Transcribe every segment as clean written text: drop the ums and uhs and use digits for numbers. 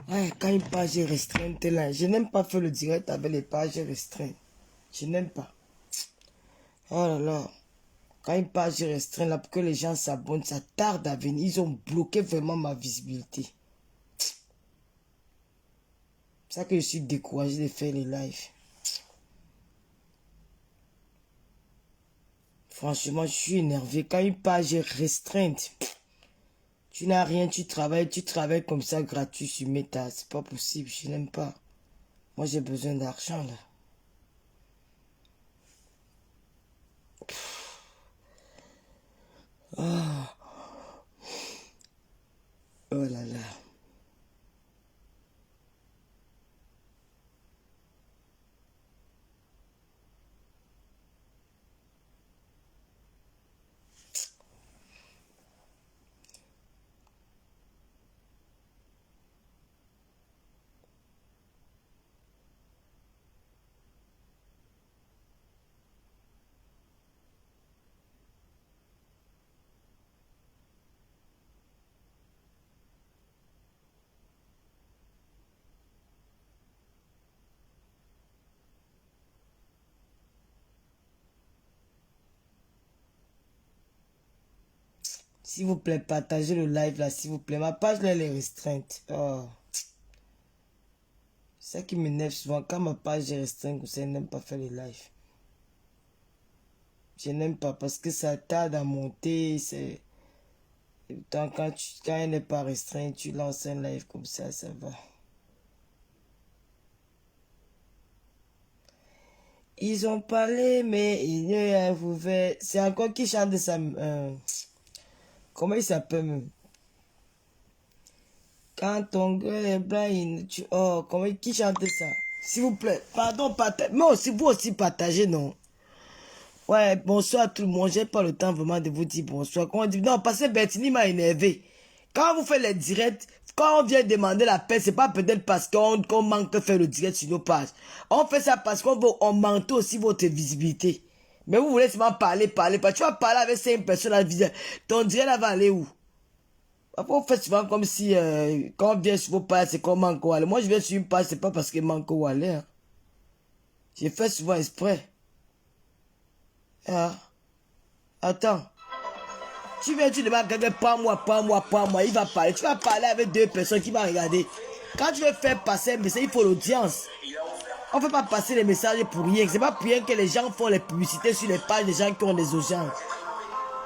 Ouais, quand une page est restreinte là, je n'aime pas faire le direct avec les pages restreintes. Je n'aime pas. Oh là là. Quand une page est restreinte là, pour que les gens s'abonnent, ça tarde à venir. Ils ont bloqué vraiment ma visibilité. C'est ça que je suis découragé de faire les lives. Franchement, je suis énervé. Quand une page est restreinte, tu n'as rien, tu travailles comme ça gratuit sur Meta. C'est pas possible, je n'aime pas. Moi, j'ai besoin d'argent là. Oh, oh là là. S'il vous plaît, partagez le live là, s'il vous plaît. Ma page là, elle est restreinte. Oh. C'est ça qui m'énerve souvent. Quand ma page est restreinte, je n'aime pas faire les lives. Je n'aime pas parce que ça tarde à monter. C'est... Quand elle n'est pas restreinte, tu lances un live comme ça va. Ils ont parlé, mais il y a ouvert. C'est encore qui chante ça. Comment il s'appelle même? Quand ton gueule est blanc, oh, qui chante ça? S'il vous plaît, pardon, moi aussi, vous aussi partagez, non? Ouais, bonsoir à tout le monde. J'ai pas le temps vraiment de vous dire bonsoir. Quand on dit, non, parce que Bertini m'a énervé. Quand vous faites les directs, quand on vient demander la paix, c'est pas peut-être parce qu'on manque de faire le direct sur nos pages. On fait ça parce qu'on manque aussi votre visibilité. Mais vous voulez seulement parler. Tu vas parler avec 5 personnes à la visite. Ton direct là va aller où? Après, on fait souvent comme si, quand on vient sur vos pages, c'est qu'on manque au aller. Moi, je viens sur une page, c'est pas parce qu'il manque au aller. Hein. J'ai fait souvent exprès. Ah. Attends. Tu viens, tu demandes quelqu'un, pas moi. Il va parler. Tu vas parler avec 2 personnes qui vont regarder. Quand tu veux faire passer un message, il faut l'audience. On ne fait pas passer les messages pour rien. C'est pas pour rien que les gens font les publicités sur les pages des gens qui ont des audiences.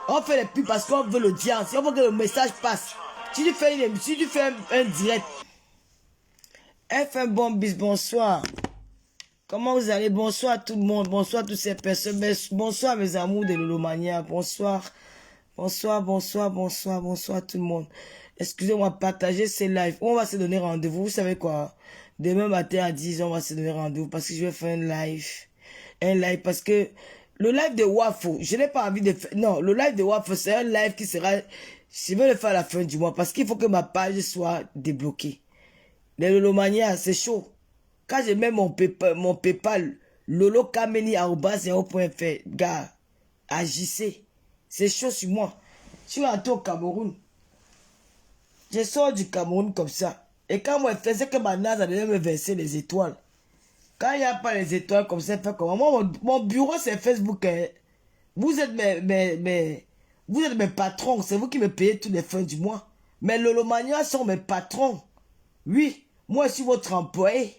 On fait les pubs parce qu'on veut l'audience. On veut que le message passe. Si tu fais un direct. FM Bombis, bonsoir. Comment vous allez? Bonsoir tout le monde. Bonsoir toutes ces personnes. Bonsoir mes amours de Lolomania. Bonsoir. Bonsoir tout le monde. Excusez-moi, partagez ces lives. On va se donner rendez-vous. Vous savez quoi? Demain matin à 10h, on va se donner rendez-vous parce que je vais faire un live. Un live parce que le live de Wafo, je n'ai pas envie de faire... Non, le live de Wafo, c'est un live qui sera... Je vais le faire à la fin du mois parce qu'il faut que ma page soit débloquée. Les Lolomania, c'est chaud. Quand je mets mon PayPal, lolokameni@yahoo.fr, gars, agissez. C'est chaud sur moi. Je suis rentré au Cameroun. Je sors du Cameroun comme ça. Et quand moi je faisais que ma NASA devait me verser les étoiles. Quand il n'y a pas les étoiles comme ça, fait comment? Moi, mon bureau c'est Facebook. Hein. Vous êtes vous êtes mes patrons. C'est vous qui me payez tous les fins du mois. Mais Lolomania sont mes patrons. Oui, moi je suis votre employé.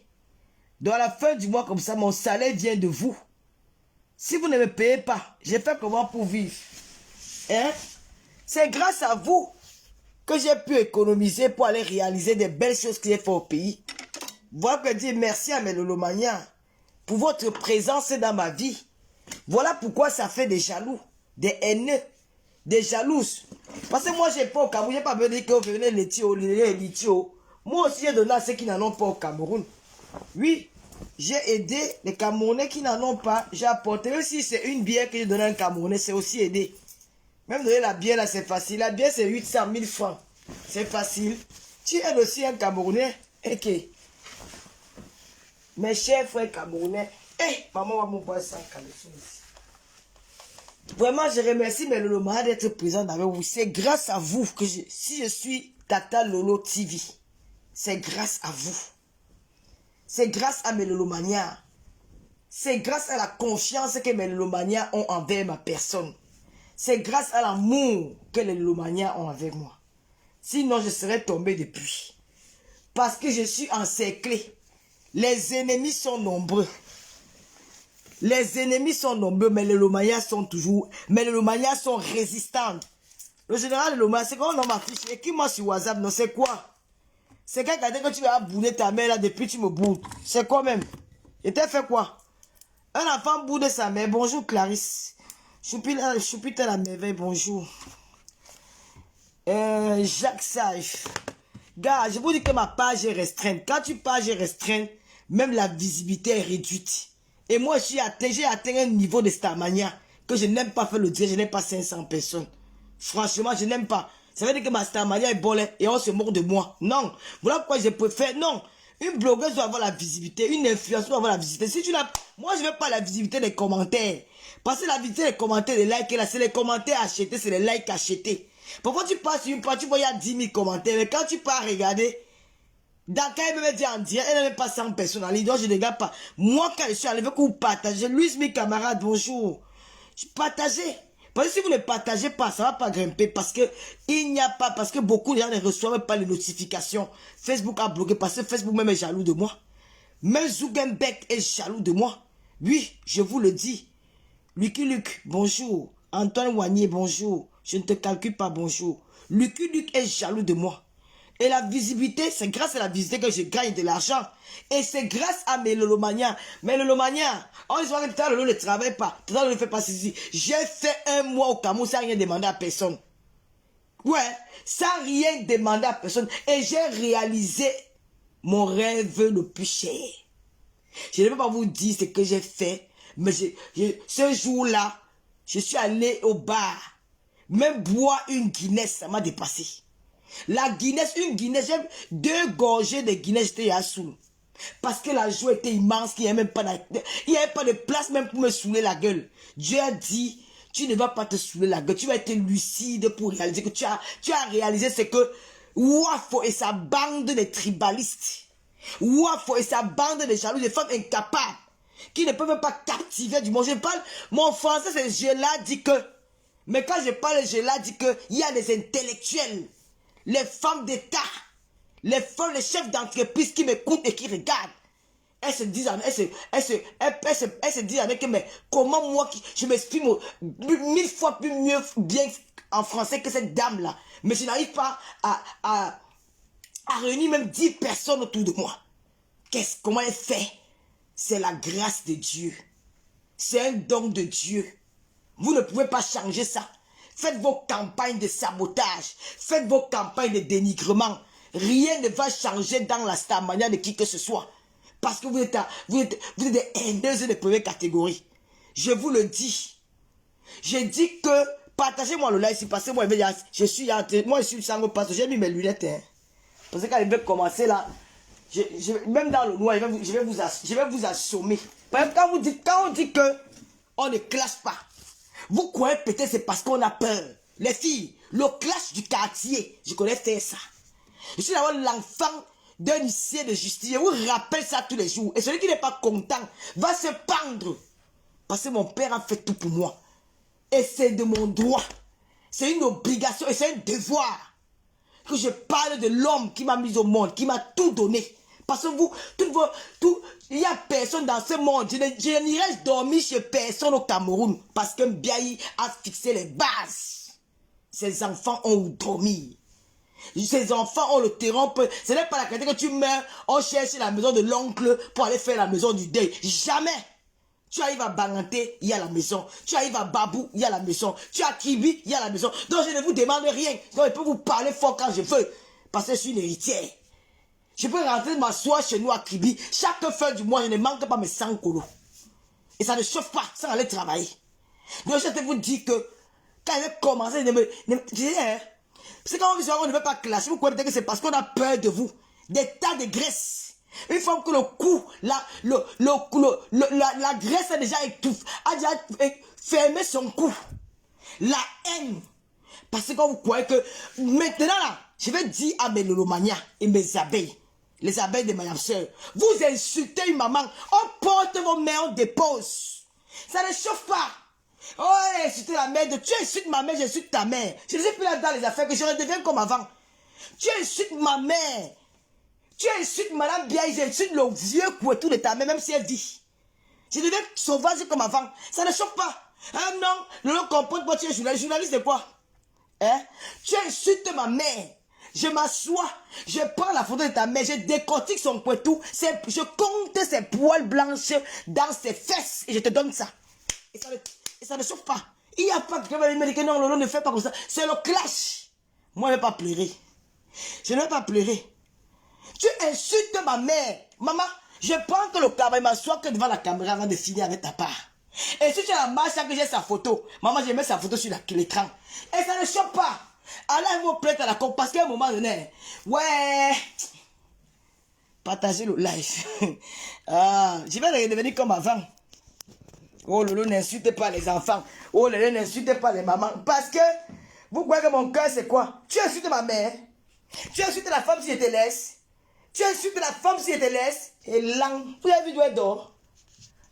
Dans la fin du mois comme ça, mon salaire vient de vous. Si vous ne me payez pas, j'ai fait comment pour vivre? Hein? C'est grâce à vous que j'ai pu économiser pour aller réaliser des belles choses que j'ai fait au pays. Voilà que dire merci à mes Lolomaniens pour votre présence dans ma vie. Voilà pourquoi ça fait des jaloux, des haineux, des jalouses. Parce que moi, j'ai pas au Cameroun, j'ai pas besoin de dire que vous venez les litio. Moi aussi, j'ai donné à ceux qui n'en ont pas au Cameroun. Oui, j'ai aidé les Camerounais qui n'en ont pas. J'ai apporté, même si c'est une bière que j'ai donnée à un Camerounais, c'est aussi aider. Même donner la bière là, c'est facile. La bière, c'est 800 000 francs. C'est facile. Tu aides aussi un Camerounais. Ok. Mes chers frères Camerounais. Maman va m'envoyer ça en caleçon ici. Vraiment, je remercie mes Lolomaniens d'être présents avec vous. C'est grâce à vous que si je suis Tata Lolo TV. c'est grâce à vous. C'est grâce à mes lélomanias. C'est grâce à la confiance que mes lélomanias ont envers ma personne. C'est grâce à l'amour que les lélomanias ont avec moi. Sinon, je serais tombé depuis. Parce que je suis encerclé. Les ennemis sont nombreux. Les ennemis sont nombreux, mais les lélomanias sont toujours... Mais les lélomanias sont résistantes. Le général de Lomania, c'est quand on m'affiche. Écris-moi sur WhatsApp, non, c'est quoi? C'est quelqu'un qui a dit que tu vas bouder ta mère là depuis tu me boudes. C'est quoi même? Et t'as fait quoi? Un enfant boude sa mère. Bonjour Clarisse. Choupite à la merveille, bonjour. Jacques Sage. Gars, je vous dis que ma page est restreinte. Quand tu page est restreinte, même la visibilité est réduite. Et moi, j'ai atteint un niveau de Starmania que je n'aime pas faire le dire. Je n'ai pas 500 personnes. Franchement, je n'aime pas. Ça veut dire que ma Starmania est bonne et on se moque de moi. Non. Voilà pourquoi je préfère. Non. Une blogueuse doit avoir la visibilité. Une influenceuse doit avoir la visibilité. Si tu l'as. Moi, je ne veux pas la visibilité des commentaires. Parce que la visibilité des commentaires, les likes, là, c'est les commentaires achetés, c'est les likes achetés. Parfois, tu passes sur une page, tu vois, il y a 10 000 commentaires. Mais quand tu pars regarder, dans quand elle me dit en direct, elle n'a même pas 100 personnes en ligne. Donc, je ne regarde pas. Moi, quand je suis arrivé, que vous partagez, Louise, mes camarades, bonjour. Je partageais. Parce que si vous ne partagez pas, ça ne va pas grimper. Parce que il n'y a pas, parce que beaucoup de gens ne reçoivent pas les notifications. Facebook a bloqué parce que Facebook même est jaloux de moi. Même Zuckerberg est jaloux de moi. Oui, je vous le dis. Lucky Luke, bonjour. Antoine Wagnier, bonjour. Je ne te calcule pas, bonjour. Lucky Luke est jaloux de moi. Et la visibilité, c'est grâce à la visibilité que je gagne de l'argent. Et c'est grâce à mes lélomanias. Mes lélomanias, on se voit que tout le ne travaille pas. Tout le ne fait pas ceci. J'ai fait un mois au Cameroun sans rien demander à personne. Ouais, sans rien demander à personne. Et j'ai réalisé mon rêve le plus cher. Je ne peux pas vous dire ce que j'ai fait. Mais ce jour-là, je suis allé au bar. Même boire une Guinness, ça m'a dépassé. La Guinness, une Guinness, j'ai 2 gorgées de Guinness, j'étais à sous. Parce que la joie était immense, il n'y avait même pas de place même pour me saouler la gueule. Dieu a dit, tu ne vas pas te saouler la gueule, tu vas être lucide pour réaliser que tu as réalisé ce que Wafo et sa bande de tribalistes, Wafo et sa bande de jaloux, de femmes incapables, qui ne peuvent même pas captiver du monde. Je parle, mon français c'est je l'ai dit que, mais quand je parle je l'ai dit que, il y a des intellectuels, les femmes d'État, les femmes, les chefs d'entreprise qui m'écoutent et qui regardent. Elles se disent avec mais comment moi, je m'exprime 1000 fois plus mieux bien en français que cette dame-là. Mais je n'arrive pas à réunir même 10 personnes autour de moi. Comment elle fait? C'est la grâce de Dieu. C'est un don de Dieu. Vous ne pouvez pas changer ça. Faites vos campagnes de sabotage. Faites vos campagnes de dénigrement. Rien ne va changer dans la Starmania de qui que ce soit. Parce que vous êtes des haineuses de première catégorie. Je vous le dis. Je dis que partagez-moi le live. Parce que moi, je suis sans parce que j'ai mis mes lunettes. Hein. Parce que quand il veut commencer là, même dans le noir, je vais vous assommer. Par exemple, quand on dit que on ne clash pas, vous croyez peut-être c'est parce qu'on a peur. Les filles, le clash du quartier, je connais faire ça. Je suis d'abord l'enfant d'un huissier de justice. Je vous rappelle ça tous les jours. Et celui qui n'est pas content va se pendre. Parce que mon père a fait tout pour moi. Et c'est de mon droit. C'est une obligation et c'est un devoir. Que je parle de l'homme qui m'a mis au monde, qui m'a tout donné. Parce que il n'y a personne dans ce monde. Je n'irai dormir chez personne au Cameroun. Parce que Biaï a fixé les bases. Ces enfants ont dormi. Ces enfants ont le terrain. Ce n'est pas la qualité que tu meurs. On cherche la maison de l'oncle pour aller faire la maison du deuil. Jamais. Tu arrives à Banganté, il y a la maison. Tu arrives à Babou, il y a la maison. Tu as Kibi, il y a la maison. Donc je ne vous demande rien. Donc je peux vous parler fort quand je veux. Parce que je suis une héritière. Je peux rentrer m'asseoir chez nous à Kibi. Chaque fin du mois, je ne manque pas mes 100 colos. Et ça ne chauffe pas sans aller travailler. Donc je te vous dis que quand j'ai commencé, c'est quand on ne veut pas clasher. Vous croyez peut-être que c'est parce qu'on a peur de vous. Des tas de graisse. Une fois que le cou, la graisse a déjà étouffé, a déjà fermé son cou. La haine. Parce que quand vous croyez que maintenant là, je vais dire à mes lolomanias et mes abeilles, les abeilles de ma soeur. Vous insultez une maman, on porte vos mains, on dépose. Ça ne chauffe pas. Oh, insulter la mère, tu insultes ma mère, j'insulte ta mère. Je ne sais plus là dans les affaires que je redeviens comme avant. Tu insultes ma mère. Tu insultes madame Biaye, j'insulte le vieux couetou de ta mère, même si elle dit. Je deviens sauvage comme avant. Ça ne chauffe pas. Ah non, ne comprends pas, tu es journaliste. Journaliste de quoi? Hein? Tu insultes ma mère. Je m'assois, je prends la photo de ta mère, je décortique son couetou, je compte ses poils blanches dans ses fesses et je te donne ça. Et ça ne chauffe pas. Il n'y a pas que tu vas me dire que non, Lolo ne fait pas comme ça. C'est le clash. Moi, je ne vais pas pleurer. Je ne vais pas pleurer. Tu insultes ma mère. Maman, je prends que le caméra, m'assois que devant la caméra avant de finir avec ta part. Et si tu as la marche, que j'ai sa photo, maman, je mets sa photo sur l'écran. Et ça ne choque pas. Alors, ils vont plaire à la com parce qu'à un moment donné, ouais, partagez le live. Ah, je vais redevenir comme avant. Oh Lolo, n'insultez pas les enfants. Oh Lolo, n'insultez pas les mamans. Parce que, vous croyez que mon cœur c'est quoi? Tu insultes ma mère. Tu insultes la femme si je te laisse. Tu insultes la femme si je te laisse. Et là, vous avez vu d'où elle dort?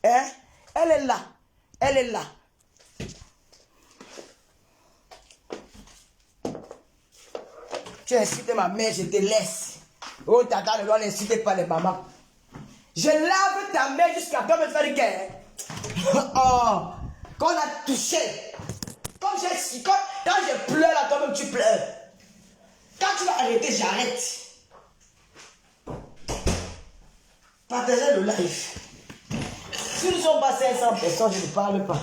Hein? Elle est là. Elle est là. Tu insultes ma mère, je te laisse. Oh, tata, ne doit n'insulter pas les mamans. Je lave ta mère jusqu'à toi me faire du cœur. Oh, quand on a touché, quand je pleure là, toi-même tu pleures. Quand tu vas arrêter, j'arrête. Partagez le live. Si nous sommes pas 500 personnes, je ne parle pas.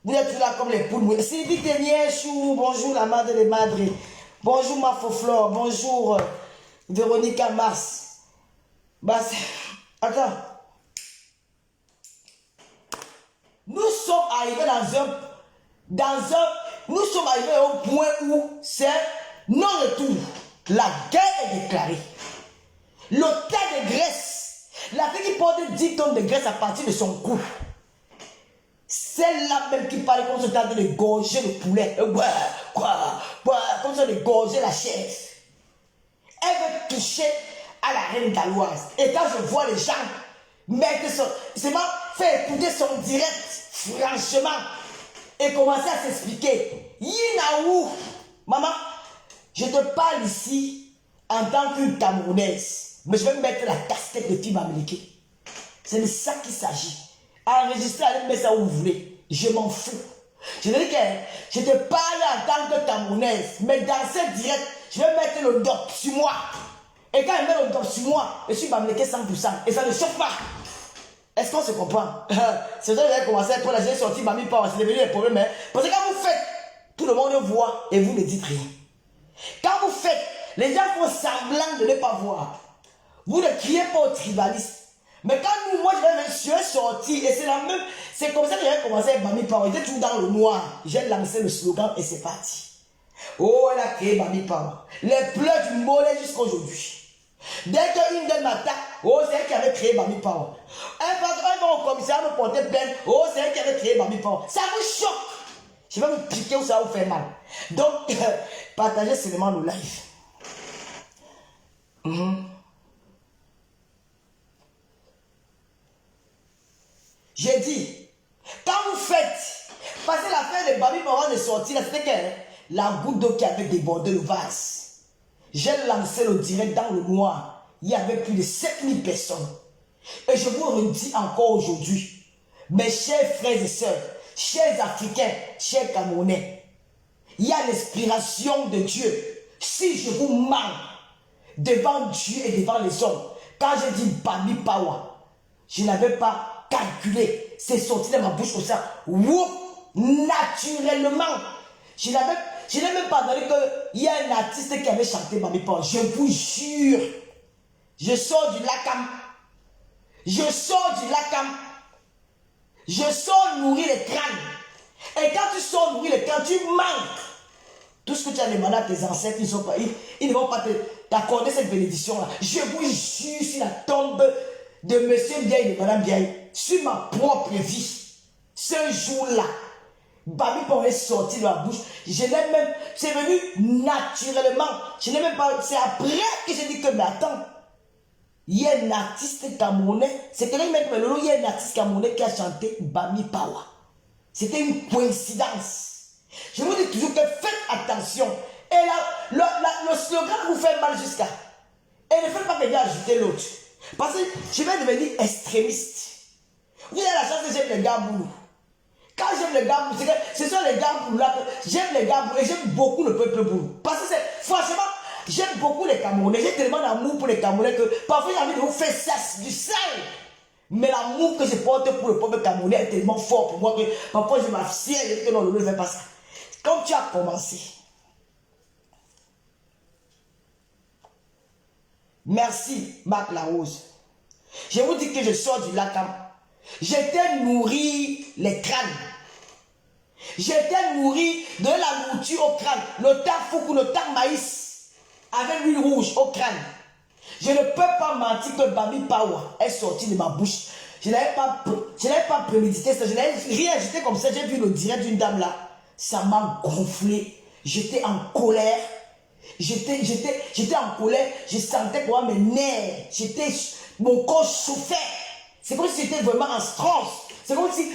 Vous êtes là comme les poules. Sylvie Tenièchou, bonjour la madre des madres. Bonjour Mafoflore, bonjour Véronica Mars. Bah, attends. Nous sommes arrivés nous sommes arrivés au point où c'est non-retour. La guerre est déclarée. L'hôtel de Grèce, la fille qui porte 10 tonnes de graisse à partir de son cou. Celle-là même qui parle comme ça en train de gorger le poulet. Comme ça de gorger la chair. Elle veut toucher à la reine galloise. Et quand je vois les gens mettre son... C'est moi faire écouter son direct, franchement, et commencer à s'expliquer. Yinaou, maman, je te parle ici en tant qu'une Camerounaise. Mais je vais mettre la casquette de fille américaine. C'est de ça qu'il s'agit. Enregistrer, allez mettre ça où vous voulez. Je m'en fous. Je veux dire que je te parle en tant que Camerounaise. Mais dans ce direct, je vais mettre le doc sur moi. Et quand je mets le doc sur moi, je suis américain 100%. Et ça ne chauffe pas. Est-ce qu'on se comprend? C'est ça que j'ai commencé à prendre la j'ai sorti Mami Power. C'est devenu un problème. Hein? Parce que quand vous faites, tout le monde voit et vous ne dites rien. Quand vous faites, les gens font semblant de ne pas voir. Vous ne criez pas aux tribalistes. Mais quand moi je suis sorti, et c'est la même, c'est comme ça que j'ai commencé avec Mami Power. J'étais toujours dans le noir. J'ai lancé le slogan et c'est parti. Oh, elle a créé Mami Power. Les pleurs du mollet jusqu'à aujourd'hui. Dès qu'une d'elles m'attaque, oh, c'est elle qui avait créé Mami Power. Elle va au commissariat me porter plainte, oh, c'est elle qui avait créé Mami Power. Ça vous choque. Je vais vous piquer ou ça va vous faire mal. Donc, partagez seulement le live. J'ai dit, quand vous faites, parce que l'affaire de Mami Power de sortir, c'était que la goutte d'eau qui avait débordé le vase. J'ai lancé le direct dans le noir. Il y avait plus de 7000 personnes. Et je vous le dis encore aujourd'hui, mes chers frères et sœurs, chers Africains, chers Camerounais, il y a l'inspiration de Dieu. Si je vous mens devant Dieu et devant les hommes, quand je dis Mami Power, je n'avais pas calculé. C'est sorti de ma bouche comme ça. Whoop, naturellement. Je n'ai même pas donné qu'il y a un artiste qui avait chanté Mami Power. Je vous jure. Je sors du Lakam. Je sors du Lakam. Je sors nourrir les crânes. Et quand tu sors nourrir les crânes, tu manques. Tout ce que tu as demandé à tes ancêtres, ils ne vont pas t'accorder cette bénédiction-là. Je vous jure sur la tombe de monsieur Biaye et de madame Biaye, sur ma propre vie, ce jour-là, Mami Power est sorti de la bouche. Je l'ai même, c'est venu naturellement. Je n'ai même pas, c'est après que j'ai dit que, mais attends, Il y a un artiste camerounais, c'est quelqu'un qui m'a dit, il y a un artiste camerounais qui a chanté Bami Pawa. C'était une coïncidence. Je vous dis toujours que faites attention. Et là, le slogan vous fait mal jusqu'à. Et ne faites pas que ajouter l'autre. Parce que je vais devenir extrémiste. Vous avez la chance que j'aime les gars boulous. Quand j'aime les gars boulous, ce sont les gars boulous là que j'aime les gars boulous et j'aime beaucoup le peuple boulou. Parce que franchement, j'aime beaucoup les Camerounais. J'ai tellement d'amour pour les Camerounais que parfois j'ai envie de vous faire ça, du sale. Mais l'amour que je porte pour le peuple camerounais est tellement fort pour moi que parfois je m'assieds et je dis que non, ne fais pas ça. Comme tu as commencé. Merci, Marc Larose. Je vous dis que je sors du Lakam. J'étais nourri les crânes. J'étais nourri de la nourriture au crâne. Le tafoukou, le tang maïs, avec l'huile rouge au crâne. Je ne peux pas mentir que Bami Power est sorti de ma bouche. Je n'avais pas prémédité ça. Je n'avais rien, j'étais comme ça. J'ai vu le direct d'une dame là. Ça m'a gonflé. J'étais en colère. J'étais en colère. Je sentais quoi mes nerfs. Mon corps souffrait. C'est comme si j'étais vraiment en transe. C'est comme si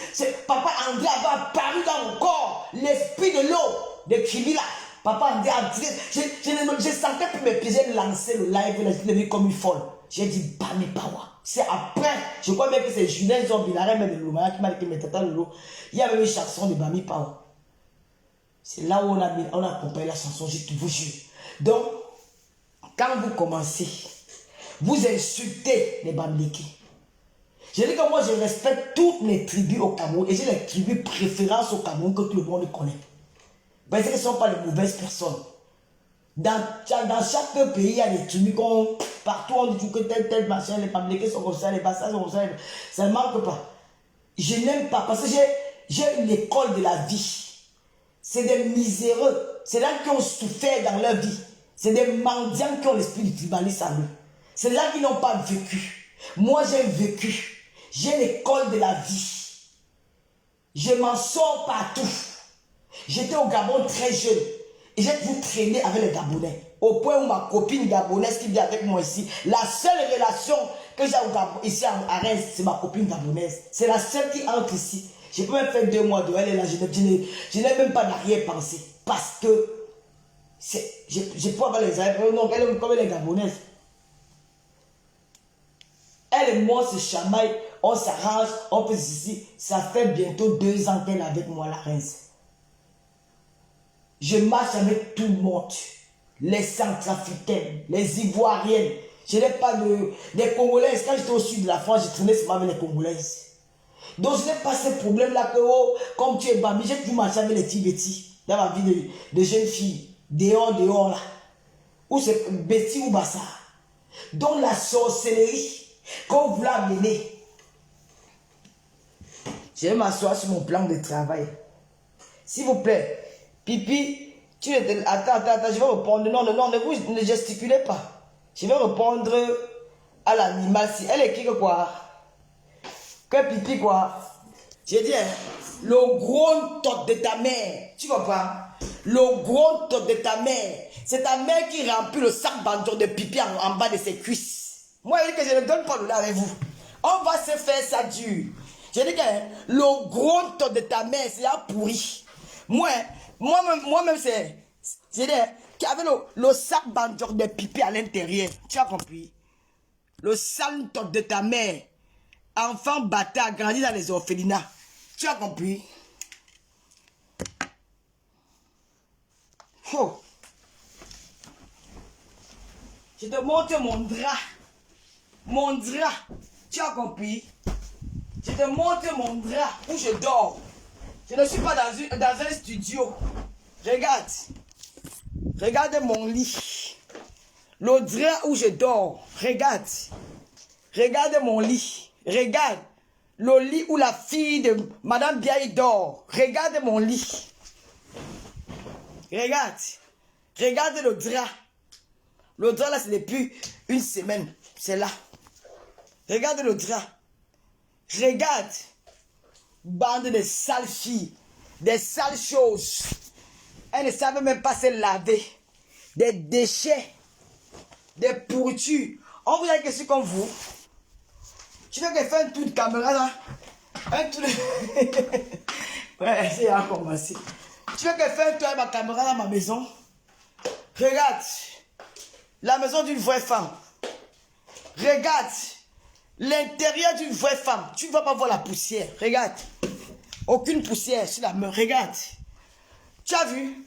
Papa André avait apparu dans mon corps. L'esprit de l'eau, de Kimi là. Papa André a dit, je sentais que mes pieds lancer le live, je l'ai vu comme une folle. J'ai dit, Bami Pawa. C'est après, je crois même que c'est Julien Zombie, la reine de Loumaya qui m'a dit que mes tatas de l'eau. Il y avait une chanson de Bami Pawa. C'est là où on a compris la chanson, je vous jure. Donc, quand vous commencez, vous insultez les Bamileke. Je dis que moi, je respecte toutes les tribus au Cameroun et j'ai les tribus préférences au Cameroun que tout le monde connaît. Parce que ce ne sont pas les mauvaises personnes. Dans chaque pays, il y a des tribus partout on dit que tel machin, les Bamileke sont comme ça, les Bassas sont comme ça, ça ne manque pas. Je n'aime pas parce que j'ai l'école de la vie. C'est des miséreux, c'est là qui ont souffert dans leur vie. C'est des mendiants qui ont l'esprit du tribalisme à eux. C'est là qui n'ont pas vécu. Moi, j'ai vécu. J'ai l'école de la vie. Je m'en sors partout. J'étais au Gabon très jeune. Et j'ai toujours traîné avec les Gabonais. Au point où ma copine gabonaise qui vit avec moi ici, la seule relation que j'ai ici à Reims, c'est ma copine gabonaise. C'est la seule qui entre ici. Je peux même faire 2 mois de elle et là, je n'ai même pas d'arrière-pensée. Parce que je peux avoir les arrière. Non, elle est comme les Gabonaises. Elle et moi se chamaillent, on s'arrange, on fait ceci. Ça fait bientôt 2 ans qu'elle est avec moi, la Reims. Je marche avec tout le monde. Les Centrafricaines, les Ivoiriennes. Je n'ai pas des Congolaises. Quand j'étais au sud de la France, je traînais souvent avec les Congolaises. Donc je n'ai pas ce problème-là que, oh, comme tu es Bami, j'ai toujours marché avec les Tibétis dans ma vie de jeune fille. Dehors là. Ou c'est Betty ou Bassa. Donc la sorcellerie, quand vous voulez amener, je vais m'asseoir sur mon plan de travail. S'il vous plaît, Pipi, attends, je vais répondre. Non, ne gesticulez pas. Je vais répondre à l'animal. Si elle est qui que quoi? Que Pipi quoi? J'ai dit, hein, le gros tot de ta mère. Tu comprends? Le gros tot de ta mère. C'est ta mère qui remplit le sac bandeau de Pipi en bas de ses cuisses. Moi, je dis que je ne donne pas le lait avec vous. On va se faire ça dur. J'ai dit que hein, le gros tot de ta mère, c'est un pourri. Moi-même, c'est. J'ai dit qu'il y avait le sac bandeau de Pipi à l'intérieur. Tu as compris? Le sale tot de ta mère. Enfant bâtard, grandi dans les orphelinats. Tu as compris? Oh. Je te montre mon drap. Mon drap. Tu as compris? Je te montre mon drap où je dors. Je ne suis pas dans un studio. Regarde. Regarde mon lit. Le drap où je dors. Regarde. Regarde mon lit. Regarde. Le lit où la fille de Madame Biaï dort. Regarde mon lit. Regarde. Regarde le drap. Le drap là, c'est depuis une semaine. C'est là. Regarde le drap. Regarde. Bande de sales filles. Des sales choses. Elles ne savent même pas se laver. Des déchets. Des pourritures. On vous a dit que c'est comme vous. Tu veux que faire un tour de caméra là? Un tour de... Ouais, c'est à commencer. Tu veux que faire un tour avec ma caméra dans ma maison? Regarde. La maison d'une vraie femme. Regarde. L'intérieur d'une vraie femme. Tu ne vas pas voir la poussière. Regarde. Aucune poussière sur la main. Regarde. Tu as vu?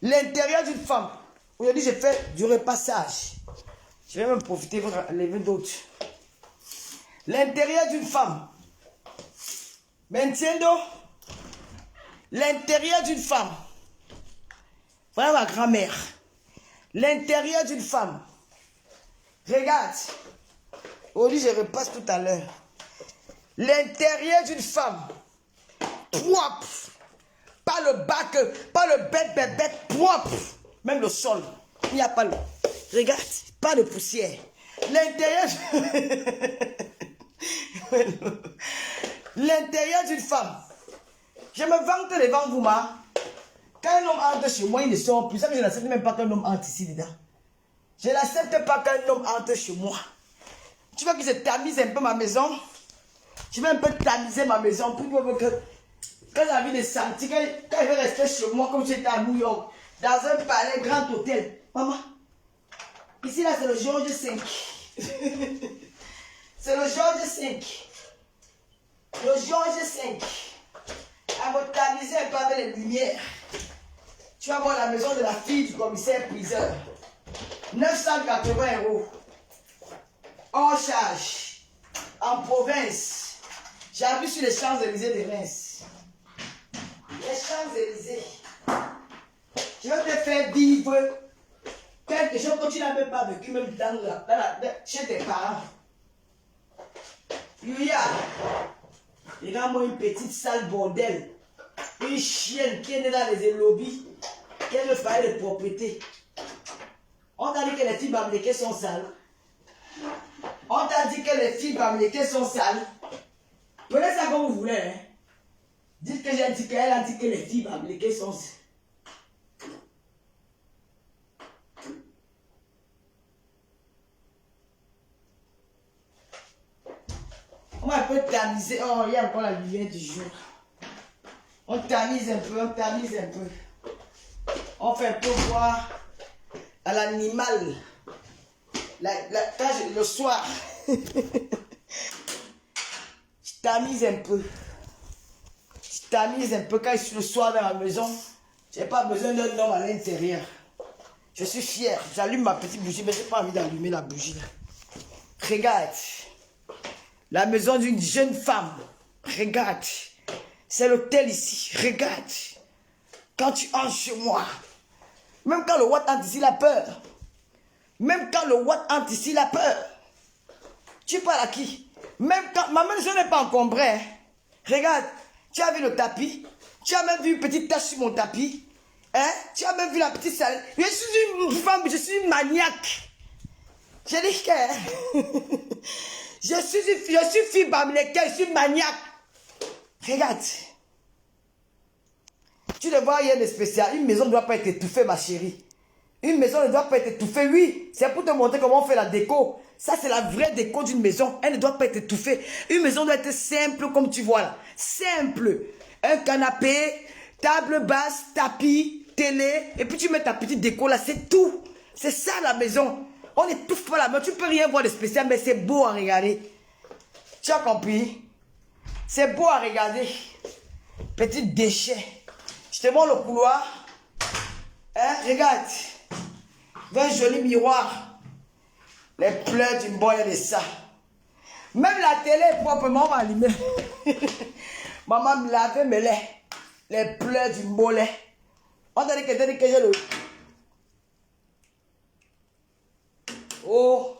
L'intérieur d'une femme. Aujourd'hui, j'ai fait du repassage. Je vais même profiter pour enlever d'autres. L'intérieur d'une femme. M'entiendo? L'intérieur d'une femme. Voilà ma grand-mère. L'intérieur d'une femme. Regarde. Aujourd'hui, je repasse tout à l'heure. L'intérieur d'une femme. Propre. Pas le bac, pas le bête, propre. Même le sol. Il n'y a pas le... Regarde, pas de poussière. L'intérieur... L'intérieur d'une femme. Je me vante devant vous, ma. Quand un homme entre chez moi, il ne sort plus. Ça que je n'accepte même pas qu'un homme entre ici dedans. Je n'accepte pas qu'un homme entre chez moi. Tu vois que je tamise un peu ma maison. Je vais un peu tamiser ma maison pour que quand j'ai envie de sentir, quand je vais rester chez moi comme j'étais à New York, dans un palais, grand hôtel. Maman, ici là c'est le George V. C'est le George V. Le George V. À me tamiser un peu avec les lumières. Tu vas voir la maison de la fille du commissaire priseur. 980 €. Hors charge. En province. J'habite sur les Champs-Élysées de Reims. Les Champs-Élysées. Je vais te faire vivre quelque chose que tu n'as même pas vécu, même chez tes parents. Il y a une petite salle bordel. Une chienne qui est née dans les lobbies. Qui est le foyer de propriété. On t'a dit que les filles bamlékées sont sales. On t'a dit que les filles bamlékées sont sales. Prenez ça comme vous voulez. Hein. Dites que j'ai dit qu'elle a dit que les filles bamlékées sont sales. On va un peu tamiser. Oh, il y a encore la lumière du jour. On tamise un peu, on tamise un peu. On fait un peu voir à l'animal. Le soir. Je tamise un peu. Je tamise un peu quand je suis le soir dans la maison. Je n'ai pas besoin d'un homme à l'intérieur. Je suis fier. J'allume ma petite bougie, mais je n'ai pas envie d'allumer la bougie. Regarde. La maison d'une jeune femme. Regarde. C'est l'hôtel ici. Regarde. Quand tu entres chez moi. Même quand le Watt entre ici, il a peur. Même quand le Watt entre ici, il a peur. Tu parles à qui? Même quand... Ma maison n'est pas encombrée. Hein. Regarde. Tu as vu le tapis? Tu as même vu une petite tache sur mon tapis? Hein? Tu as même vu la petite salle? Je suis une femme, je suis une maniaque. Je dis que... Je suis fille bamlékée, je suis maniaque. Regarde. Tu le vois, il y a des spéciales. Une maison ne doit pas être étouffée, ma chérie. Une maison ne doit pas être étouffée, oui. C'est pour te montrer comment on fait la déco. Ça, c'est la vraie déco d'une maison. Elle ne doit pas être étouffée. Une maison doit être simple, comme tu vois là. Simple. Un canapé, table basse, tapis, télé. Et puis tu mets ta petite déco là, c'est tout. C'est ça la maison. On n'étouffe pas la maison. Tu ne peux rien voir de spécial, mais c'est beau à regarder. Tu as compris? C'est beau à regarder. Petit déchet. Je te montre le couloir. Hein? Regarde. Un joli miroir. Les pleurs d'une bonne et de ça. Même la télé est proprement allumée. Maman me lavait mes laits. Les pleurs du mollet. On t'a dit que j'ai le... Oh.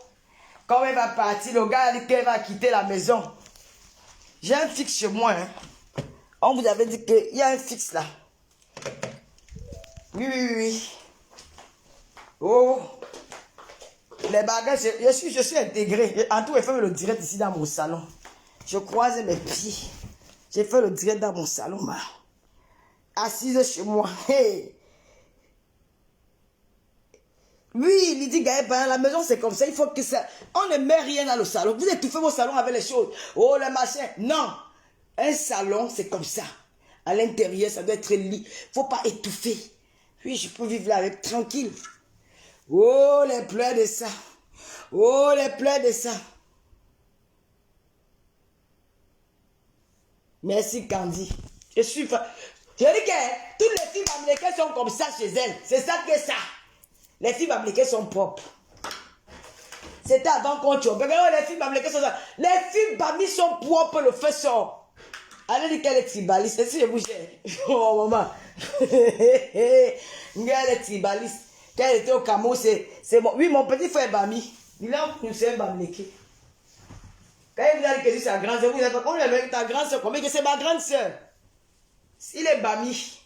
Quand elle va partir, le gars a dit qu'elle va quitter la maison. J'ai un fixe chez moi. Hein. On vous avait dit qu'il y a un fixe là. Oui, oui, oui. Oh. Les bagages, je suis intégré. En tout, j'ai fait le direct ici dans mon salon. Je croise mes pieds. J'ai fait le direct dans mon salon, ma. Assise chez moi. Hey. Oui, Lydie Gaël, la maison c'est comme ça, il faut que ça... On ne met rien dans le salon. Vous étouffez vos salons avec les choses. Oh, le machin. Non. Un salon, c'est comme ça. À l'intérieur, ça doit être lit. Il ne faut pas étouffer. Oui, je peux vivre là avec tranquille. Oh, les pleurs de ça. Oh, les pleurs de ça. Merci, Candy. Je dis que toutes les filles américaines sont comme ça chez elles. C'est ça que ça. Les filles américaines sont propres. C'était avant qu'on tue. Les filles américaines sont ça. Les filles bami sont propres, le feu sort. Allez dire qu'elle est tribaliste. Si je vous gère. Oh, maman. Elle est tribaliste. Quand elle était au Cameroun, c'est bon. Oui, mon petit frère Bami. Il a un Bamléké. Quand il vous a dit que c'est sa grande soeur, vous avez dit, avec ta grande soeur, combien que c'est ma grande soeur? Il est Bami.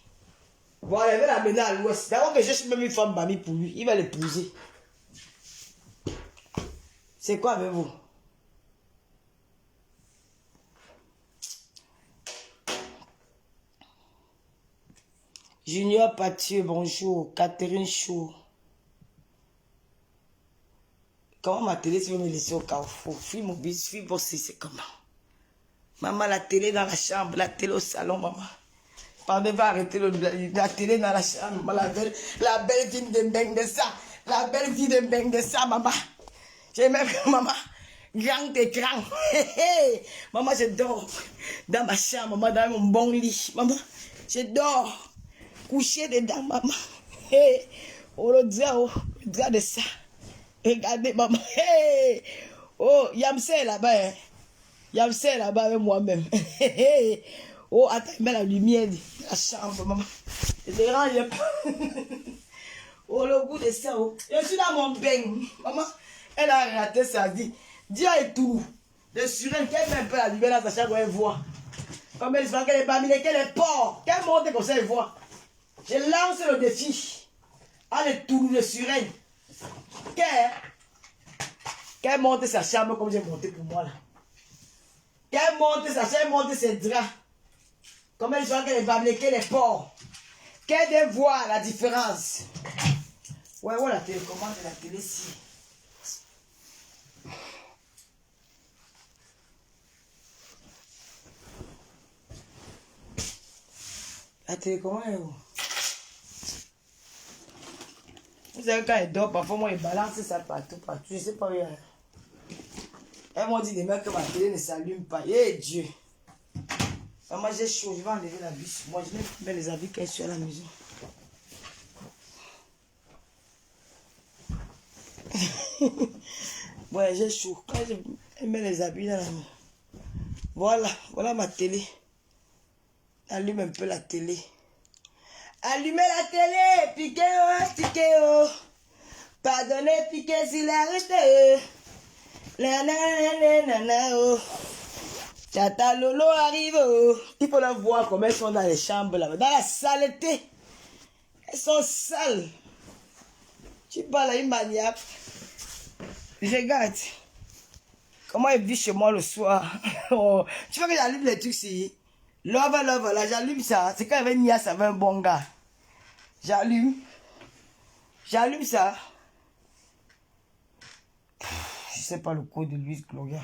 Voilà, il va l'amener à l'ouest. D'abord que je suis même une femme Bami pour lui. Il va l'épouser. C'est quoi avec vous? Junior Pathieu, bonjour. Catherine Chou. Comment ma télé, si vous me laissez au carrefour? Fille mobile, fille bossée, c'est comment? Maman, la télé dans la chambre, la télé au salon, maman. Pardon, va arrêter la télé dans la chambre, maman, la belle vie de Mbeng de ça. La belle vie de Mbeng de ça, maman. J'ai même, maman, grand écran. Maman, je dors dans ma chambre, maman, dans mon bon lit. Maman, je dors, couché dedans, maman. Oh, le drap de ça. Regardez, maman. Hey! Oh, Yamsé là-bas. Hein? Yamsé là-bas avec moi-même. Oh, attends, mets la lumière de la chambre, maman. Je dérange pas. Oh, le goût de ça. Oh. Je suis dans mon bain. Maman, elle a raté sa vie. Dis à tout. De surène, qu'elle met un peu la lumière dans sa chambre, elle voit. Comme elle se voit qu'elle est pas mise, qu'elle est porte. Qu'elle monte comme ça, elle voit. Je lance le défi. Allez, tout de surène. Qu'elle monte sa chambre comme j'ai monté pour moi là. Qu'elle monte sa chambre, elle monte ses draps. Comme elle voit qu'elle est bablée, qu'elle est porte. Qu'elle voit la différence. Ouais, la télécommande de la télé ici. La télécommande est où? Vous savez, quand elle dort, parfois, moi, elle balance ça partout. Je ne sais pas où il y a. Elles m'ont dit demain que ma télé ne s'allume pas. Eh Dieu! Moi, j'ai chaud, je vais enlever la bûche. Moi, je vais mettre les habits qu'elle est à la maison. Ouais, j'ai chaud. Quand je mets les habits dans la maison. Voilà ma télé. Allume un peu la télé. Allumez la télé, piquez oh. Pardonnez, piquez s'il a resté. Oh. Tata Lolo arrive. Oh. Il faut la voir comme elles sont dans les chambres là. Dans la saleté. Elles sont sales. Tu parles à une maniaque. Regarde. Comment elle vit chez moi le soir. Oh. Tu vois que j'allume les trucs ici. Love, là, j'allume ça. C'est quand il y avait Nias avec un bon gars. J'allume ça. Je sais pas le code de l'huile Gloria.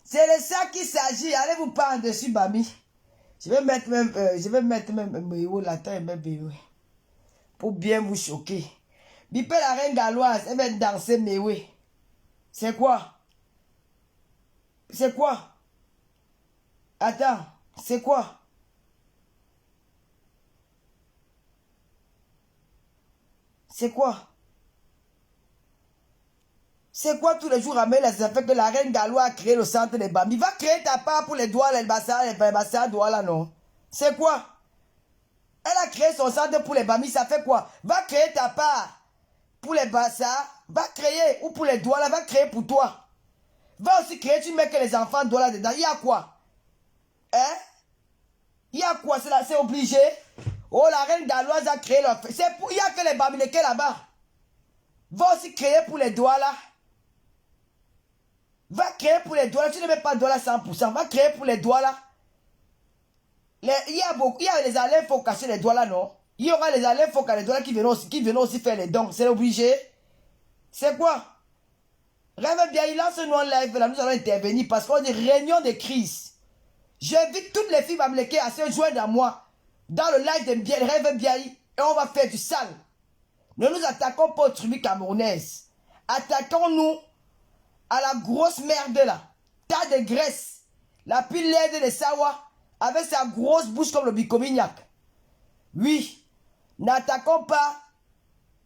C'est de ça qu'il s'agit. Allez-vous pas en dessus, Bami. Je vais mettre même Méo là-dedans et même Méo. Pour bien vous choquer. Bipé la reine galloise, elle va danser Méo. C'est quoi? C'est quoi? Attends, c'est quoi? C'est quoi? C'est quoi tous les jours à mettre les affaires que la reine galloise a créé le centre des Bambi? Va créer ta part pour les doigts, les bassins doigts là, non? C'est quoi? Elle a créé son centre pour les Bambi, ça fait quoi? Va créer ta part pour les bassins, va créer, ou pour les doigts là, va créer pour toi. Va aussi créer, tu mets que les enfants doivent là dedans. Il y a quoi? Hein? Il y a quoi? C'est obligé? Oh, la reine galloise a créé leur... Il n'y a que les Bamileke là-bas. Va aussi créer pour les Douala. Va créer pour les Douala. Tu ne mets pas Douala 100%. Va créer pour les Douala. Il y a les Alains, il faut casser les Douala, non? Il y aura les Alains, il faut casser les Douala qui viennent aussi faire les dons. C'est obligé. C'est quoi? Rêve bien, il lance nous en live. Là, nous allons intervenir parce qu'on est réunion de crise. J'invite toutes les filles Bamileke à se joindre à moi dans le live de Rêve bien et on va faire du sale. Ne nous attaquons pas aux tribus camerounaises. Attaquons-nous à la grosse merde là. Tas de graisse. La pile laide de Sawa avec sa grosse bouche comme le Bicomignac. Oui, n'attaquons pas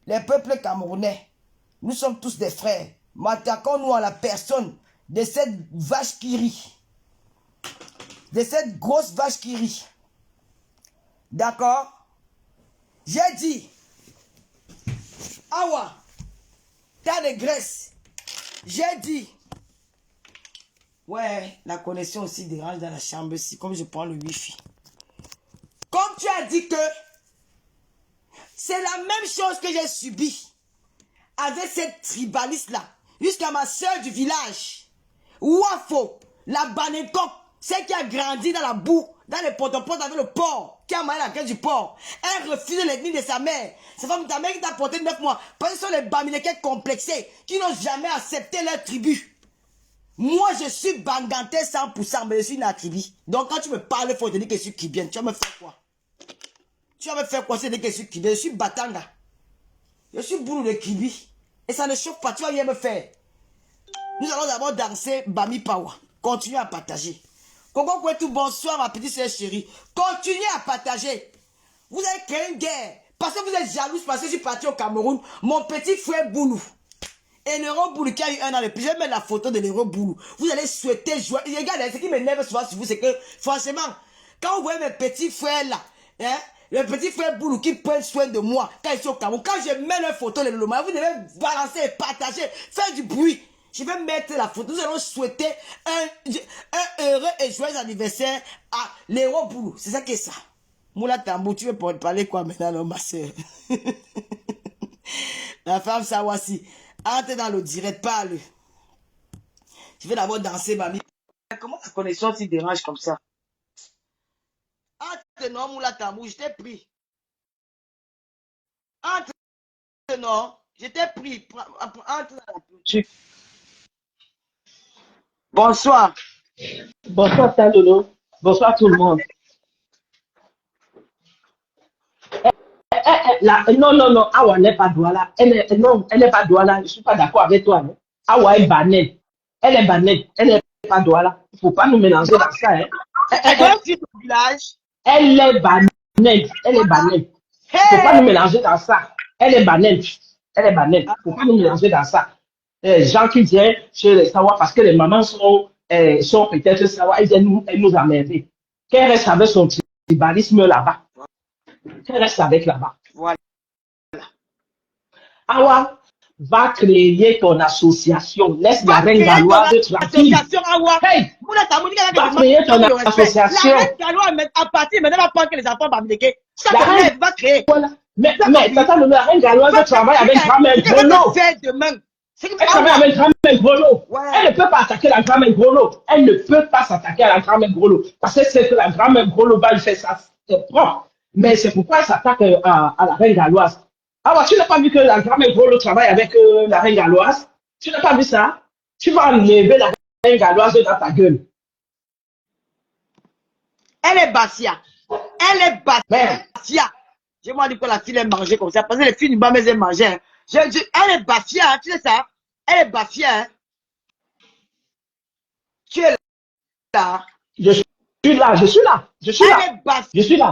les peuples camerounais. Nous sommes tous des frères. Mais attaquons-nous à la personne de cette vache qui rit. De cette grosse vache qui rit. D'accord? J'ai dit, Awa, tas de graisse. J'ai dit, ouais, la connexion aussi dérange dans la chambre ici, comme je prends le wifi. Comme tu as dit que c'est la même chose que j'ai subi avec cette tribaliste-là, jusqu'à ma soeur du village, Wafo, la Banekok, celle qui a grandi dans la boue, dans les potopotes avec le porc, qui a mangé la graisse du porc. Elle refuse l'ethnie de sa mère. Sa femme, ta mère qui t'a porté 9 mois. Parce que ce sont les Bamileke complexés, qui n'ont jamais accepté leur tribu. Moi, je suis Banganté 100%, mais je suis Natribi. Donc, quand tu me parles, il faut te dire que je suis Kibien. Tu vas me faire quoi? Tu vas me faire quoi? C'est dire que je suis Kibien. Je suis Batanga. Je suis Boulou de Kibi. Et ça ne chauffe pas. Tu vas bien me faire. Nous allons d'abord danser Bami Pawa. Continuez à partager. Coco Kouetou, bonsoir ma petite soeur chérie. Continuez à partager. Vous avez créé une guerre. Parce que vous êtes jalouse parce que je suis parti au Cameroun. Mon petit frère Boulou. Et Nero Boulou qui a eu un an de plus. Je vais mettre la photo de Nero Boulou. Vous allez souhaiter jouer. Et regardez, ce qui m'énerve souvent sur vous, c'est que, franchement, quand vous voyez mes petits frères là, hein, le petit frère Boulou qui prend soin de moi, quand ils sont au Cameroun, quand je mets leur photo, vous devez balancer et partager, faire du bruit. Je vais mettre la photo. Nous allons souhaiter un heureux et joyeux anniversaire à Nero Boulou. C'est ça qui est ça. Moula Tambou, tu veux parler quoi maintenant, non, ma soeur? La femme Sawasi. Entre dans le direct, parle. Je vais d'abord danser, mamie. Comment la connexion s'y dérange comme ça? Entre non, Moula Tambou, je t'ai pris. Entre non, je t'ai pris. Entre dans la clôture. Bonsoir. Bonsoir, Talolo. Bonsoir tout le monde. Non, non, non, Awa n'est pas Douala. Non, elle n'est pas Douala. Je ne suis pas d'accord avec toi. Non? Awa est Banen. Elle est Banen. Elle n'est pas Douala. Il ne faut pas nous mélanger dans ça. Hein. Elle est Banen. Elle est Banen. Il ne faut pas nous mélanger dans ça. Elle est Banen. Elle est Banen. Il ne faut pas nous mélanger dans ça. Les gens qui viennent chez les Sawa parce que les mamans sont peut-être Sawa, elles viennent nous emmerder. Qu'elle reste avec son tribalisme là-bas. Qu'elle reste avec là-bas. Voilà. Awa va créer ton association. Laisse la reine galloise tranquille. Hey! Va créer ton association. La reine galloise, à partir maintenant, va prendre que les enfants Bamileke. La reine va créer. Voilà. Mais tata, la reine galloise travaille avec grand-mère Grolo. Elle travaille avec grand-mère Grolo. Elle ne peut pas attaquer la grand-mère Grolo. Elle ne peut pas s'attaquer à la grand-mère Grolo. Parce que c'est que la grand-mère Grolo va lui faire ça propre. Mais c'est pourquoi elle s'attaque à la reine galloise. Ah, tu n'as pas vu que la grand-mère Grolo travaille avec la reine galloise? Tu n'as pas vu ça? Tu vas enlever la reine galloise dans ta gueule. Elle est Bassia. Elle est Bassia. Je m'en dis que la fille aime manger comme ça. Parce que les filles du bas, mais elles mangent. Hein. Elle est Bassia, hein, tu sais ça? Elle est Bassia. Hein. Tu es là. Je suis là, je suis là. Je suis là. Elle est Bassia. Je suis là.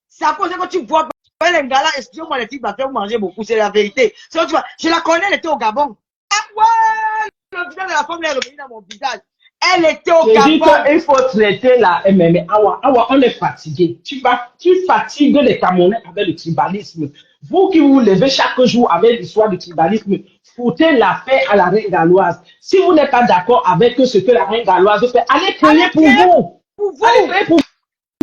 C'est à cause que tu vois. Les gars là, excusez-moi, les filles va faire manger beaucoup, c'est la vérité. Tu vois, je la connais, elle était au Gabon. Ah ouais, le visage de la femme est revenu dans mon visage. Elle était au Gabon. Il faut traiter la MMA. Awa, on est fatigué. Tu fatigues les Camerounais avec le tribalisme. Vous qui vous levez chaque jour avec l'histoire du tribalisme, foutez la paix à la reine galloise. Si vous n'êtes pas d'accord avec ce que la reine galloise fait, allez créer pour vous. Allez créer pour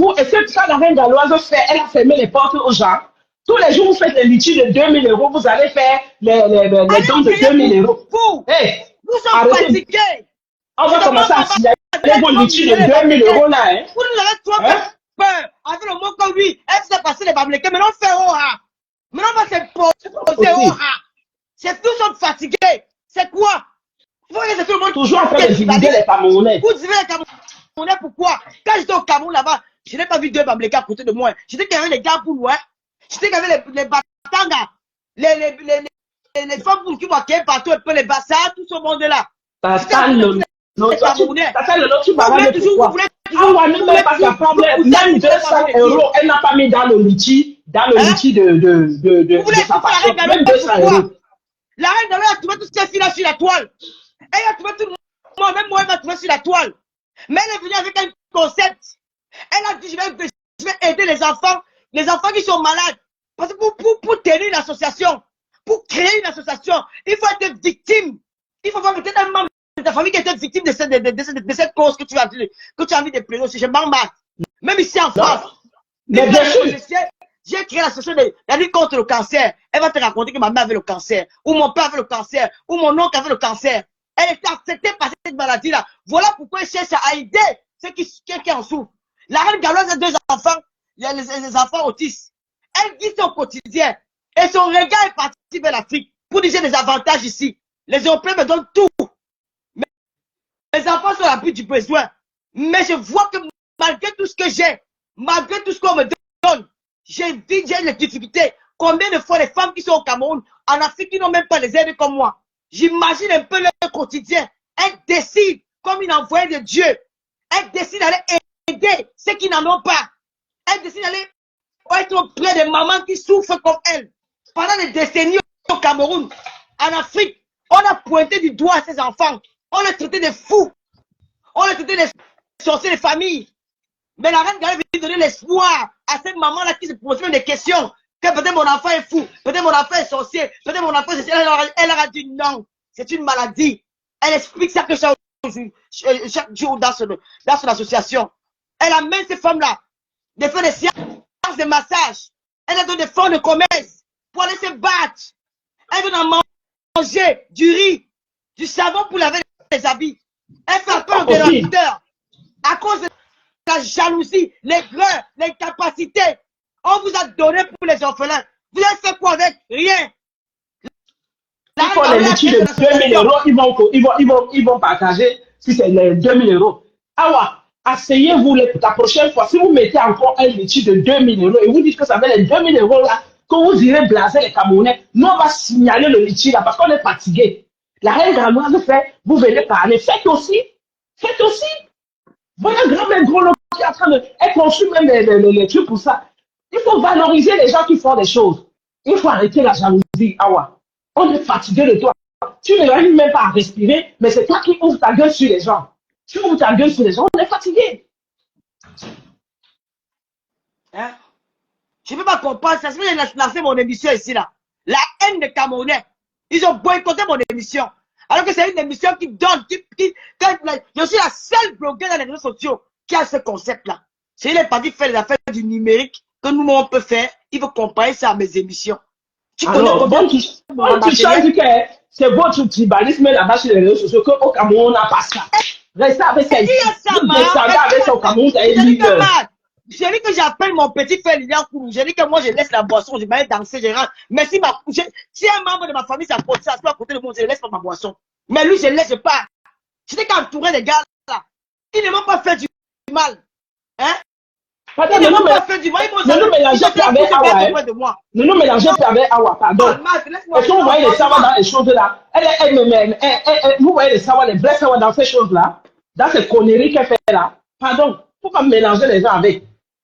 vous, et c'est ça la reine galloise fait, elle a fermé les portes aux gens. Tous les jours, vous faites les litiges de 2000 euros, vous allez faire les dons de 2000 euros. Hey, nous sommes fatigués. On va commencer à signaler vos litiges de 2000 euros là. Hein. Vous nous avez trop peur. Avec le mot que oui, elle s'est passé les Bamlékés, mais on fait Oha. Mais on va s'imposer Oha. C'est que nous sommes fatigués. C'est quoi? Vous voyez, c'est tout le monde toujours en train de diviser les Camerounais. Vous divisez les Camerounais, pourquoi? Quand j'étais au Cameroun là-bas, je n'ai pas vu deux Bamlékés à côté de moi. J'étais qu'il y avait les gars pour loin. J'étais qu'il y avait les Batanga, les femmes pour qui vont partout, un peu les Bassas, tout ce monde-là. Ça fait le nom, tu parles de pourquoi. Ah, ne met pas de problème. Même 200 euros, elle n'a pas mis dans le litige, de sa passion. Même 200 euros. La reine Galloise a trouvé toutes ces filles-là sur la toile. Elle a trouvé tout le monde, même moi, elle m'a trouvé sur la toile. Mais elle est venue avec un concept. Elle a dit, je vais aider les enfants qui sont malades. Parce que pour tenir l'association, pour créer une association, il faut être victime. Il faut voir peut-être un membre de ta famille qui était victime de cette cause que tu as envie de plaider aussi. Je m'en bats. Même ici en France. Mais bien sûr. J'ai créé l'association de la lutte contre le cancer. Elle va te raconter que ma mère avait le cancer, ou mon père avait le cancer, ou mon oncle avait le cancer. Elle était acceptée par cette maladie-là. Voilà pourquoi elle cherche à aider ceux qui en souffrent. La reine Galloise a 2 enfants, il y a les enfants autistes. Elle dit son quotidien. Et son regard est parti vers l'Afrique pour dire j'ai des avantages ici. Les Européens me donnent tout. Mais les enfants sont à la plus du besoin. Mais je vois que malgré tout ce que j'ai, malgré tout ce qu'on me donne, j'ai des difficultés. Combien de fois les femmes qui sont au Cameroun, en Afrique, qui n'ont même pas les aides comme moi. J'imagine un peu leur quotidien. Elles décident, comme une envoyée de Dieu, elles décident d'aller aider ceux qui n'en ont pas. Elles décident d'aller être auprès des mamans qui souffrent comme elles. Pendant des décennies au Cameroun, en Afrique, on a pointé du doigt à ces enfants. On les traitait de fous. On les traitait de sorciers de famille. Mais la reine Galloise veut donner l'espoir à cette maman-là qui se pose des questions. Que peut-être mon enfant est fou, peut-être mon enfant est sorcier, peut-être mon enfant est sorcier. Elle leur a dit non, c'est une maladie. Elle explique ça que chaque jour dans son association. Elle amène ces femmes-là de faire des séances de massage. Elle leur donne des fonds de commerce pour aller se battre. Elle donne à manger du riz, du savon pour laver les habits. Elle fait appel aux dénominateurs à cause de la jalousie, les greurs, l'incapacité. On vous a donné pour les orphelins. Vous avez fait quoi avec? Rien. Il faut les litiges de 2000 euros, ils vont partager si c'est les 2000 euros. Ah ouais, asseyez-vous la prochaine fois. Si vous mettez encore un litige de 2000 euros et vous dites que ça fait les 2000 euros là, que vous irez blaser les Camerounais, nous on va signaler le litige là parce qu'on est fatigué. La reine Galloise fait, vous venez parler. Faites aussi. Voilà grand-mère Grolo qui est en train de. Elle construit même les trucs pour ça. Il faut valoriser les gens qui font des choses. Il faut arrêter la jalousie. Awa. On est fatigué de toi. Tu n'arrives même pas à respirer, mais c'est toi qui ouvres ta gueule sur les gens. Tu ouvres ta gueule sur les gens, on est fatigué. Hein? Je ne peux pas comprendre. Ça se fait que j'ai lancé mon émission ici, là. La haine des Camerounais. Ils ont boycotté mon émission. Alors que c'est une émission qui donne, je suis la seule blogueuse dans les réseaux sociaux qui a ce concept-là. C'est les partis faire les affaires du numérique que nous, on peut faire. Il faut comparer ça à mes émissions. Tu connais combien tu changes que c'est votre tribalisme là-bas sur les réseaux sociaux qu'au Cameroun, on n'a pas ça. Restez avec ça. Avec ça au Cameroun, c'est une ligue. J'ai dit que j'appelle mon petit frère Lilian Kourou. J'ai dit que moi, je laisse la boisson, je vais aller danser, je rentre. Mais si un membre de ma famille s'apporte ça, à côté de moi, je ne laisse pas ma boisson. Mais lui, je ne laisse pas. J'étais qu'entouré des gars là. Ils ne m'ont pas fait du mal. Hein? Ils ne m'ont pas fait du mal. Ne nous mélangeons pas avec Awa. Ne nous mélangeons pas avec Awa, pardon. Est-ce que vous voyez les savoirs dans les choses là? Vous voyez les savoirs, les vrais savoirs dans ces choses là? Dans ces conneries qu'elle fait là? Pardon. Pourquoi mélanger les gens avec?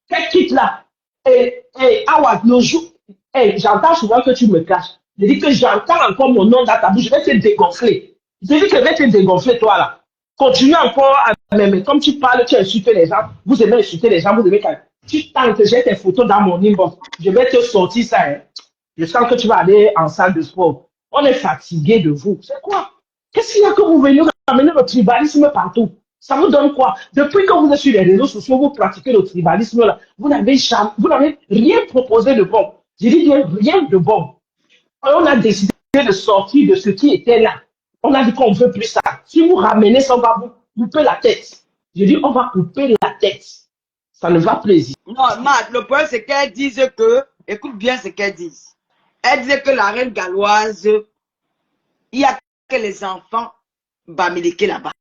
Qu'elle quitte là. Et Awa, nos jours. J'entends souvent que tu me caches. Je dis que j'entends encore mon nom dans ta bouche. Je vais te dégonfler. Je dis que je vais te dégonfler, toi là. Continue encore à m'aimer. Comme tu parles, tu insultes les gens. Vous aimez insulter les gens, vous aimez quand tu tentes, j'ai tes photos dans mon inbox. Je vais te sortir ça. Hein. Je sens que tu vas aller en salle de sport. On est fatigué de vous. C'est quoi? Qu'est-ce qu'il y a que vous venez ramener le tribalisme partout? Ça vous donne quoi? Depuis que vous êtes sur les réseaux sociaux, vous pratiquez le tribalisme là, vous n'avez rien proposé de bon. Je dis bien rien de bon. On a décidé de sortir de ce qui était là. On a dit qu'on ne veut plus ça. Si vous ramenez ça, on va vous couper la tête. Je dis, on va couper la tête. Ça ne va plaisir. Non, Matt, le problème, c'est qu'elles disent que, écoute bien ce qu'elles disent. Elles disent que la reine galloise, il n'y a que les enfants bamileke là-bas.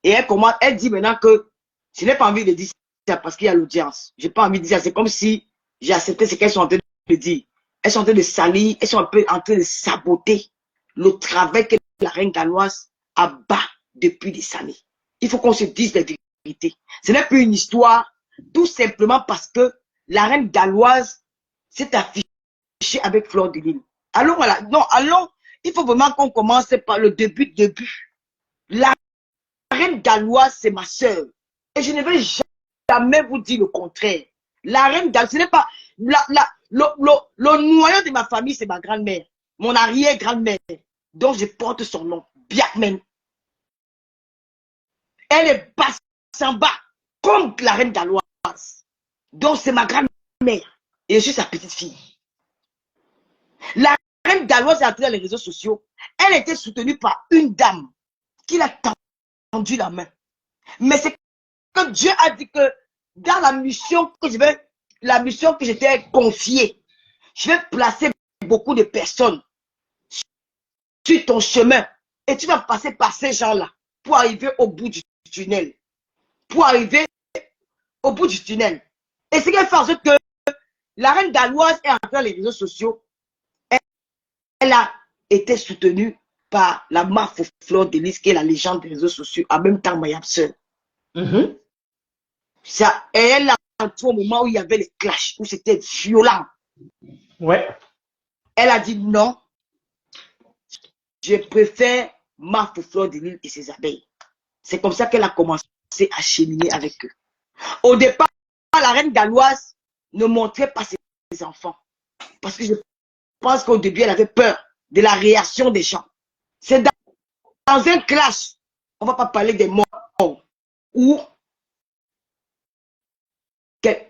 Et elle dit maintenant que je n'ai pas envie de dire ça parce qu'il y a l'audience. Je n'ai pas envie de dire ça. C'est comme si j'ai accepté ce qu'elles sont en train de dire. Elles sont en train de salir, elles sont un peu en train de saboter le travail que la reine galloise abat depuis des années. Il faut qu'on se dise la vérité. Ce n'est plus une histoire, tout simplement parce que la reine galloise s'est affichée avec Fleur de Lys. Allons, voilà. Non, allons. Il faut vraiment qu'on commence par le début. La reine galloise, c'est ma soeur. Et je ne vais jamais vous dire le contraire. La reine galloise, ce n'est pas... le noyau de ma famille, c'est ma grand-mère. Mon arrière-grand-mère, dont je porte son nom, Biakmen. Elle est basse en bas, comme la reine galloise. Donc c'est ma grand-mère. Et je suis sa petite fille. La reine galloise est entrée dans les réseaux sociaux. Elle était soutenue par une dame qui l'a tendu la main. Mais c'est que Dieu a dit que dans la mission que j'étais confiée, je vais placer beaucoup de personnes sur ton chemin. Et tu vas passer par ces gens-là pour arriver au bout du tunnel. Pour arriver au bout du tunnel. Et ce qui fait en sorte que la reine galloise est entrée dans les réseaux sociaux. Elle a été soutenue par la marque Fleur de Lys, qui est la légende des réseaux sociaux, en même temps Mayab Sœur. Ça, et elle a entré au moment où il y avait les clashs, où c'était violent. Ouais. Elle a dit non, je préfère marque Fleur de Lys et ses abeilles. C'est comme ça qu'elle a commencé à cheminer avec eux. Au départ, la reine galloise ne montrait pas ses enfants. Parce que je pense qu'au début, elle avait peur de la réaction des gens. C'est dans un clash, on ne va pas parler des morts, ou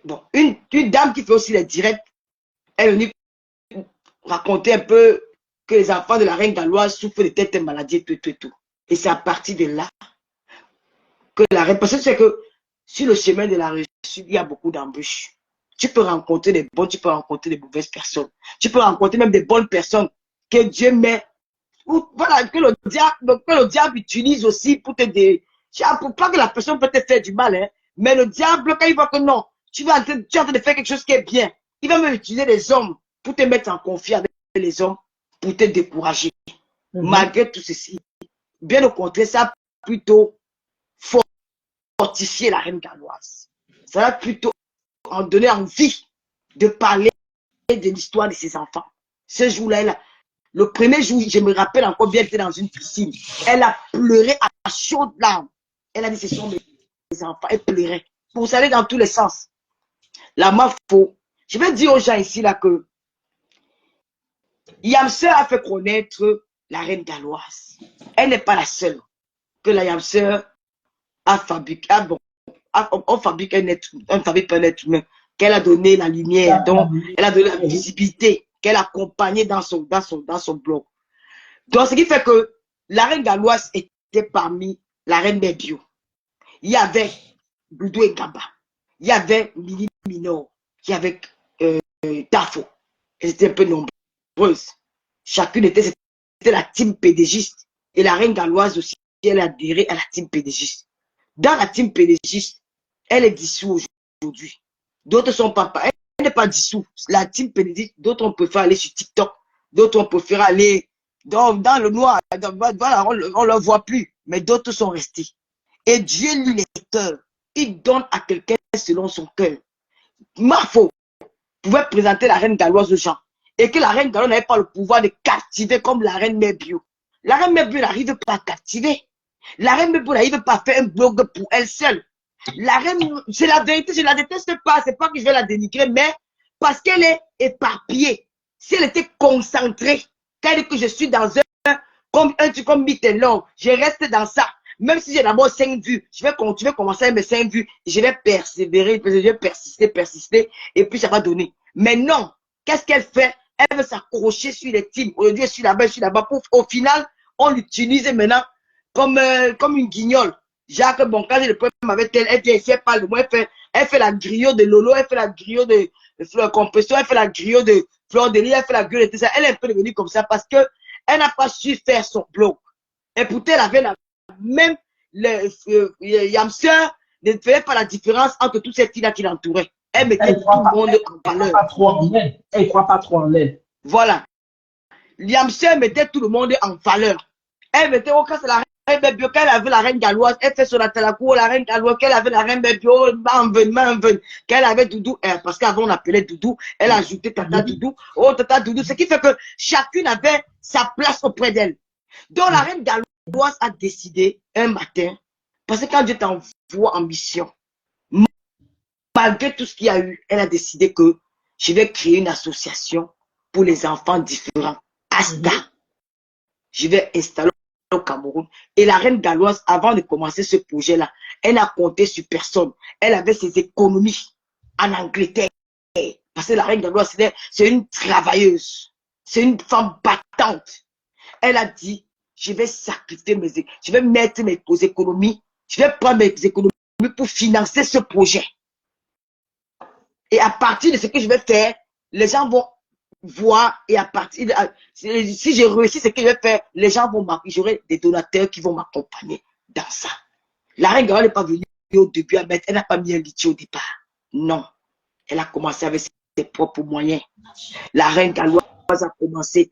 bon, une dame qui fait aussi les directs, elle est venue raconter un peu que les enfants de la reine galloise souffrent de telle maladie, tout. Et c'est à partir de là que la reine, parce que c'est que sur le chemin de la réussite, il y a beaucoup d'embûches. Tu peux rencontrer des bonnes, tu peux rencontrer des mauvaises personnes. Tu peux rencontrer même des bonnes personnes que Dieu met, ou voilà, que le diable utilise aussi pour te dire, pour pas que la personne peut te faire du mal, hein, mais le diable, quand il voit que non, tu es en train de faire quelque chose qui est bien, il va même utiliser les hommes pour te mettre en conflit avec les hommes, pour te décourager. Malgré tout ceci, bien au contraire, ça a plutôt fortifié la reine galloise. Ça a plutôt en donné envie de parler de l'histoire de ses enfants. Ce jour-là, le premier jour, je me rappelle encore bien, elle était dans une piscine. Elle a pleuré à chaudes larmes. Elle a dit, ce sont mes enfants. Elle pleurait. Vous savez, dans tous les sens. La mafo. Je vais dire aux gens ici là que Yamseur a fait connaître la reine galloise. Elle n'est pas la seule que la Yamseur a fabriqué. Ah bon, on fabrique un être humain, qu'elle a donné la lumière, donc elle a donné la visibilité, qu'elle a accompagné dans son blog. Donc, ce qui fait que la reine galloise était parmi la reine des bio. Il y avait Boudou et Gaba. Il y avait Mili Minor. Il y avait Tafo. Elles étaient un peu nombreuses. Chacune c'était la team pédégiste. Et la reine galloise aussi, elle a adhéré à la team pédégiste. Dans la team pédégiste, elle est dissoute aujourd'hui. D'autres sont pas. Elle n'est pas dissoute. La team pédégiste, d'autres on préfère aller sur TikTok. D'autres on préfère aller dans le noir. Voilà, on ne le voit plus. Mais d'autres sont restés. Et Dieu lit les cœurs. Il donne à quelqu'un selon son cœur. Marfo pouvait présenter la reine galloise aux gens. Et que la reine galloise n'avait pas le pouvoir de captiver comme la reine Mébio. La reine Mébio n'arrive pas à captiver. La reine Mébio n'arrive pas à faire un blog pour elle seule. La reine, c'est la vérité, je ne la déteste pas. C'est pas que je vais la dénigrer, mais parce qu'elle est éparpillée. Si elle était concentrée, qu'elle dit que je suis dans un truc comme Mittelor, je reste dans ça. même si j'ai d'abord 5 vues, je vais continuer, commencer avec mes 5 vues, je vais persévérer, je vais persister, et puis ça va donner. Mais non, qu'est-ce qu'elle fait? Elle veut s'accrocher sur les teams. Aujourd'hui, je suis là-bas, au final, on l'utilise maintenant comme une guignole. Jacques, bon, quand j'ai le problème avec elle, elle fait pas le mot, elle fait la grille de Lolo, elle fait la grille de Fleur Compression, elle fait la grille de Fleur de Lis, elle fait la grille de tout ça. Elle est un peu devenue comme ça parce que elle n'a pas su faire son blog. Et pourtant, elle avait la même, Yamster ne faisait pas la différence entre tous ces filles-là qui l'entouraient. Elle mettait tout le monde en valeur. Elle ne croit pas trop en elle. Voilà. Yamster mettait tout le monde en valeur. Elle mettait au cas de la reine Bébio, qu'elle avait la reine galloise, elle fait sur la Talakou, la reine galloise, qu'elle avait la reine Bébio, qu'elle avait Doudou, parce qu'avant on appelait Doudou, elle a ajouté Tata Doudou, oh Tata Doudou, ce qui fait que chacune avait sa place auprès d'elle. Donc la reine galloise a décidé un matin, parce que quand Dieu t'envoie en mission, malgré tout ce qu'il y a eu, elle a décidé que je vais créer une association pour les enfants différents. Asta. Je vais installer au Cameroun. Et la reine galloise, avant de commencer ce projet-là, elle n'a compté sur personne. Elle avait ses économies en Angleterre. Parce que la reine galloise, c'est une travailleuse. C'est une femme battante. Elle a dit, je vais sacrifier je vais mettre mes économies, je vais prendre mes économies pour financer ce projet. Et à partir de ce que je vais faire, les gens vont voir, et à partir de, si j'ai réussi ce que je vais faire, les gens vont m'accompagner, j'aurai des donateurs qui vont m'accompagner dans ça. La reine Galloise n'est pas venue au début à mettre, elle n'a pas mis un litier au départ. Non. Elle a commencé avec ses propres moyens. La reine Galloise a commencé.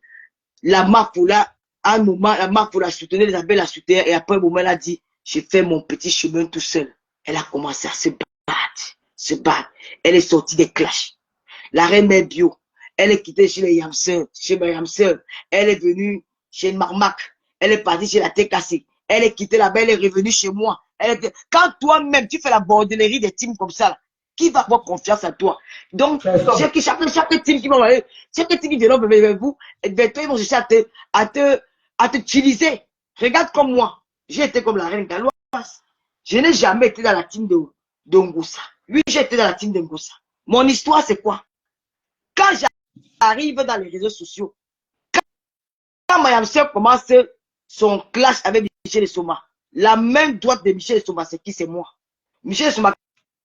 La Mafoula, à un moment, la Mafoula soutenait, les abeilles la soutenaient, et après un moment, elle a dit, je fais mon petit chemin tout seul. Elle a commencé à se battre. Elle est sortie des clashs. La reine Bio, elle est quittée chez les Yamseurs, elle est venue chez Marmac, elle est partie chez la Tête Cassée, elle est quittée là-bas, elle est revenue chez moi. Quand toi-même, tu fais la bordellerie des teams comme ça, là, qui va avoir confiance en toi? Donc, chaque team qui va aller, chaque team qui vient vers vous, ils vont chercher à t'utiliser. Regarde comme moi, j'ai été comme la reine galloise. Je n'ai jamais été dans la team de Ngoussa. Oui, j'ai été dans la team de Ngoussa. Mon histoire, c'est quoi? Quand j'arrive dans les réseaux sociaux, quand Mayam Sœur commence son clash avec Michel Soma, la main droite de Michel Soma, c'est qui? C'est moi. Michel Soma,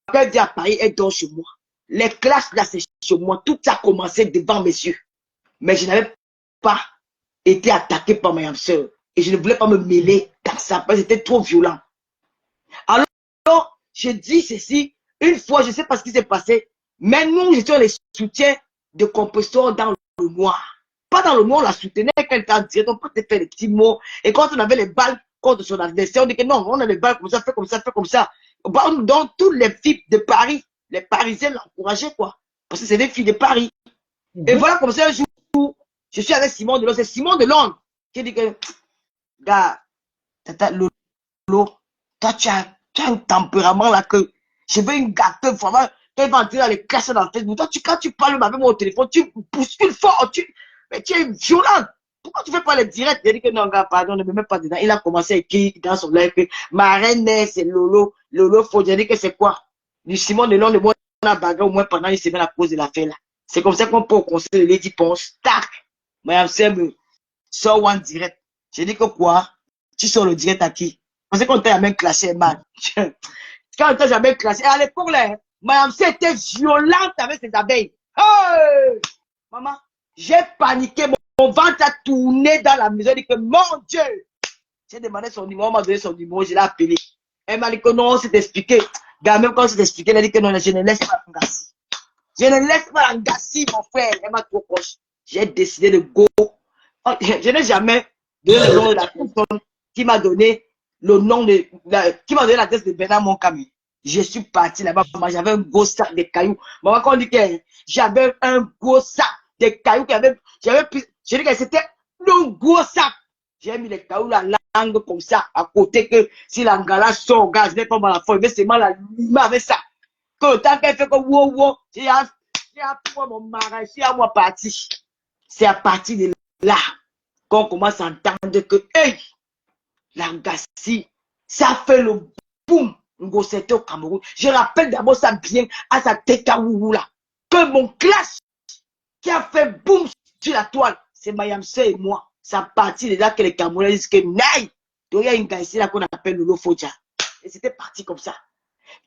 quand elle dit à Paris, elle dort chez moi. Les clashs là, c'est chez moi. Tout a commencé devant mes yeux. Mais je n'avais pas été attaqué par Mayam Sœur. Et je ne voulais pas me mêler dans ça, parce que c'était trop violent. Alors, je dis ceci, une fois, je ne sais pas ce qui s'est passé, mais nous, j'étais les soutiens de compositeurs dans le noir. Pas dans le noir, on la soutenait quand elle était en direct, on peut faire les petits mots. Et quand on avait les balles contre son adversaire, on dit que non, on a les balles comme ça, fait comme ça, fait comme ça. Donc, toutes les filles de Paris, les Parisiens l'encourageaient, quoi. Parce que c'est des filles de Paris. Et voilà, comme ça, un jour, je suis avec Simon Delon. C'est Simon Delon qui dit que, gars, Tata Lolo, toi, tu as un tempérament là que je veux une gâteuse, vraiment. Quand il va entrer dans les classes dans le Facebook, toi, quand tu parles avec moi au téléphone, tu bouscules fort, mais tu es violent. Pourquoi tu ne fais pas les directs? Il a dit que non, gars, pardon, ne me mets pas dedans. Il a commencé à écrire dans son live que ma reine, c'est Lolo. Lolo, faut dire que c'est quoi? Du Simon Delon, de moi, on a bagarre au moins pendant une semaine à cause de l'affaire là. C'est comme ça qu'on peut au conseil de Lady Ponce. Tac! Madame Seb, sort one direct. J'ai dit que quoi? Tu sors le direct à qui? Parce qu'on t'a jamais classé, man. Quand on t'a jamais classé, à l'époque là, Madame C était violente avec ses abeilles. Hey! Maman, j'ai paniqué, mon ventre a tourné dans la maison, j'ai dit que mon Dieu! J'ai demandé son numéro, on m'a donné son numéro, je l'ai appelé. Elle m'a dit que non, c'est expliqué. Gars, même quand c'est expliqué, elle a dit que non, je ne laisse pas Ngassi. Je ne laisse pas Ngassi, mon frère. Elle m'a trop proche. J'ai décidé de go. Je n'ai jamais donné le nom de la personne qui m'a donné le nom de, qui m'a donné l'adresse de Bernard Moncami. Je suis parti là-bas. J'avais un gros sac de cailloux. Maman, quand on dit que j'avais un gros sac de cailloux, je dis que c'était un gros sac. J'ai mis les cailloux, la langue comme ça, à côté que si l'angala sort, gars, je n'ai pas mal à faire, mais c'est mal à l'humain avec ça. Que le temps qu'elle fait que wow, j'ai appris mon mariage, j'ai à moi parti. C'est à partir de là qu'on commence à entendre que, hey, l'Angassi Ça fait le boum, Ngosete au Cameroun. Je rappelle d'abord ça bien à sa tête à Woulou là. Que mon clash qui a fait boum sur la toile, c'est Mayamse et moi. Ça partit de là que les Camerounais disent que naï. Donc il y a une gars ici là qu'on appelle Lolo Fodja. Et c'était parti comme ça.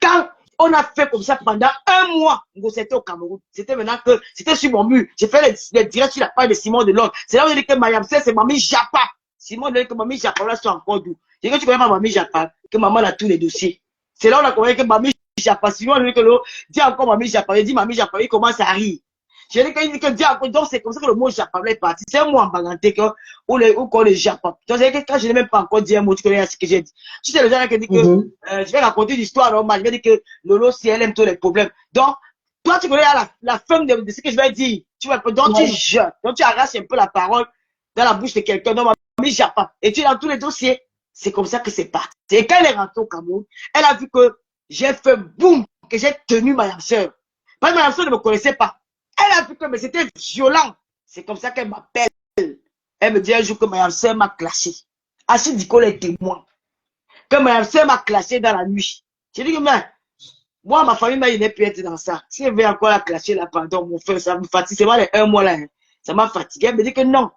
Quand on a fait comme ça pendant un mois, c'était au Cameroun. C'était maintenant que c'était sur mon mur. J'ai fait les directs sur la page de Simon Delon. C'est là où j'ai dit que Mayamse, c'est Mamie Japa. Simon dit que Mamie Japa, là, c'est encore d'où. J'ai dit que tu connais pas Mamie Japa, que maman a tous les dossiers. C'est là où on a compris que Mamie Japa, Simon dit que l'eau, dit encore Mamie Japa. Il dit Mamie Japa, il commence à rire. J'ai dit qu'il dit que Dieu, donc c'est comme ça que le mot Japa est parti. C'est un mot en baganté où qu'on le Japa. Donc c'est que quand je n'ai même pas encore dit un mot, tu connais ce que j'ai dit. Tu sais, le gens qui dit que je vais raconter une histoire normale. Je vais dire que Lolo, si elle aime tous les problèmes. Donc, toi, tu connais la fin de ce que je vais dire. Tu vois, donc tu jettes, donc tu arraches un peu la parole dans la bouche de quelqu'un. Donc, Mamie Japa. Et tu es dans tous les dossiers. C'est comme ça que c'est parti. Et quand elle est rentrée au Cameroun, elle a vu que j'ai fait boum, que j'ai tenu ma soeur. Parce que ma soeur ne me connaissait pas. Elle a vu que c'était violent. C'est comme ça qu'elle m'appelle. Elle me dit un jour que ma soeur m'a clashé. Achille Dicole est témoin. Que ma soeur m'a clashé dans la nuit. J'ai dit que moi, ma famille m'a dit pu être dans ça. Si elle veut encore la clasher là, pardon, mon frère, ça me fatigue. C'est pas les un mois là. Hein. Ça m'a fatigué. Elle me dit que non.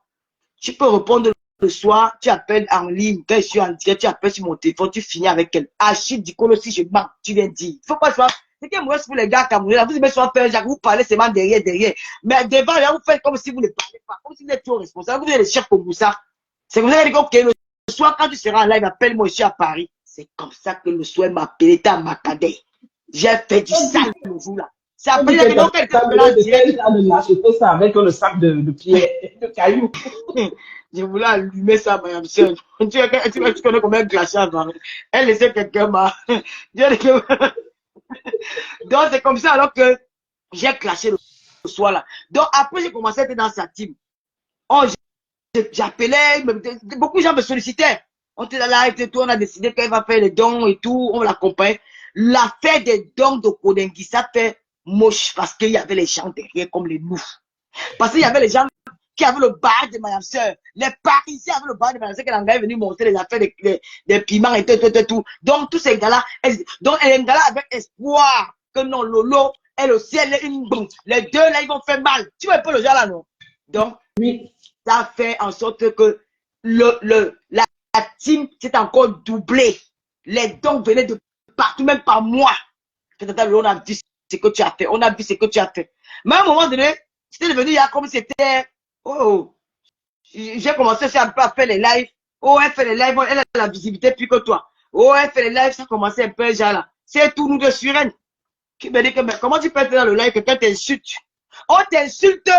Tu peux répondre le soir, tu appelles en ligne. Quand je suis en direct, tu appelles sur mon téléphone, tu finis avec elle. Achille Dicole, si je mens, tu viens dire. Il faut pas se c'est que moi, pour les gars camerounais, vous aimez soit faire, vous parlez seulement derrière. Mais devant, là, vous faites comme si vous ne parlez pas, comme si vous êtes trop responsable. Vous êtes le chef comme ça. C'est comme ça qu'il dit, ok, le soir, quand tu seras en live, appelle-moi, je suis à Paris. C'est comme ça que le soir m'a appelé à Macadé. J'ai fait du sale le jour là. C'est après que donc quelqu'un de l'acheter ça avec le sac de pierre, de cailloux. Je voulais allumer ça, madame soeur. Tu connais combien de glaciers avant. Elle laissait quelqu'un m'a. Donc, c'est comme ça alors que j'ai clashé le soir là. Donc, après, j'ai commencé à être dans sa team. Oh, j'appelais, beaucoup de gens me sollicitaient. On était là et tout, on a décidé qu'elle va faire les dons et tout, on l'accompagne. L'affaire des dons de Kodengui, ça fait moche parce qu'il y avait les gens derrière comme les nous. Parce qu'il y avait les gens qui avaient le bar de madame soeur. Les Parisiens avaient le bar de madame soeur, qu'elle est venue montrer les affaires des piments et tout. Donc, tous ces gars-là, donc, les gars-là avaient espoir que non, Lolo, elle aussi, elle est une bombe. Les deux, là, ils vont faire mal. Tu vois un peu le genre là, non? Donc, oui, ça fait en sorte que la team s'est encore doublée. Les dons venaient de partout, même par moi. On a vu ce que tu as fait. On a vu ce que tu as fait. Mais à un moment donné, c'était devenu comme c'était. Oh, j'ai commencé un peu à faire les lives. Oh, elle fait les lives, elle a la visibilité plus que toi. Oh, elle fait les lives, ça commençait un peu déjà là. C'est tout nous de Suren. Qui me dit que, mais comment tu peux être dans le live, quelqu'un t'insulte? On t'insulte,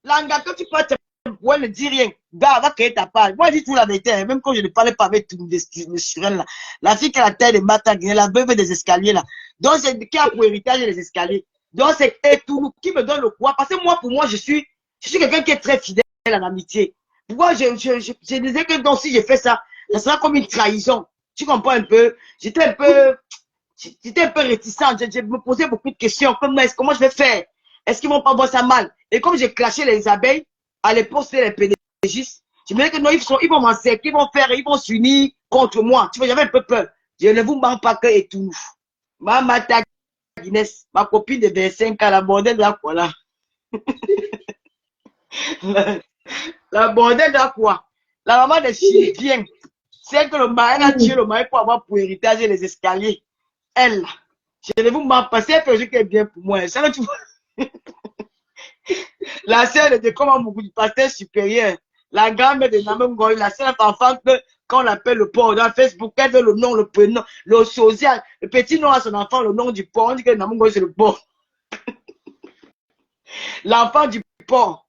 l'anga que tu peux te. Ouais, ne dis rien. Gars, va créer ta page. Moi, je dis tout la vérité. Hein. Même quand je ne parlais pas avec tout de Suren là. La fille qui a la taille de Matag, la veuve des escaliers là. Donc, c'est qui a pour héritage les escaliers. Donc, c'est tout qui me donne le poids. Parce que moi, pour moi, je suis quelqu'un qui est très fidèle en amitié. Pourquoi je disais que donc, si j'ai fait ça, ça sera comme une trahison. Tu comprends un peu? J'étais un peu réticente. Je me posais beaucoup de questions. Comment je vais faire? Est-ce qu'ils vont pas voir ça mal? Et comme j'ai clashé les abeilles, à l'époque, c'était les pédagogistes. Je me disais que non, ils vont m'encercler, ils vont s'unir contre moi. Tu vois, j'avais un peu peur. Je ne vous mens pas que et tout. Ma mata Guinness, ma copine de 25 ans, la bordelle de la quoi là? La bordelle de la quoi? La maman de Chilipien. C'est que le mari a tué le mari pour avoir pour héritage les escaliers. Elle, je ne vous mens pas, c'est un projet qui est bien pour moi. Ça, tu vois. La sœur de comment beaucoup du pasteur supérieur. La grand-mère de Namem Goy, la seule enfant que quand on appelle le porc dans Facebook, elle veut le nom, le prénom, le social, le petit nom à son enfant, le nom du porc. On dit que Namem Goy c'est le porc. L'enfant du porc.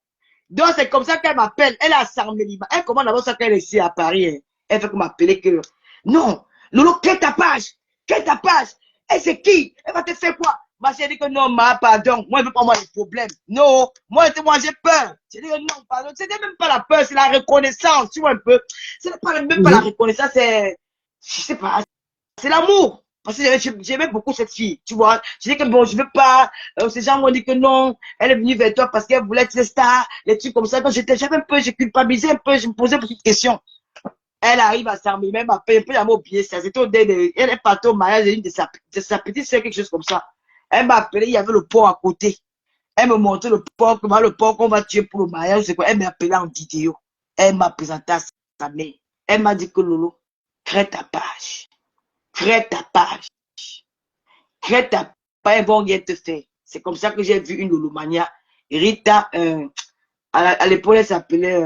Donc c'est comme ça qu'elle m'appelle. Elle a Sarmeliba. Elle commande d'abord ça qu'elle est ici à Paris. Hein. Elle fait que m'appeler que non, Lolo, quelle ta page? Quelle ta page? Et c'est qui? Elle va te faire quoi? Ma chérie dit que non, pardon, moi je veux pas avoir des problèmes. Non, moi j'ai peur. J'ai dit que non, pardon. C'était même pas la peur, c'est la reconnaissance, tu vois un peu. C'est même pas la reconnaissance, c'est, je sais pas, c'est l'amour. Parce que j'aimais beaucoup cette fille, tu vois. Je dis que bon, je veux pas, ces gens m'ont dit que non, elle est venue vers toi parce qu'elle voulait être star, les trucs comme ça. Donc j'avais un peu, j'ai culpabilisé un peu, je me posais beaucoup de questions. Elle arrive à s'armer, même à payer, jamais oublier ça. C'était au début, elle est partie au mariage de sa petite sœur, quelque chose comme ça. Elle m'a appelé, il y avait le port à côté. Elle me montrait le porc, comment le porc qu'on va tuer pour le mariage, c'est quoi. Elle m'a appelé en vidéo. Elle m'a présenté à sa mère. Elle m'a dit que Lolo, crée ta page. Crée ta page. Crée ta page, ils vont rien te faire. C'est comme ça que j'ai vu une Lolomania. Rita, à l'époque, elle s'appelait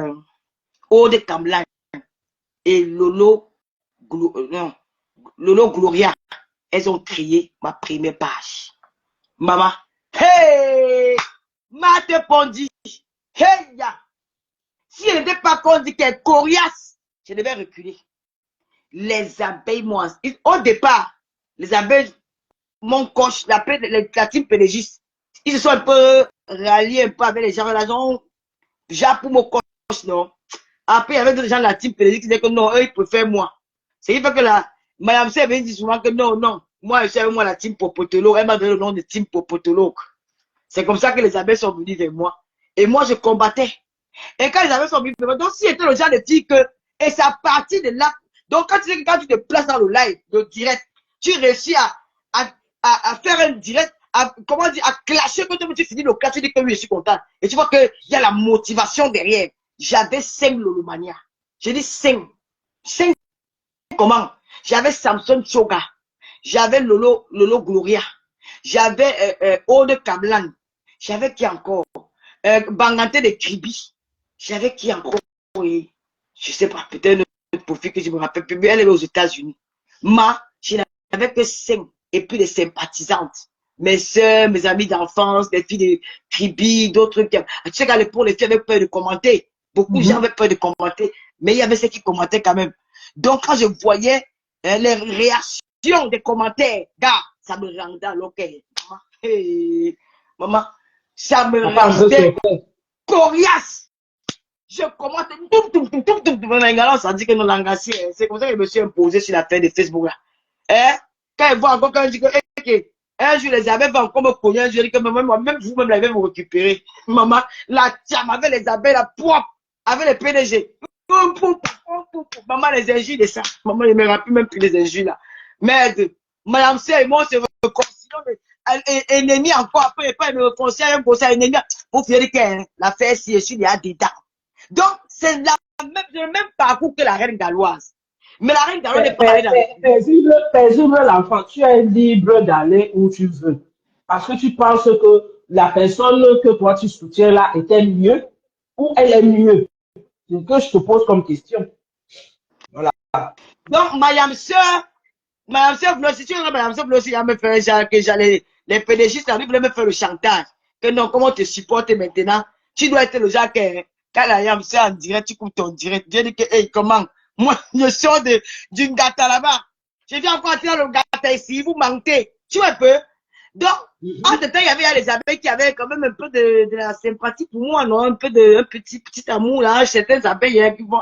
Aude Kamlan. Et Lolo, non, Lolo Gloria. Elles ont créé ma première page. Maman, hey! Mate Pondi, hey! Si elle n'était pas qu'on dit qu'elle est coriace, je devais reculer. Les abeilles, moi, au départ, les abeilles, mon coach, la team pédégiste, ils se sont un peu ralliés un peu avec les gens de la zone. Déjà pour mon coach, non. Après, il y avait des gens de la team pédégiste qui disaient que non, eux, ils préfèrent moi. C'est vrai que la Madame C dit souvent que non, non. Moi, je suis avec moi la team Popotolo. Elle m'a donné le nom de team Popotolo. C'est comme ça que les abeilles sont venues vers moi. Et moi, je combattais. Et quand les abeilles sont venues vers moi, donc si c'était le genre de dire que, et c'est à partir de là, donc quand tu te places dans le live, le direct, tu réussis à faire un direct, comment dire, à clasher, quand tu finis le clash, tu dis que oui, je suis content. Et tu vois qu'il y a la motivation derrière. J'avais 5 Lolomania. J'ai dit 5. 5 comment? J'avais Samson Choga. J'avais Lolo Gloria. J'avais Aude Kamlan. J'avais qui encore? Bangante de Kribi. J'avais qui encore? Oui. Je sais pas, peut-être notre profil que je me rappelle plus, mais elle est aux États-Unis. Je n'avais que 5. Et puis les sympathisantes. Mes soeurs, mes amis d'enfance, les filles de Kribi, d'autres trucs. Tu sais qu'à l'époque, les filles avaient peur de commenter. Beaucoup de gens avaient peur de commenter. Mais il y avait ceux qui commentaient quand même. Donc, quand je voyais les réactions des commentaires, gars, ça me rendait à l'oreille. Hey, maman, ça me rendait coriace. Je commente, ça dit que non, l'engagé, c'est comme ça que je me suis imposé sur la fin de Facebook là. Hein? Quand ils voient encore, quand je dis que, un jour, les abeilles vont encore me connaître, je dis que même vous-même, l'avez vous récupérer. Maman, la tiam avec les abeilles, la poire, avec les PDG. Maman, les injures de ça. Maman, je ne me rappelle même plus les injures là. Merde. Madame C et moi, on se réconcilie. Ennemi encore après, pas me réconcilie, un conseil ennemi. Pour faire que l'affaire, si je suis là dedans. Donc, c'est le même parcours que la reine galloise. Mais la reine galloise n'est pas allée dans paisible l'enfant, tu es libre d'aller où tu veux. Parce que tu penses que la personne que toi tu soutiens là était mieux ou elle est mieux. C'est ce que je te pose comme question. Voilà. Donc, Madame Sœur, si tu veux, Madame Sœur, aussi, elle me fait genre que j'allais, les pédégistes arrivent, me faire le chantage. Que non, comment te supporter maintenant? Tu dois être le genre que, quand la Madame Sœur en direct, tu coupes ton direct. Je dis que, hey, comment? Moi, je sors d'une gâta là-bas. Je viens encore tirer le gâta ici, vous mentez. Tu vois un peu? Donc, en temps, il y avait les abeilles qui avaient quand même un peu de la sympathie pour moi, non? Un petit amour, là. Certaines abeilles, qui vont,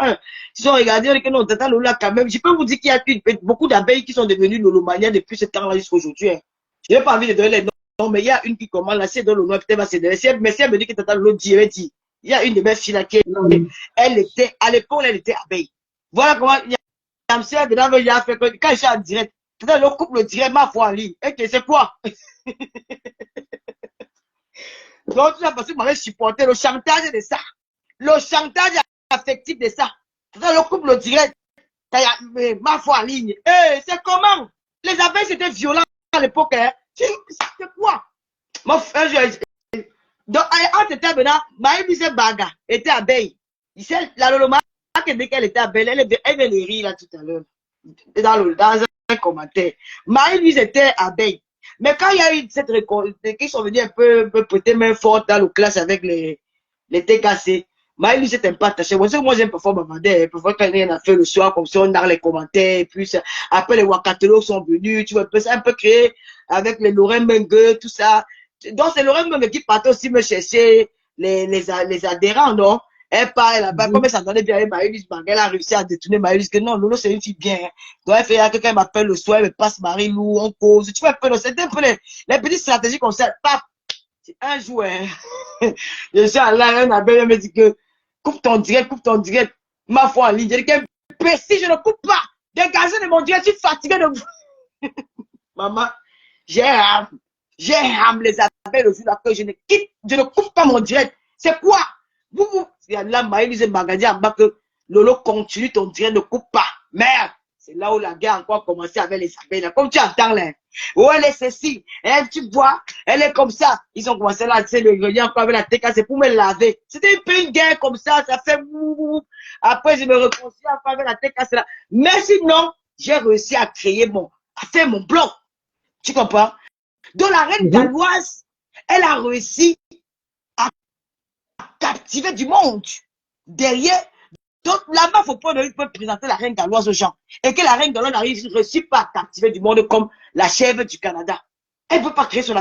ils ont regardé, on dit que non, Tata Lola, quand même. Je peux vous dire qu'il y a beaucoup d'abeilles qui sont devenues Lolomania depuis ce temps-là jusqu'à aujourd'hui. Hein. Je n'ai pas envie de donner les noms, mais il y a une qui commence là, c'est dans le nom, peut-être va se donner. Mais si elle me dit que Tata Lola dit, elle dit. Il y a une de mes filles là qui, elle était, à l'époque, elle était abeille. Voilà comment, il y a un monsieur dedans, il a fait que, quand je suis en direct, Tata Lola coupe le direct, ma foi en ligne. Et que c'est quoi? Donc, tout ça parce que m'avait supporté le chantage de ça. Le chantage affectif de ça. Ça, le couple direct. Ma foi en ligne. Eh, c'est comment? Les abeilles, c'était violent à l'époque. Hein? C'est quoi? Mon frère, donc, en ce temps, maintenant, Maïmise Baga était abeille. La Loloma, dès qu'elle était abeille, elle avait les rire là tout à l'heure. Dans un commentaire. Maïmise était abeille. Mais quand il y a eu cette récolte, qui sont venus un peu prêter main forte dans la classe avec les TKC, Maël, lui, c'était pas attaché. Moi, j'aime parfois bavarder. Parfois, quand il y en a fait le soir, comme ça, on a les commentaires. Et puis, après, les Wakatelos sont venus. Tu vois, un peu créé avec les Lorraine Mengue, tout ça. Donc, c'est Lorraine Mengue qui partait aussi me chercher les adhérents, non? Elle parle là-bas, comme elle s'entendait bien avec Maëlys, elle a réussi à détourner Maëlys, que non, Lolo, c'est une fille bien. Donc, elle fait, quelqu'un qui m'appelle le soir, elle me passe Marie-Lou, on cause. Tu vois, c'était un peu les petites stratégies comme ça. Paf! Un jour, hein. Je suis allé à un abeille, elle me dit que, coupe ton direct. Ma foi en ligne. J'ai dit qu'elle imbécile, je ne coupe pas. Dégagez de mon direct, je suis fatigué de vous. Maman, j'ai rame les appels au jour là que je ne coupe pas mon direct. C'est quoi? Il y a là, Maëlys Magadi en bas que Lolo continue ton direct, ne coupe pas. Merde. C'est là où la guerre a encore commencé avec les appels. Là. Comme tu entends là. Oh, elle est ceci. Elle, tu vois, elle est comme ça. Ils ont commencé là, tu sais, le grenier encore avec la TK, c'est pour me laver. C'était un peu une guerre comme ça fait Après, je me reconcilie encore avec la TK, c'est là. Mais sinon, j'ai réussi à faire mon blog. Tu comprends? Donc la reine galloise, elle a réussi à captiver du monde. Derrière, donc là-bas, il faut pas présenter la reine galloise aux gens. Et que la reine galloise ne réussit pas à captiver du monde comme la chèvre du Canada. Elle ne peut pas créer son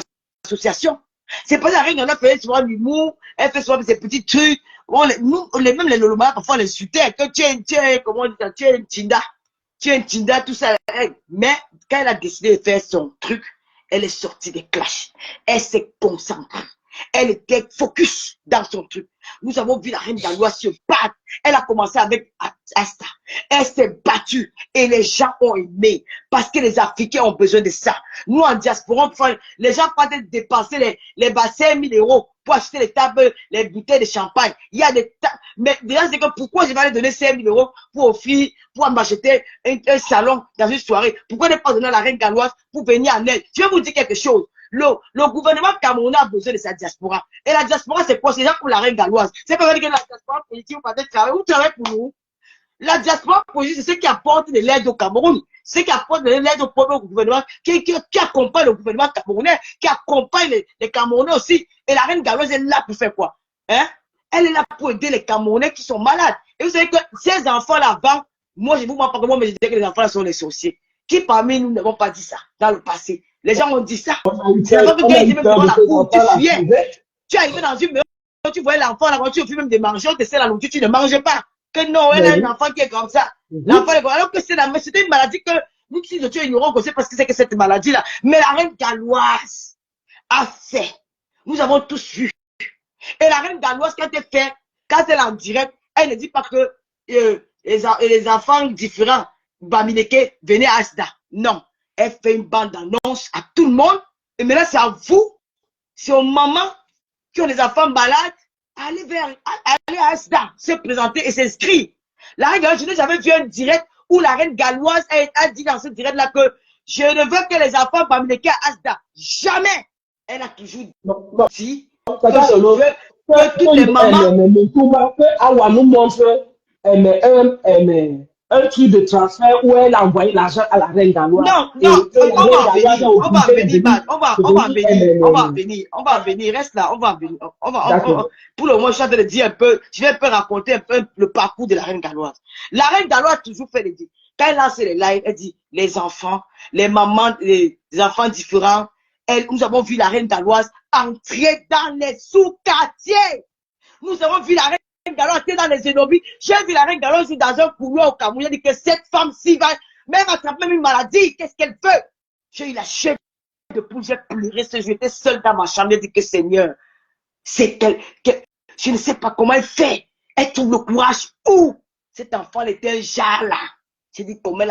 association. C'est pas la reine galloise fait souvent l'humour, elle fait souvent ses petits trucs. Même les Lolomara, parfois, on les insultait. Que tu es, comment on dit ça, tu es un Tinda, tout ça. Mais quand elle a décidé de faire son truc, elle est sortie des clashs. Elle s'est concentrée. Elle était focus dans son truc. Nous avons vu la reine galloise se battre. Elle a commencé avec Asta. Elle s'est battue et les gens ont aimé parce que les Africains ont besoin de ça. Nous, en diaspora, les gens peuvent dépenser les bassins 1000 € pour acheter les tables, les bouteilles de champagne. Il y a des tables. Mais déjà, c'est que pourquoi je vais aller donner 5 000 € pour offrir, pour m'acheter un salon dans une soirée? Pourquoi ne pas donner à la reine galloise pour venir en aide? Je vais vous dire quelque chose. Le gouvernement camerounais a besoin de sa diaspora. Et la diaspora, c'est quoi? C'est déjà pour la reine galloise. C'est pas vrai que la diaspora politique, vous partez travailler. Vous travaillez pour nous. La diaspora politique, c'est ce qui apporte de l'aide au Cameroun. C'est ce qui apporte de l'aide au gouvernement, qui accompagne le gouvernement camerounais, qui accompagne les Camerounais aussi. Et la reine galloise, elle est là pour faire quoi? Hein? Elle est là pour aider les Camerounais qui sont malades. Et vous savez que ces enfants-là, avant, moi, je vous mens pas que moi, mais je disais que les enfants-là sont les sorciers. Qui parmi nous n'avons pas dit ça dans le passé? Les gens ont dit ça. C'est avant que quand ils étaient devant la cour, tu fuyais. Tu arrivais dans une maison, tu voyais l'enfant, là, quand tu offres même de manger, on te sert la nourriture, tu ne mangeais pas. Que non, elle a un enfant qui est comme ça. L'enfant est comme ça. Alors que c'était une maladie que nous, si nous étions ignorants, on sait pas ce que c'est que cette maladie-là. Mais la reine galloise a fait. Nous avons tous vu. Et la reine galloise, quand elle fait, quand elle est en direct, elle ne dit pas que les enfants différents, Bamileke, venez à Asda. Non. Elle fait une bande d'annonces à tout le monde. Et maintenant, c'est à vous, c'est aux mamans qui ont des enfants malades, aller à Asda, se présenter et s'inscrire. La reine galloise, je n'ai jamais vu un direct où la reine galloise a dit dans ce direct-là que je ne veux que les enfants Bamileke à Asda. Jamais. Elle a toujours dit que je veux que toutes les mamans... nous montre un truc de transfert où elle a envoyé l'argent à la reine galloise. Non, on va en venir, reste là, on va en venir. Pour le moment, je suis en train de dire un peu, je vais un peu raconter un peu le parcours de la reine galloise. La reine galloise a toujours fait les dits. Quand elle lance les lives, elle dit, les enfants, les mamans, les enfants différents, nous avons vu la reine galloise entrer dans les sous-quartiers. Nous avons vu la reine galloise dans les Zénobis. J'ai vu la reine galloise dans un couloir au Cameroun. Elle dit que cette femme-ci va même attraper même une maladie. Qu'est-ce qu'elle fait? J'ai eu la chair de poule. J'ai pleuré. J'étais seule dans ma chambre. J'ai dit que Seigneur, c'est je ne sais pas comment elle fait. Elle trouve le courage où? Cet enfant, elle était un jar là. J'ai dit comment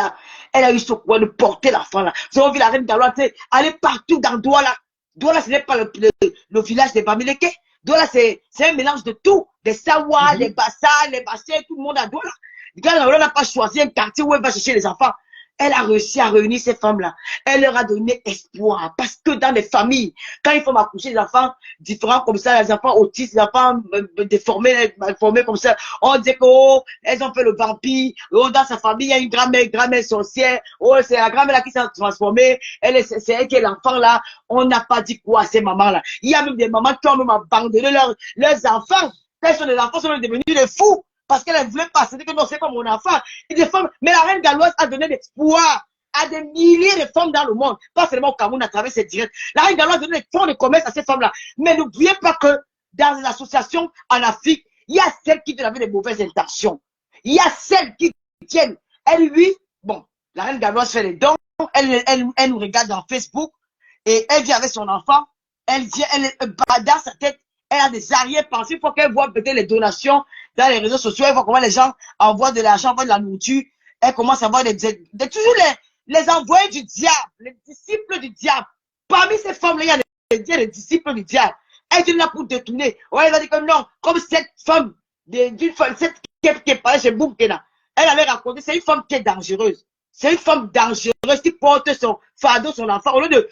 elle a eu ce courage de porter l'enfant là. Nous avons vu la reine galloise aller partout dans Douala. Douala, ce n'est pas le village des Bamileke. Douala, c'est un mélange de tout. Des Sawa, les Bassas, les Bassins, tout le monde à Douala. Quand elle n'a pas choisi un quartier où elle va chercher les enfants, elle a réussi à réunir ces femmes-là. Elle leur a donné espoir. Parce que dans les familles, quand il faut accoucher des enfants différents comme ça, les enfants autistes, les enfants déformés, malformés comme ça, on dit que, oh, elles ont fait le vampire. Oh, dans sa famille, il y a une grand-mère sorcière. Oh, c'est la grand-mère là qui s'est transformée. C'est elle qui est l'enfant là. On n'a pas dit quoi à ces mamans-là. Il y a même des mamans qui ont même abandonné leurs enfants. Quand les enfants sont devenus des fous. Parce qu'elle ne voulait pas, c'était que non, c'est pas mon enfant. Et des femmes, mais la reine galloise a donné l'espoir à des milliers de femmes dans le monde, pas seulement au Cameroun à travers ses directs. La reine galloise a donné des fonds de commerce à ces femmes-là. Mais n'oubliez pas que dans les associations en Afrique, il y a celles qui avaient des mauvaises intentions. Il y a celles qui tiennent. Elle, lui, bon, la reine galloise fait les dons, elle nous regarde dans Facebook et elle vient avec son enfant. Elle dans sa tête, elle a des arrière-pensées. Il faut qu'elle voit peut-être les donations dans les réseaux sociaux. Elle voit comment les gens envoient de l'argent, envoient de la nourriture. elle commence à avoir toujours les envoyés du diable, les disciples du diable. Parmi ces femmes-là, il y a les disciples du diable. Elle est là pour détourner. Ouais, elle va dire que non, comme cette femme, cette qui est parée chez Boumkena, elle allait raconter, c'est une femme qui est dangereuse. C'est une femme dangereuse qui porte son fardeau, son enfant, au lieu de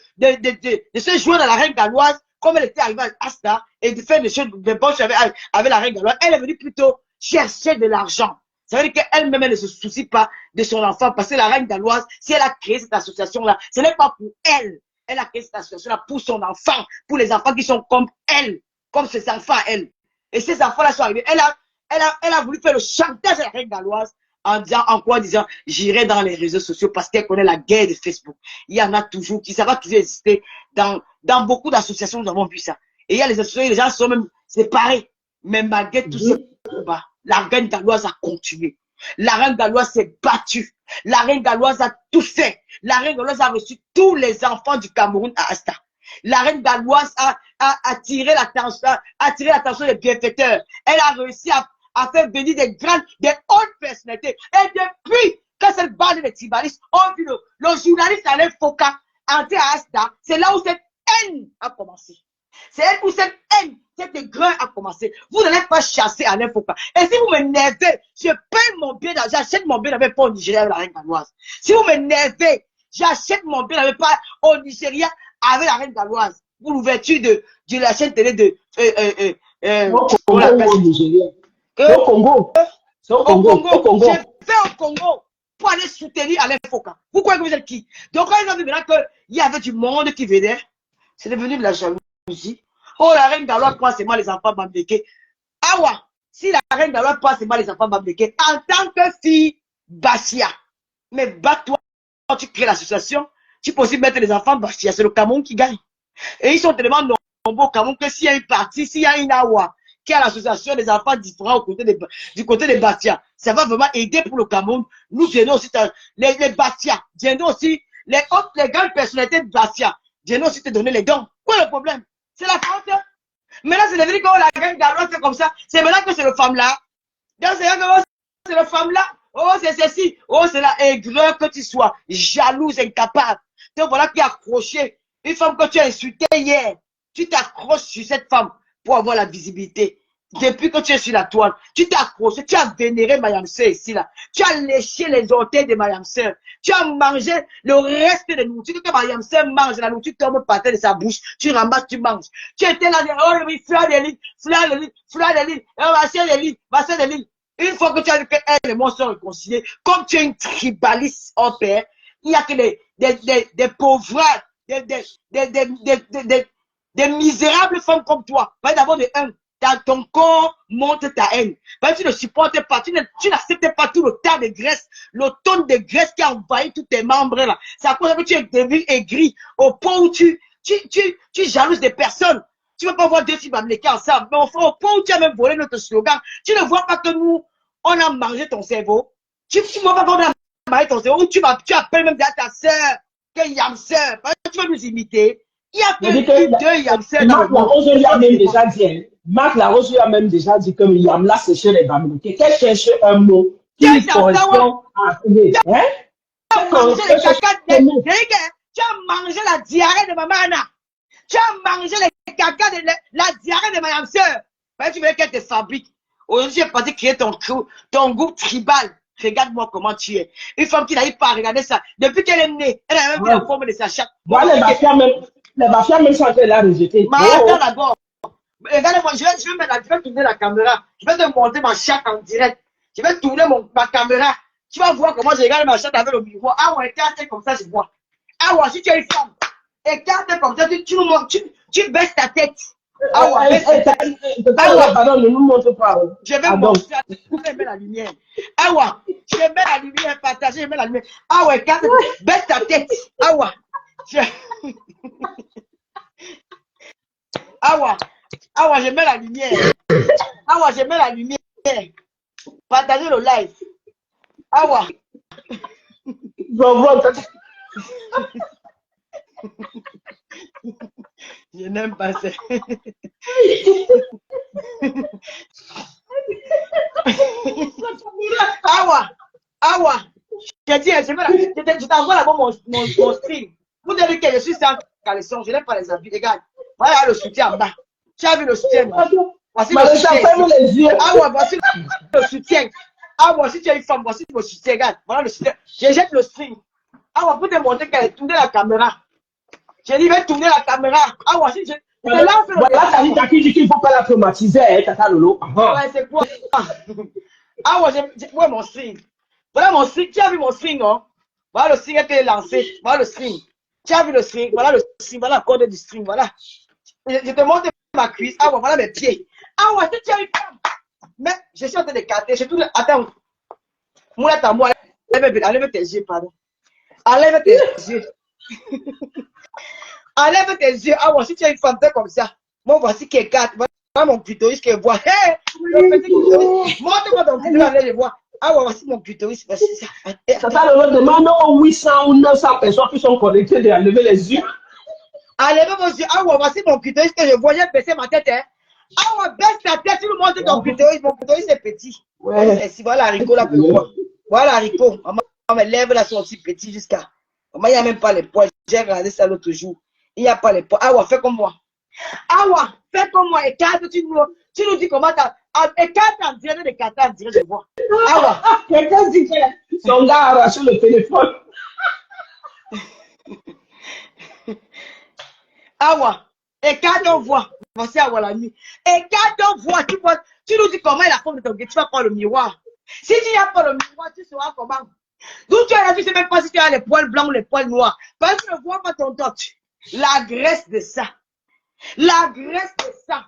se jouer dans la reine galloise, comme elle était arrivée à Asta, et de faire des choses de bonnes choses avec la reine galloise. Elle est venue plutôt chercher de l'argent. Ça veut dire qu'elle-même, elle ne se soucie pas de son enfant, parce que la reine galloise, si elle a créé cette association-là, ce n'est pas pour elle. Elle a créé cette association-là pour son enfant, pour les enfants qui sont comme elle, comme ses enfants à elle. Et ces enfants-là sont arrivés. Elle a voulu faire le chantage à la reine galloise en disant, j'irai dans les réseaux sociaux parce qu'elle connaît la guerre de Facebook. Il y en a toujours, ça va toujours exister. Dans beaucoup d'associations, nous avons vu ça. Et il y a les associations, les gens sont même séparés. Mais malgré tout ça, la reine galloise a continué. La reine galloise s'est battue. La reine galloise a tout fait. La reine galloise a reçu tous les enfants du Cameroun à Asta. La reine galloise a attiré l'attention des bienfaiteurs. Elle a réussi à faire venir des hautes personnalités. Et depuis que cette bande de tribalistes ont vu le journaliste Alain Foucault entrer à Asta, c'est là où cette haine a commencé. C'est là où cette haine, cette aigreur a commencé. Vous n'allez pas chasser Alain Foucault. Et si vous m'énervez, je paye mon billet, j'achète mon billet avec pas au Nigeria avec la reine galloise. Si vous m'énervez, j'achète mon billet avec pas au Nigeria avec la reine galloise. Pour l'ouverture de la chaîne télé de au Nigeria. Au Congo. Au Congo. J'ai fait au Congo pour aller soutenir Alain Foucault. Vous croyez que vous êtes qui? Donc, quand ils ont vu maintenant qu'il y avait du monde qui venait, c'est devenu de la jalousie. Oh, la reine galloise prend seulement les enfants bambéqués. Ah ouais, si la reine galloise prend seulement les enfants bambéqués, en tant que fille Bastia, mais bats-toi, quand tu crées l'association, tu peux aussi mettre les enfants Bastia, c'est le Cameroun qui gagne. Et ils sont tellement nombreux au Cameroun que s'il y a une partie, s'il y a une Awa, qui a l'association des enfants différents du côté des Bastia, ça va vraiment aider pour le Cameroun. Nous venons aussi, les Bastia, viendons aussi, les grandes personnalités de Bastia, viendons aussi te donner les dons. Quoi le problème? C'est la faute. Maintenant, c'est devenu que la reine galloise fait comme ça. C'est maintenant que c'est le femme-là. Donc, c'est le femme-là. Oh, c'est ceci. Oh, c'est la aigreur que tu sois. Jalouse, incapable. Donc, voilà qui a accroché. Une femme que tu as insultée hier. Tu t'accroches sur cette femme pour avoir la visibilité. Depuis que tu es sur la toile, tu t'es accroché, tu as vénéré Mayam Sœur ici, là. Tu as léché les orteils de Mayam Sœur. Tu as mangé le reste de nourriture que Mayam Sœur mange. La nourriture tombe par terre de sa bouche. Tu ramasses, tu manges. Tu étais là, oh oui, fleur de l'île, fleur de l'île, fleur de l'île, ma sœur de l'île, ma sœur de l'île. Une fois que tu as dit qu'elle et moi sont réconciliés, comme tu es une tribaliste en père, il n'y a que des pauvres, des misérables femmes comme toi. D'abord, ton corps monte ta haine. Tu ne supportes pas, tu n'acceptes pas tout le tas de graisse, le tonne de graisse qui a envahi tous tes membres là. C'est à cause que tu es devenu aigri au point où tu jalouses des personnes. Tu ne veux pas voir deux filles m'amléquer ensemble. Mais au point où tu as même volé notre slogan, tu ne vois pas que nous, on a mangé ton cerveau. Tu ne vois pas qu'on a mangé ton cerveau. Tu appelles même ta soeur, que Yam Sœur. Tu veux nous imiter. Il y a que deux Yam Sœur dans le monde. On lui a même déjà dit, Marc Laroche lui a même déjà dit que Yam là c'est chez les Bamileke. Qu'elle cherche un mot qui correspond à... Tu as mangé la diarrhée de maman Anna. Tu as mangé les caca de la diarrhée de ma soeur. Tu veux qu'elle te fabrique. Aujourd'hui, j'ai pensé créer ton groupe tribal. Regarde-moi comment tu es. Une femme qui n'arrive pas à regarder ça. Depuis qu'elle est née, elle a même vu la forme de sa chatte. Voilà, les bafias même sans qu'elle a rejeté. Attends d'abord. Regardez-moi, je vais tourner la caméra. Je vais te montrer ma chatte en direct. Je vais tourner ma caméra. Tu vas voir comment je regarde ma chatte avec le miroir. Ah ouais, écarte comme ça, je vois. Ah ouais, si tu es une femme, écarte comme ça, tu baisses ta tête. Ah ouais, pardon, ne nous montre pas. Je vais montrer, je vais mettre la lumière. Ah ouais, je vais mettre la lumière, partager, je vais mettre la lumière. Ah ouais, baisse ta tête. Ah ouais. Ah ouais, je mets la lumière. Ah ouais, je mets la lumière. Partagez le live. Ah ouais. Je n'aime pas ça. Ah ouais. dit, je t'envoie là-bas mon stream. Vous devez que je suis sans caleçon, je n'ai pas les habits. Regarde, voilà le soutien en bas. Tu as vu le soutien? Voici le soutien. Ah ouais, voici le soutien. Ah, voici tu es une femme, voici le soutien. Regarde, voilà le soutien. Je jette le stream. Ah ouais, pour te montrer qu'elle a tourné la caméra. J'ai dit, va tourner la caméra. Ah ouais, si je. Voilà, t'as dit qu'il ne faut pas la traumatiser, hein, Tata Lolo. Ouais, c'est quoi? Ah ouais, ouais, mon string. Voilà mon string. Tu as vu mon string, hein? Voilà le string qui a été lancé. Voilà le string. Tu as vu le string? Voilà le string. Voilà la corde du string. Voilà. Je te montre ma cuisse. Ah ouais, voilà mes pieds. Ah ouais, si tu as une femme. Mais je suis en train de capter. Attends. Moulette à moi. Enlève tes yeux, pardon. Enlève tes yeux. Enlève tes yeux. Ah ouais, si tu as une femme, fais comme ça. Moi, voici qui est 4. Voilà mon clitoris qui voit. Hé! Le petit clitoris. Montre-moi ton clitoris, allez le voir. Ah ouais, voici mon clitoris. Voici ça. Tata Lolo demande aux 800 ou 900 personnes qui sont connectées de lever les yeux. Enlève vos yeux. Ah ouais, voici mon clitoris que je vois. J'ai baissé ma tête. Hein. Ah ouais, baisse ta tête. Tu me montres ton clitoris. Mon clitoris est petit. Ouais. Voilà l'haricot là, pour voir. Voilà l'haricot. Maman, mes lèvres là sont aussi petits jusqu'à. Maman, il n'y a même pas les poils. J'ai regardé ça l'autre jour. Il n'y a pas les poils. Ah ouais, fais comme moi. Ah ouais, fais comme moi. Écarte, tu nous dis comment t'as. Écarte en direct de écarter en direct, je vois. Ah ouais. Quelqu'un dit que son gars a arraché le téléphone. Ah ouais. Écarte, on voit. Voici à la nuit. Écarte, on voit. Tu nous dis comment est la forme de ton guet. Tu vas prendre le miroir. Si tu n'as pas le miroir, tu sauras comment. D'où tu es là, tu ne sais même pas si tu as les poils blancs ou les poils noirs. Parce que tu ne vois pas ton torche. La graisse de ça. La graisse de ça.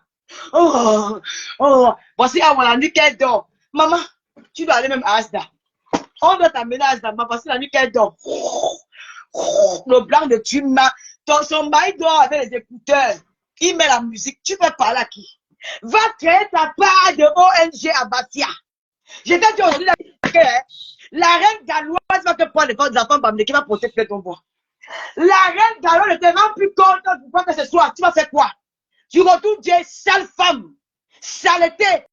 Oh, oh. Voici à la nuit qu'elle dort. Maman, tu dois aller même à Asda. On doit t'amener à Asda. Voici la nuit qu'elle dort. Le blanc de Tuma. Son mari dort avec les écouteurs. Il met la musique. Tu veux parler à qui? Va créer ta part de ONG à Bastia. Je t'ai dit aujourd'hui la reine galloise va te prendre les enfants bamblés qui va porter plainte ton bois. La reine galloise ne te rend plus compte de quoi que ce soit. Tu vas faire quoi? Tu retournes Dieu, sale femme. Saleté.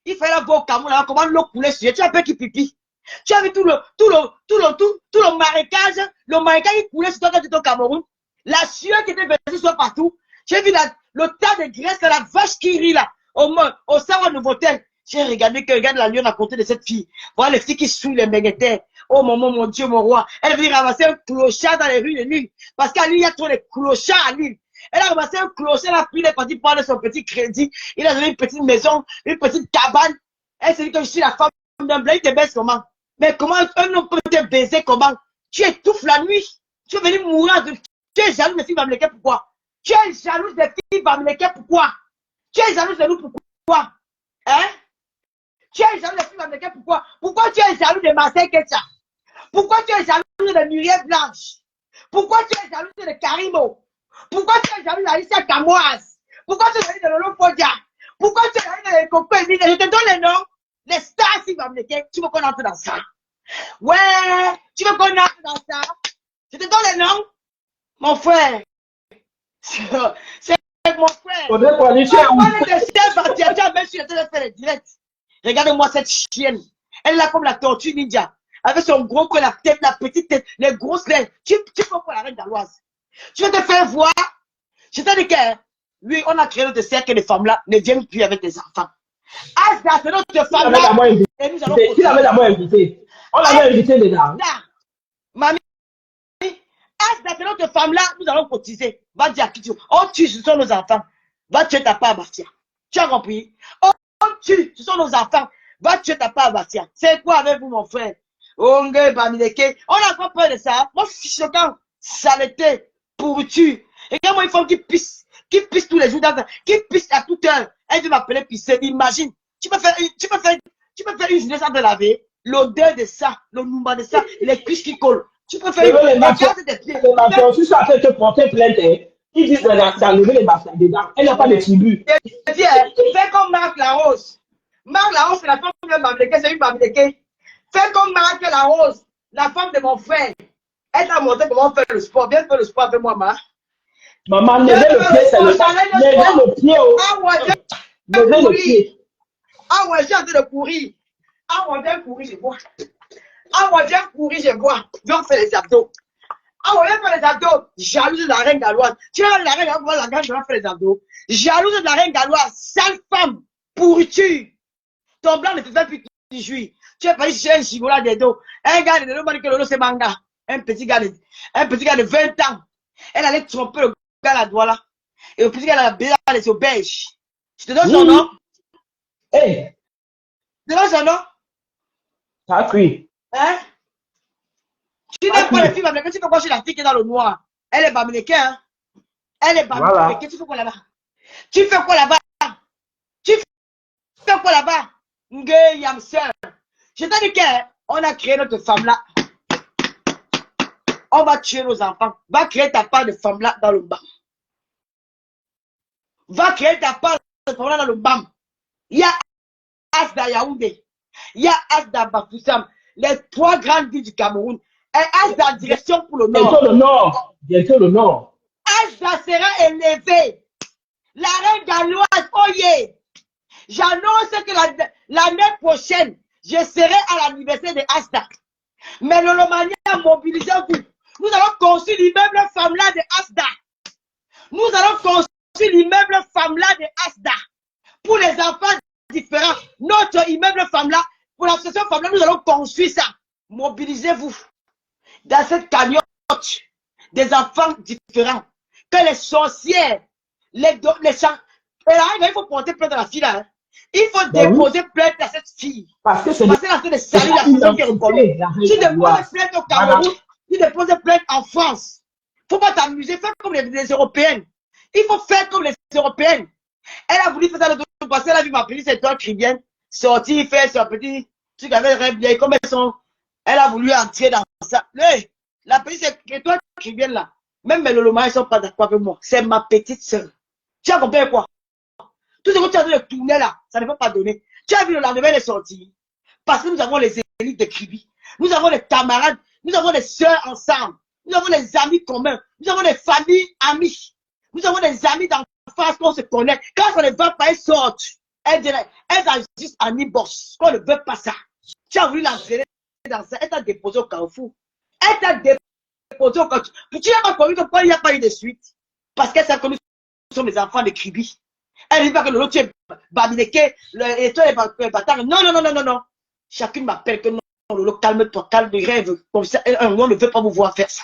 Il fallait voir au Cameroun, comment l'eau coulait sur. Tu as peur qu'il pipi. Tu as vu tout le marécage qui coulait sur toi quand tu étais au Cameroun. La sueur qui était versée sur partout. J'ai vu le tas de graisse, la vache qui rit là. Au salon de Nouveau-Tel. J'ai regardé que regarde la lionne à côté de cette fille. Voilà les filles qui souillent les méguetés. Oh maman, mon Dieu, mon roi. Elle vient ramasser un clochard dans les rues de Lille. Parce qu'à Lille, il y a trop de clochards à Lille. Elle a ramassé un clochard, elle a pris les parties prendre son petit crédit. Il a donné une petite maison, une petite cabane. Elle s'est dit que je suis la femme d'un blanc, il te baisse comment? Mais comment un homme peut te baiser comment? Tu étouffes la nuit. Tu es venu mourir de... Tu es jaloux des filles bamléquées, pourquoi? Tu es jalouse des filles bamléquées, pourquoi? Tu es jalouse de nous, pourquoi? Hein? Tu es jaloux des filles bamléquées, pourquoi? Pourquoi tu es jaloux de Marseille Ketcha? Pourquoi tu es jaloux de Muriel Blanche? Pourquoi tu es jaloux de Karimo? Pourquoi tu es jaloux d'Alicia Camoise? Pourquoi tu es jaloux de Lolo Podia? Pourquoi tu es jaloux de Coco Emile? Je te donne les noms. Les stars, si bamléquées, tu veux qu'on entre dans ça? Ouais, tu veux qu'on entre dans ça? Je te donne les noms. Mon frère. C'est mon frère. On est pas les chiens. Regarde-moi cette chienne. Elle est là comme la tortue ninja. Avec son gros cou, la tête, la petite tête, les grosses lèvres. Tu comprends la reine galloise. Tu vas te faire voir. Je t'ai dit que, oui, on a créé notre cercle de femmes là, ne viennent plus avec des enfants. Asda, c'est notre femme là. Et nous allons. Qui l'avait d'abord invité? On l'avait invité déjà. Mamie, Asda, c'est notre femme là, nous allons cotiser. Va dire à qui tu veux. On tue, ce sont nos enfants. Va tuer ta part à Bastia. Tu as compris? On tue, ce sont nos enfants. Va tuer ta part à Bastia. C'est quoi avec vous, mon frère? On n'a pas peur de ça. Moi, fiche le camp. Saleté, pourriture. Et quand moi, une femme qui pisse tous les jours, qui pisse à toute heure. Elle veut m'appeler pisser. Imagine. Tu peux faire une journée sans te laver. L'odeur de ça, le mouvement de ça, les cuisses qui collent. Tu peux faire une journée des pieds. Si ça fait te porter plainte, ils disent d'enlever les bassins dedans. Elle n'a pas de tribu. Fais comme Marc Larose. Marc Larose, c'est la femme de Mamléké, c'est une Mamléké. Fais comme Marc Larose, la femme de mon frère. Elle t'a montré comment faire le sport. Viens faire le sport avec moi, ma. Maman, levez le pied, c'est le pied. Ah ouais, levez le pied. Ah ouais, j'ai envie de courir. Ah ouais, viens courir, je vois. Ah, moi, viens courir, je vois. Viens faire les abdos. Ah, on vient faire les abdos. Jalouse de la reine galloise. Tu vois, la reine galloise, la grande, je vais faire les abdos. Jalouse de la reine galloise. Sale femme. Pourriture. Ton blanc ne te fait plus que jouir. Tu es parti chez un chigola des dos. Un gars de dos m'a dit que le dos c'est manga. Un petit gars de 20 ans. Elle allait tromper le gars à la Douala. Et le petit gars là, les auberges. Je te donne son nom. Hey. Je te donne son nom. Ça a cuit. Hein? Tu n'aimes pas les filles américaines, tu fais quoi chez la fille qui est dans le noir? Elle est bamileke, hein? Elle est bamileke, voilà. Tu fais quoi là-bas? Tu fais quoi là-bas? Tu fais quoi là-bas? Nge Yamsel. Je t'ai dit qu'on a créé notre femme-là. On va tuer nos enfants. Va créer ta part de femme-là dans le bas. Va créer ta part de femme-là dans le bam. Il y a Asda Yaoundé. Il y a Asda Bafoussam. Les 3 grandes villes du Cameroun. Et Asda direction pour le nord. Bientôt le nord. Bientôt le nord. Asda sera élevé. La reine galloise, oye. J'annonce que l'année prochaine, je serai à l'anniversaire de Asda. Mais le Lomania, mobilisez-vous. Nous allons construire l'immeuble femme-là de Asda. Nous allons construire l'immeuble femme-là de Asda. Pour les enfants différents. Notre immeuble femme-là, pour l'association femme-là, nous allons construire ça. Mobilisez-vous. Dans cette cagnotte, des enfants différents. Que les sorcières, les chants. Et là, il faut porter plainte à la fille là. Hein. Il faut déposer plainte à cette fille. Parce que c'est la fin de salir la personne qui est reconnue. Tu déposes plainte au Cameroun, tu déposes plainte en France. Il ne faut pas t'amuser, fais comme les Européennes. Il faut faire comme les Européennes. Elle a voulu faire ça le passé, elle a vu ma petite étoile chrétienne sortir, faire son petit truc avec rêve bien, comme elles sont. Elle a voulu entrer dans ça. La petite étoile chrétienne là, même mes lolomas, ils ne sont pas d'accord avec moi. C'est ma petite soeur. Tu as compris quoi? Tout ce que tu as dit de tourner là, ça ne peut pas donner. Tu as vu le lendemain de sortir. Parce que nous avons les élites de Kribi. Nous avons des camarades. Nous avons des soeurs ensemble. Nous avons des amis communs. Nous avons des familles amies. Nous avons des amis d'enfance qu'on se connaît. Quand on ne veut pas, elles sortent. Elles agissent en e-boss. Qu'on ne veut pas ça. Tu as voulu l'entraîner dans ça. Elle t'a déposé au Carrefour. Elle t'a déposé au Carrefour. Tu n'as pas connu pourquoi il n'y a pas eu de suite. Parce qu'elle s'est connue sont les enfants de Kribi. Elle ne dit pas que l'autre est Bamileke, et toi est bâtard. Non, non, non, non, non, non. Chacune m'appelle que non, Lolo, calme-toi, calme de rêve. Comme ça, on ne veut pas vous voir faire ça.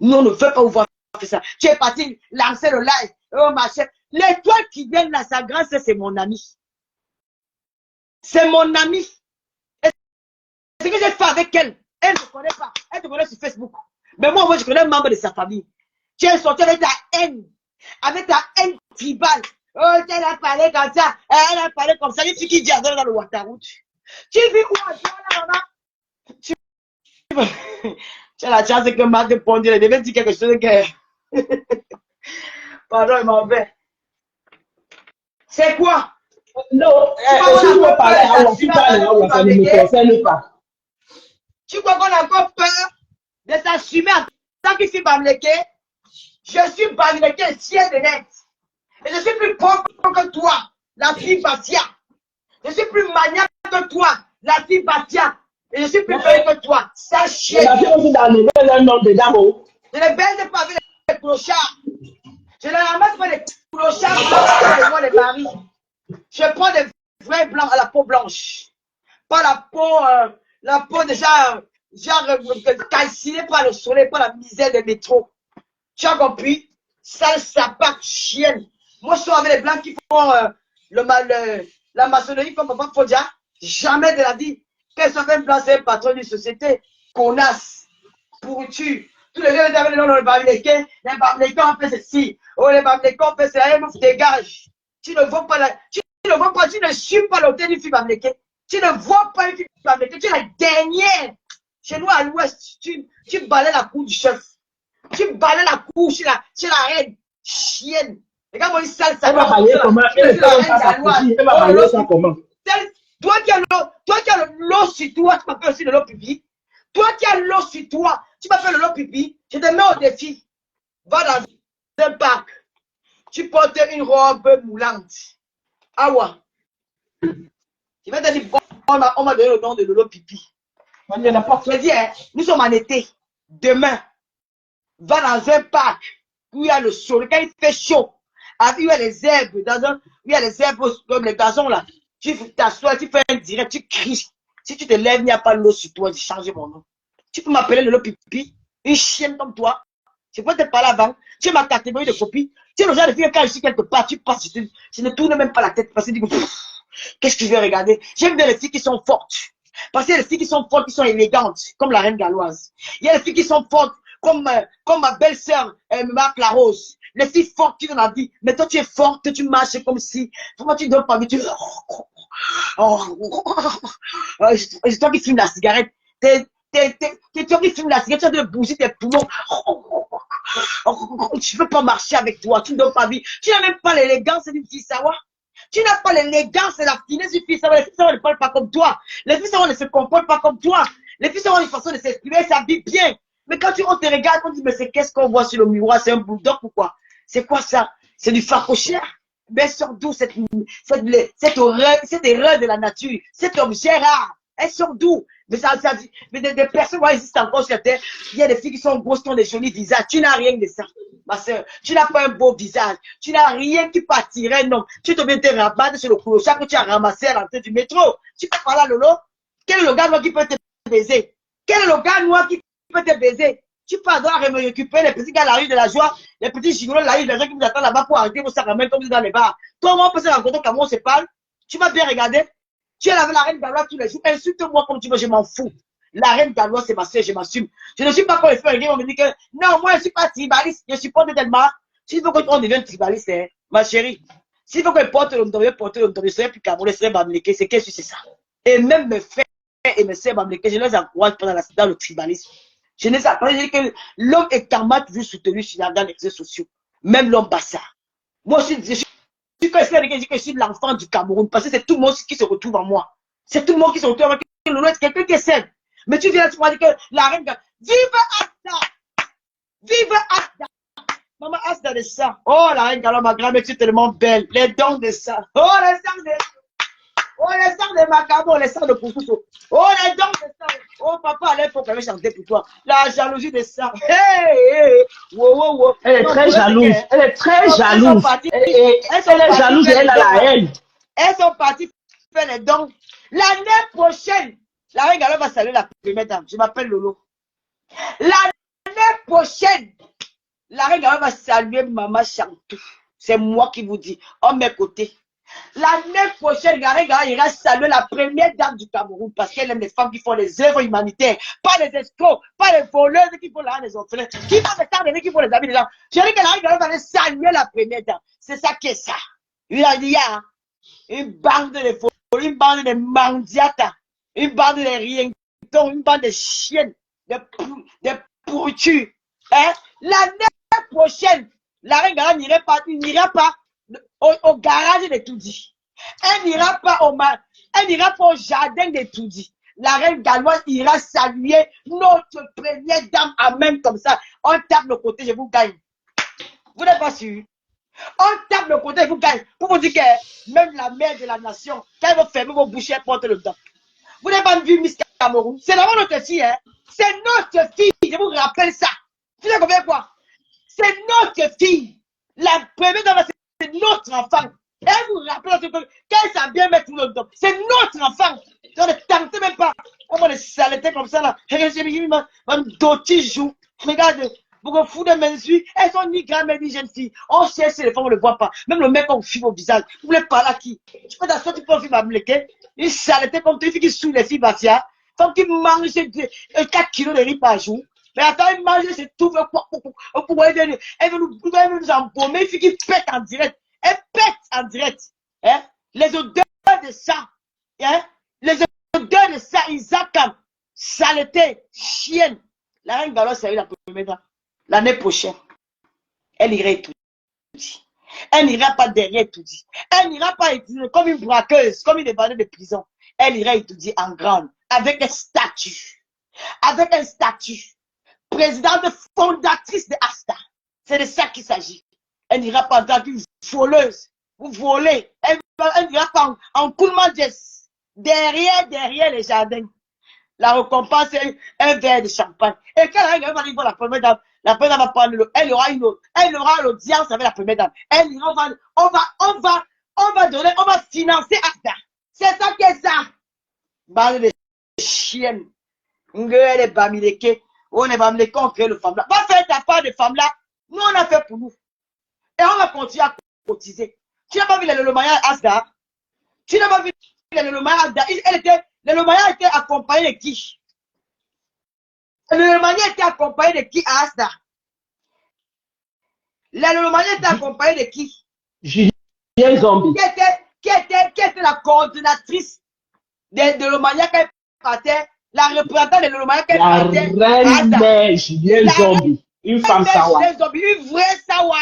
Nous, on ne veut pas vous voir faire ça. Tu es parti lancer le live. Oh, ma chère. L'étoile qui vient là, sa grâce, c'est mon ami. C'est mon ami. Et ce que j'ai fait avec elle, elle ne me connaît pas. Elle te connaît sur Facebook. Mais moi, je connais un membre de sa famille. Tu es sorti avec ta haine. Avec ta haine tribale. Oh, elle a parlé comme ça. Elle a parlé comme ça. Les filles qui disent dans le Ouattaraout. Tu vis où à toi, là, maman? Tu as la chance que Marc de Pondé, elle devait dire quelque chose que. Pardon, il m'en fait. C'est quoi? Non, si tu veux parler à tu parles, ça ne me concerne pas. Tu crois qu'on a encore peur de s'assumer en tant que fille Bamileke? Je suis Bamileke, ciel de net. Et je suis plus pauvre que toi, la fille Bastia. Je suis plus maniaque que toi, la fille Bastia. Et je suis plus belle que toi, ça chien. La fille aussi dans le nom de Damo. Je ne baise pas avec les clochards. Je ne ramasse pas les clochards pour moi les maris. Je prends des vrais blancs à la peau blanche. Pas la peau déjà, calcinée par le soleil, par la misère des métros. Tu as compris? Sale sapin, chienne. Moi, je suis avec les blancs qui font la maçonnerie comme Papa Fodia. Jamais de la vie. Qu'elles soient un blanc, c'est un patron d'une société. Connasse. Pourriture. Tous les gens avaient le nom de Bamileke. Les Bamileke ont fait ceci. Oh, les Bamileke ont fait cela. Dégage. Tu ne vois pas tu ne suis pas l'hôtel du fille Bamileke. Tu ne vois pas une fille Bamileke. Tu es la dernière. Chez nous à l'ouest, tu balais la cour du chef. Tu balais la cour chez la reine. Chienne. Regarde moi, une sale ça. Elle va balayer comment? Elle va balayer ça comment? Toi qui as l'eau sur toi, tu m'appelles aussi de l'eau pipi. Toi qui as l'eau sur toi, tu m'appelles de l'eau pipi. Je te mets au défi. Va dans un parc. Tu portes une robe moulante. Awa. Je vais te dire, on m'a donné le nom de l'eau pipi. Je dis, hein, nous sommes en été. Demain, va dans un parc où il y a le soleil, quand il fait chaud, où il y a les herbes, où il y a les herbes comme les gazons là. Tu t'assois, tu fais un direct, tu cries. Si tu te lèves, il n'y a pas l'eau sur toi, j'ai changé mon nom. Tu peux m'appeler le pipi, une chienne comme toi. Je peux te parler avant. Tu es ma catégorie de copie. Tu es le genre de fille, quand je suis quelque part, tu passes, je ne tourne même pas la tête parce que je dis, qu'est-ce que je vais regarder? J'aime bien les filles qui sont fortes. Parce qu'il y a les filles qui sont fortes, qui sont élégantes, comme la reine galloise. Il y a les filles qui sont fortes, comme ma belle-sœur, Marc Larose. Les filles fortes qui donnent la vie. Mais toi, tu es forte, tu marches comme si. Comment tu donnes pas vie? Tu. C'est toi qui fumes la cigarette. C'est toi qui fumes la cigarette, tu as de bouger tes poumons. Tu ne peux pas marcher avec toi, tu ne donnes pas vie. Tu n'as même pas l'élégance d'une fille sawa. Tu n'as pas l'élégance et la finesse d'une fille sawa. Les filles sawa ne parlent pas comme toi. Les filles sawa ne se comportent pas comme toi. Les filles sawa ont une façon de s'exprimer, elles s'habillent bien. Mais quand on te regarde, on dit, mais c'est qu'est-ce qu'on voit sur le miroir? C'est un bulldog ou quoi? C'est quoi ça? C'est du farcochère? Mais sort d'où cette erreur de la nature? Cet objet rare? Elles sont d'où? Mais des personnes qui existent encore sur la terre. Il y a des filles qui sont grosses, qui ont des jolis visages. Tu n'as rien de ça, ma soeur. Tu n'as pas un beau visage. Tu n'as rien qui partirait, non. Tu te viens te rabattre sur le clochard que tu as ramassé à l'entrée du métro. Tu peux parler à Lolo? Quel est le gars noir qui peut te baiser? Quel est le gars noir qui peut te baiser? Tu peux avoir me récupérer les petits gars à la rue de la joie, les petits gigolos de la rue, les gens qui vous attendent là-bas pour arrêter vos sacs à main comme vous dans les bars. Toi, on peut se rencontrer quand on se parle. Tu vas bien regarder. Tu es là avec la reine Galloise tous les jours. Insulte-moi comme tu veux, je m'en fous. La reine Galloise, c'est ma soeur, je m'assume. Je ne suis pas pour les faire on me dit que non, moi, je ne suis pas tribaliste. Je supporte tellement. S'il faut qu'on devienne tribaliste, hein, ma chérie, s'il faut qu'on porte le je serai plus Camerounais, je serai Bamléké. C'est qu'est-ce que c'est ça? Et même mes frères et mes sœurs Bamléké, je les encourage pendant dans le tribalisme. Je ne sais pas, je dis que l'homme est karma toujours soutenu dans les réseaux sociaux. Même l'homme bassard. Moi, je suis l'enfant du Cameroun parce que c'est tout le monde qui se retrouve en moi. C'est tout le monde qui se retrouve en moi. C'est quelqu'un qui essaie. Mais tu viens, tu m'as dit que la reine, vive Asta! Vive Asta! Maman Asta de ça. Oh, la reine, alors ma grand-mère, tu es tellement belle. Les dents de ça. Oh, les sangs de oh, les sangs de Macabo, les sangs de Poukousso. Oh, les dents de ça. Oh, papa, à l'époque, elle avait chanté pour toi. La jalousie de ça. Hey, hey. Wow, wow, wow. Elle est très jalouse. Elle est très jalouse. Elle est jalouse et elle a la haine. Elles sont parties faire les dons. L'année prochaine, la reine Gallo va saluer la première dame. Je m'appelle Lolo. L'année prochaine, la reine Gallo va saluer Maman Chantou. C'est moi qui vous dis. En mes côtés. L'année prochaine, la reine Gallo ira saluer la première dame du Cameroun parce qu'elle aime les femmes qui font les œuvres humanitaires. Pas les escrocs, pas les voleuses qui font la des orphelins. Qui font les temps qui font les amis des gens. Je dis que la reine Gallo va saluer la première dame. C'est ça qui est ça. Il a dit, une bande de fous, une bande de mandiatas, une bande de rientons, une bande de chiennes, de pourritures. Hein? L'année prochaine, la reine Gallo n'ira pas au garage de Toudi. Elle n'ira pas au jardin de Toudi. La reine galloise ira saluer notre première dame à main comme ça. On tape le côté, je vous gagne. Vous n'êtes pas sûr? On tape le côté, je vous gagne. Pour vous dire que même la mère de la nation, quand elle va fermer vos bouches, elle porte le temps. Vous n'avez pas vu Miss Cameroun? C'est vraiment notre fille, hein? C'est notre fille, je vous rappelle ça. Vous savez combien quoi? C'est notre fille. La première dame, c'est notre enfant. Elle vous rappelle qu'elle s'est bien mettre tout le temps. C'est notre enfant. On ne tente même pas. Comment les saletés comme ça là. Même d'autres jouent. Regarde. Vous vous foutez de mes yeux. Elles sont ni grandes ni jeunes filles. On cherche les femmes, on ne le voit pas. Même le mec, on fume au visage. Vous voulez parler à qui? Tu peux t'asseoir, tu peux film à Mléké. Une saleté comme tu, une fille qui souille les filles Bafia. Femme qui mange 4 kilos de riz par jour. Mais attends, elle mange, c'est tout. Elle veut nous embaumer. Une fille qui pète en direct. Elle pète en direct. Hein? Les odeurs de ça. Hein? Les odeurs de ça, Isaac, saleté, chienne. La reine Gallo, c'est la première dame. L'année prochaine, elle ira étudier. Elle n'ira pas derrière étudier. Elle n'ira pas étudier comme une braqueuse, comme une évadée de prison. Elle ira étudier en grande, avec un statut. Avec un statut. Présidente fondatrice de Asta. C'est de ça qu'il s'agit. Elle n'ira pas en tant qu'une voleuse. Vous volez. Elle n'ira pas en coulement de derrière les jardins. La récompense est un verre de champagne. Et quand elle va dire la première dame va prendre elle aura l'audience avec la première dame. Elle ira, on va donner, on va financer Asta. C'est ça qui est ça. Bande de chiennes. On est bamileke. On est bamileke, on crée le femme là. Va faire ta part de femme là. Nous, on a fait pour nous. Et on va continuer à cotiser. Tu n'as pas vu le Maya Asda? Tu n'as pas vu le Maya Asda? Le Maya était accompagné de qui? Le Maya était accompagné de qui à Asda? Le Maya était accompagné de qui? Julien Zombie. Qui était la coordinatrice de Lomania qui partait, la représentante de Lomania qui partait. La reine mère Julien Zombie. Une femme sawa. Une vraie sawa.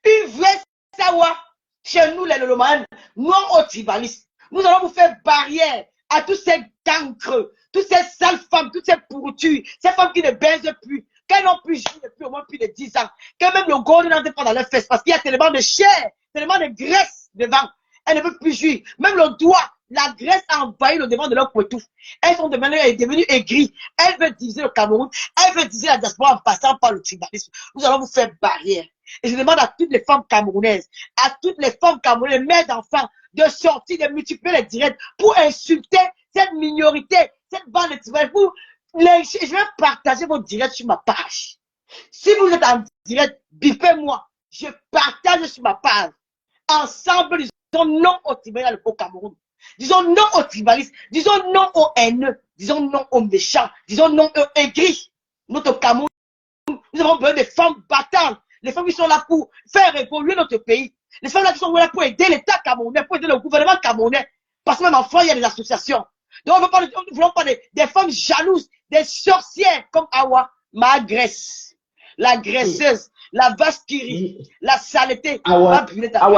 Une vraie sawa. Chez nous, les Lomaniens, nous, aux tribalistes, nous allons vous faire barrière à tous ces cancres, toutes ces sales femmes, toutes ces pourritures, ces femmes qui ne baisent plus, qu'elles n'ont plus joué depuis au moins plus de 10 ans, que même le gold n'entre pas dans leurs fesses parce qu'il y a tellement de chair, tellement de graisse devant. Elles ne peuvent plus jouir. Même le doigt, la graisse a envahi le devant de leur poitou. Elles sont devenues aigries. Elles veulent diviser le Cameroun. Elles veulent diviser la diaspora en passant par le tribalisme. Nous allons vous faire barrière. Et je demande à toutes les femmes camerounaises, à toutes les femmes camerounaises, mères d'enfants, de sortir, de multiplier les directs pour insulter cette minorité, cette bande de tribalistes. Je vais partager vos directs sur ma page. Si vous êtes en direct, bipez-moi. Je partage sur ma page. Ensemble, disons non au tribalisme au Cameroun. Disons non aux tribalistes. Disons non aux haineux. Disons non aux méchants. Disons non aux aigris. Notre Cameroun, nous avons besoin de femmes battantes. Les femmes qui sont là pour faire évoluer notre pays. Les femmes là qui sont là pour aider l'État camerounais, pour aider le gouvernement camerounais. Parce que même en France, il y a des associations. Donc, nous ne voulons pas des femmes jalouses, des sorcières comme Awa, ma graisse, la graisseuse, la vache qui rit, la saleté. Awa,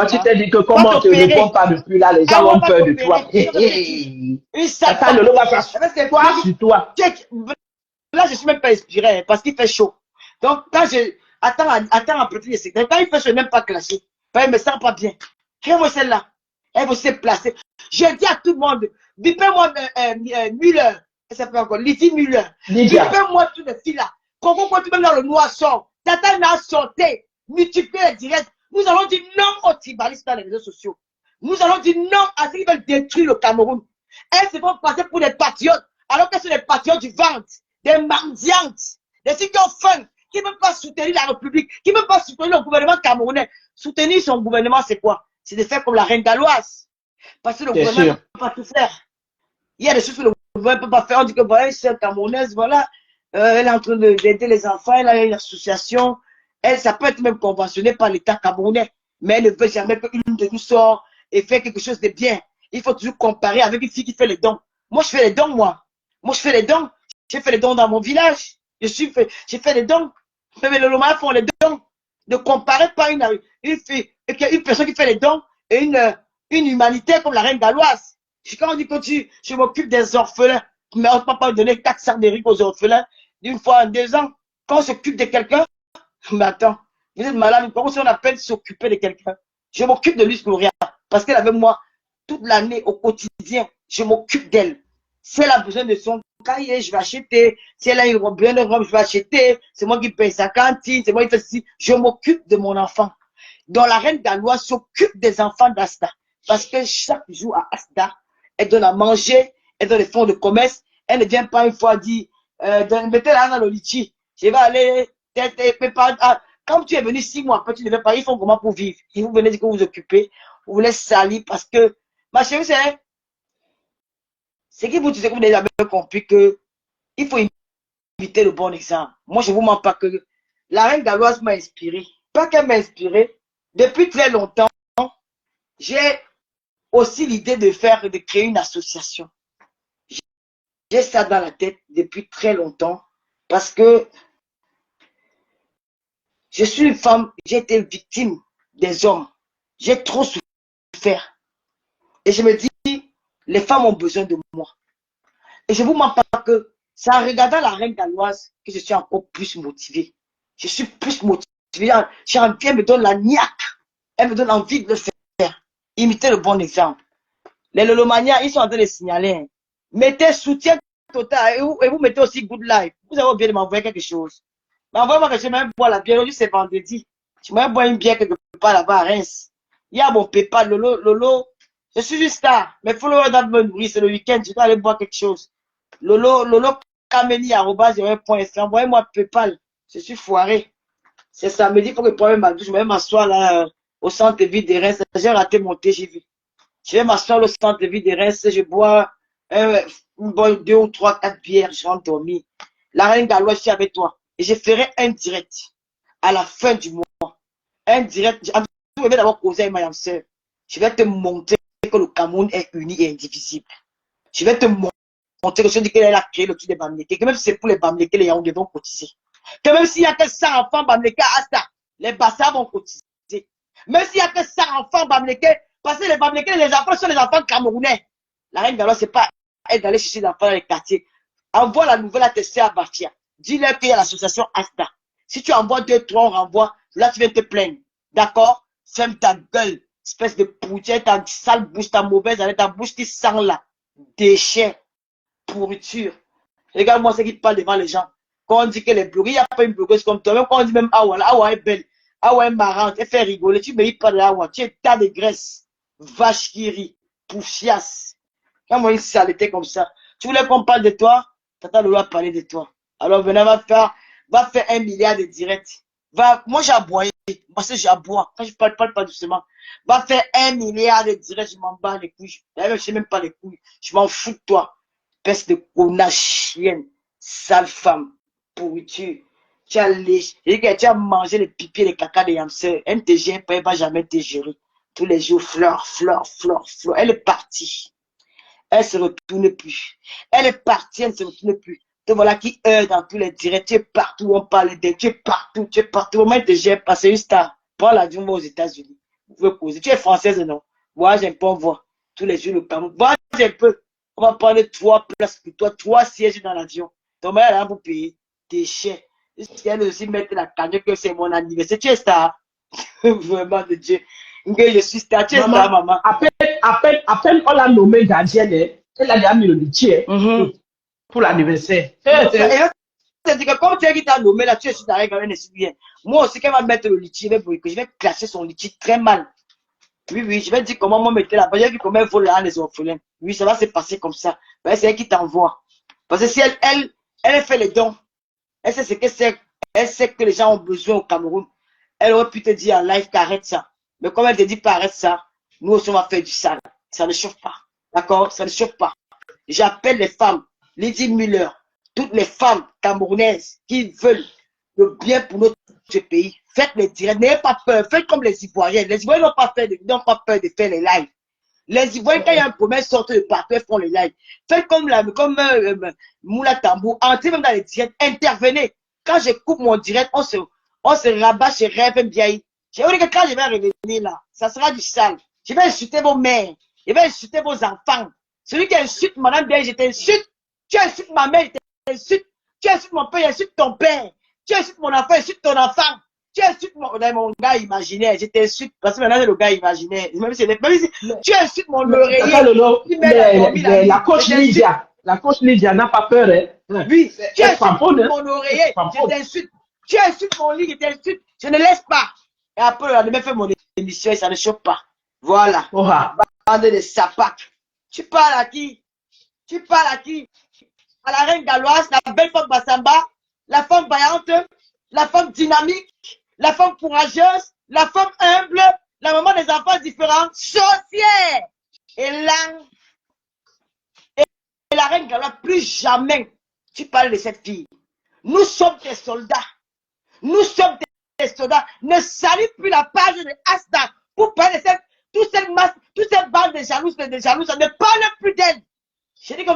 tu t'es dit que comment on te répond pas depuis là, les gens ont peur de toi. Une sale femme. Le va faire quoi sur toi? Là, je ne suis même pas inspiré parce qu'il fait chaud. Donc, quand je... Attends un petit secret. Quand il fait chaud, je n'ai même pas clashé. Il ne me sent pas bien. Regarde-moi celle-là. Elle veut se placer. Je dis à tout le monde, bipez-moi Müller. Elle s'appelle encore Lydie Müller. Bipez-moi toutes les filles là. Comment tu même dans le noir sort. Tata n'a sorti. Multiplier les directs. Nous allons dire non au tribalisme dans les réseaux sociaux. Nous allons dire non à ceux qui veulent détruire le Cameroun. Elles se font passer pour des patriotes, alors que ce sont des patriotes du ventre, des mendiantes, des filles qui ont faim, qui ne peuvent pas soutenir la République, qui ne peuvent pas soutenir le gouvernement camerounais. Soutenir son gouvernement, c'est quoi? C'est de faire comme la reine galloise. Parce que le gouvernement ne peut pas tout faire. Il y a des choses que le gouvernement ne peut pas faire. On dit que voilà, une sœur camerounaise, voilà, elle est en train d'aider les enfants, elle a une association. Elle, ça peut être même conventionné par l'État camerounais, mais elle ne veut jamais qu'une de nous sort et faire quelque chose de bien. Il faut toujours comparer avec une fille qui fait les dons. Moi, je fais les dons, moi. Moi, je fais les dons. J'ai fait les dons dans mon village. J'ai fait les dons. Mais les Lomans font les dons. Ne comparez pas une personne qui fait les dons et une humanité comme la reine galloise. Quand on dit que je m'occupe des orphelins, mais on ne peut pas donner 400 d'éric aux orphelins d'une fois en 2 ans. Quand on s'occupe de quelqu'un, mais attends, vous êtes malade, comment on appelle s'occuper de quelqu'un? Je m'occupe de Luce Gloria parce qu'elle avait moi toute l'année au quotidien. Je m'occupe d'elle. Si elle a besoin de son cahier, je vais acheter. Si elle a une robe, je vais acheter. C'est moi qui paye sa cantine. C'est moi qui fais ceci. Je m'occupe de mon enfant. Donc la reine galloise s'occupe des enfants d'Asta. Parce que chaque jour à Asta, elle donne à manger, elle donne les fonds de commerce. Elle ne vient pas une fois dire, mettez-la dans le litchi. Je vais aller, quand tu es venu 6 mois après, tu ne devais pas, ils font comment pour vivre. Ils vous venez dire que vous vous occupez, vous voulez salir parce que, ma chérie, c'est qui vous disait que vous n'avez jamais compris que il faut imiter le bon exemple. Moi, je ne vous mens pas que la reine galloise m'a inspiré. Pas qu'elle m'a inspiré. Depuis très longtemps, j'ai aussi l'idée de créer une association. J'ai ça dans la tête depuis très longtemps parce que je suis une femme, j'ai été victime des hommes. J'ai trop souffert. Et je me dis, les femmes ont besoin de moi. Et je ne vous mens pas que c'est en regardant la reine galloise que je suis encore plus motivée. Je suis plus motivée. Elle me donne la niaque. Elle me donne envie de le faire. Imiter le bon exemple. Les Lolomaniens, ils sont en train de signaler. Mettez soutien total et vous mettez aussi good life. Vous avez oublié de m'envoyer quelque chose. Mais envoyez-moi que je vais boire la bière. Aujourd'hui, c'est vendredi. Je vais boire une bière quelque part là-bas à Reims. Il y a mon PayPal, Lolo. Je suis une star. Mes followers doivent me nourrir. C'est le week-end. Je dois aller boire quelque chose. Lolo, Kameli@0.fr. Envoyez-moi PayPal. Je suis foiré. C'est samedi, il faut que je prenne ma douche. Je vais m'asseoir là au centre-ville de Reims. J'ai raté mon TGV. Je vais m'asseoir au centre-ville de Reims. Je bois une bonne 2 ou 3, 4 bières. Je rentre dormir. La reine Galois, je suis avec toi. Et je ferai un direct à la fin du mois. Un direct. Je vais d'abord causer avec ma soeur. Je vais te montrer que le Cameroun est uni et indivisible. Je vais te montrer que je dis qu'elle a créé le truc des Bamlékés. Que même si c'est pour les Bamlékés, les Yaoundé vont cotiser. Que même s'il y a que 100 enfants Bamlékés à Asta, les Bassas vont cotiser. Même s'il y a que 100 enfants Bamlékés, parce que les Bamlékés, les enfants sont les enfants camerounais. La reine Galois, c'est pas elle d'aller chercher des enfants dans les quartiers. Envoie la nouvelle à tes soeurs à Batia. Dis-leur qu'il y a l'association Asta. Si tu envoies 2, 3, on renvoie. Là, tu viens te plaindre. D'accord? Ferme ta gueule. Espèce de poussière, ta sale bouche, ta mauvaise haleine, ta bouche qui sent là. Déchets. Pourriture. Regarde-moi ce qui parle devant les gens. Quand on dit que les blogueurs, il n'y a pas une blogueuse comme toi. Même quand on dit même Awa, Awa est belle. Awa est marrante. Elle fait rigoler. Tu ne mérites pas de Awa. Tu es tas de graisse. Vache qui rit. Poufiasse. Quand moi, une saleté comme ça. Tu voulais qu'on parle de toi? Tata Lolo a parlé de toi. Alors, venez, va faire 1 milliard de directs. Moi, j'ai aboyé. Moi, c'est j'aboie. Quand je parle pas doucement. Va faire 1 milliard de directs. Je m'en bats les couilles. D'ailleurs, je sais même pas les couilles. Je m'en fous de toi. Peste de connasse chienne. Sale femme. Pourriture. Tu as mangé les pipiers, les caca de Yamser. Elle ne te gère pas, elle va jamais te gérer. Tous les jours, fleur. Elle est partie. Elle se retourne plus. Elle est partie, elle ne se retourne plus. Te voilà qui heure dans tous les directs. Tu es partout, on parle d'elle. Tu es partout. Moi, elle te gère pas. C'est une star. Prends l'avion, moi, aux États-Unis. Vous pouvez causer. Tu es française, non? Moi, j'aime pas voir. Tous les jours, le Cameroun. Voyage un peu. On va prendre 3 places pour toi, 3 sièges dans l'avion. Ton mère, là, pour payer. Déchets. Elle aussi mettre la cagnotte que c'est mon anniversaire. Tu es star. Vraiment de Dieu. Je suis star. Tu es star, maman. À peine on l'a nommé gardienne, elle a déjà mis le litier pour l'anniversaire. C'est-à-dire que comme tu as dit que tu as nommé là, tu es sur ta règle, elle ne suit bien. Moi aussi, quand elle va mettre le litier, je vais clasher son litier très mal. Oui, je vais dire comment moi mettre là-bas. J'ai vu comment elle vole là les orphelins. Oui, ça va se passer comme ça. Ben, c'est elle qui t'envoie. Parce que si elle fait les dons, elle sait ce que c'est. Elle sait que les gens ont besoin au Cameroun. Elle aurait pu te dire en live qu'arrête ça. Mais comme elle te dit pas arrête ça, nous aussi on va faire du sale. Ça ne chauffe pas. D'accord? Ça ne chauffe pas. J'appelle les femmes, Lydie Muller, toutes les femmes camerounaises qui veulent le bien pour notre pays. Faites les directs. N'ayez pas peur. Faites comme les Ivoiriens. Les Ivoiriens n'ont pas peur de faire les lives. Les Ivoiriens, quand il y a un problème, sortent de partout, ils font les lives. Faites comme Moula Tambou. Entrez même dans les directs. Intervenez. Quand je coupe mon direct, on se rabat chez Rêve Biaï. J'ai dit que quand je vais revenir là, ça sera du sale. Je vais insulter vos mères. Je vais insulter vos enfants. Celui qui insulte Madame Biaï, je t'insulte. Tu insultes ma mère, je t'insulte. Tu insultes mon père, j'insulte ton père. Tu insultes mon enfant, j'insulte ton enfant. Tu insultes mon gars imaginaire, je t'insulte. Parce que maintenant, c'est le gars imaginaire. Même si tu insultes mon oreiller. La coach Lydia n'a pas peur. Hein. Oui, tu insultes mon oreiller, je t'insulte. Tu insultes mon lit, je t'insulte. Je ne laisse pas. Et après, on a même fait mon émission et ça ne choque pas. Voilà. Bande de sapacs. Tu parles à qui? Tu parles à qui? À la reine galloise, la belle femme Bassamba, la femme vaillante, la femme dynamique, la femme courageuse, la femme humble, la maman des enfants différents, sorcière. Et là, et la reine galloise, plus jamais tu parles de cette fille. Nous sommes des soldats. Nous sommes des soldats. Ne salue plus la page de Asta pour parler de toute cette bande de jalouses, ne parle plus d'elle. Je dis que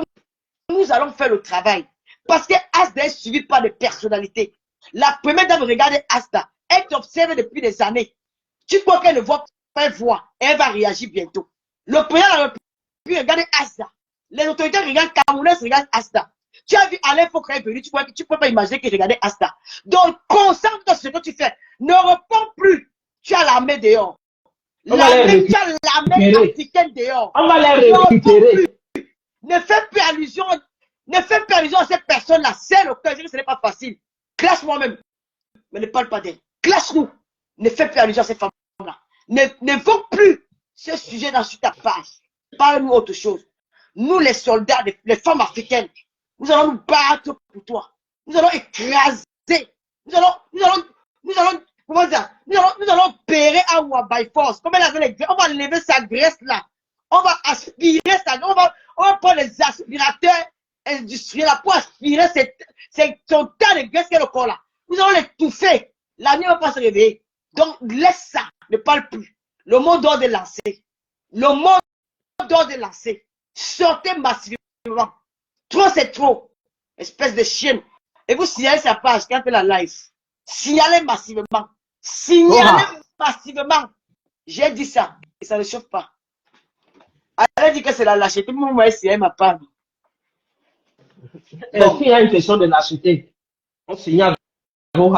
nous allons faire le travail. Parce que Asta est suivi par des personnalités. La première dame regarde Asta. Elle t'observe depuis des années. Tu crois qu'elle ne voit pas, elle voit. Et elle va réagir bientôt. Le président regarde Asta. Les autorités regardent Camerounais, regardent Asta. Tu as vu Alain Foucault est venu, tu ne peux pas imaginer qu'il regardait Asta. Donc, concentre-toi sur ce que tu fais. Ne réponds plus. Tu as l'armée dehors. Tu as l'armée africaine dehors. On va les récupérer. Ne fais plus allusion Ne fais pas allusion à cette personne-là. C'est le cœur, ce n'est pas facile. Classe moi-même. Mais ne parle pas d'elle. Classe-nous. Ne fais plus allusion à cette femme-là. N'évoque plus ce sujet dans sur ta page. Parle-nous autre chose. Nous, les soldats, les femmes africaines, nous allons nous battre pour toi. Nous allons écraser. Nous allons, comment dire, nous allons pérer à Ouah by force. Comme elle avait les graisses, on va lever sa graisse là. On va aspirer ça. On va prendre les aspirateurs industriels là pour aspirer son tas de graisse qui est le corps là. Nous allons l'étouffer. La nuit ne va pas se réveiller. Donc, laisse ça. Ne parle plus. Le mot d'ordre est lancé. Le mot d'ordre est lancé. Sortez massivement. Trop, c'est trop. Espèce de chienne. Et vous signalez sa page quand elle fait la live. Signalez massivement. Signalez massivement. J'ai dit ça. Et ça ne chauffe pas. Elle a dit que c'est la lâcheté. Moi, moi, c'est ma femme. Bon. S'il y a une question de lâcheté, on signale. Oh,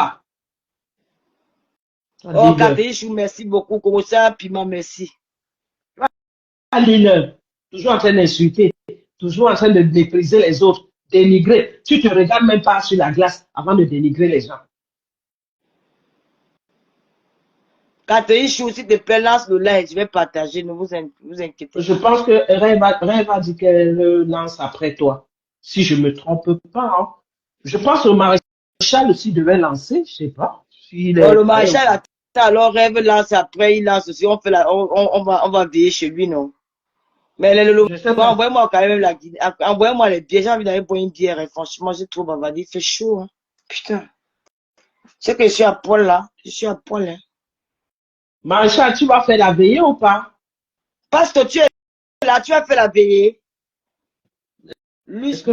Kadeishou, merci beaucoup. Korosa, Piment, merci. Aline, toujours en train d'insulter, toujours en train de mépriser les autres, dénigrer. Tu te regardes même pas sur la glace avant de dénigrer les gens. Kadeishou, s'il te plaît, lance le like. Je vais partager. Ne vous inquiétez pas. Je pense que Rêve a dit qu'elle lance après toi. Si je me trompe pas. Hein. Je pense que le maréchal aussi devait lancer, je sais pas. Le maréchal attend, alors Rêve lance après, il lance aussi. On va veiller chez lui, non? Mais envoyez-moi quand même la Guinée. Envoyez-moi les billets. J'ai envie d'aller boire une bière. Et franchement, j'ai trop bavardé. Il fait chaud. Hein. Putain. C'est que je suis à poil là. Je suis à poil. Hein. Maréchal, tu vas faire la veillée ou pas? Parce que tu es là, tu as fait la veillée. Luce,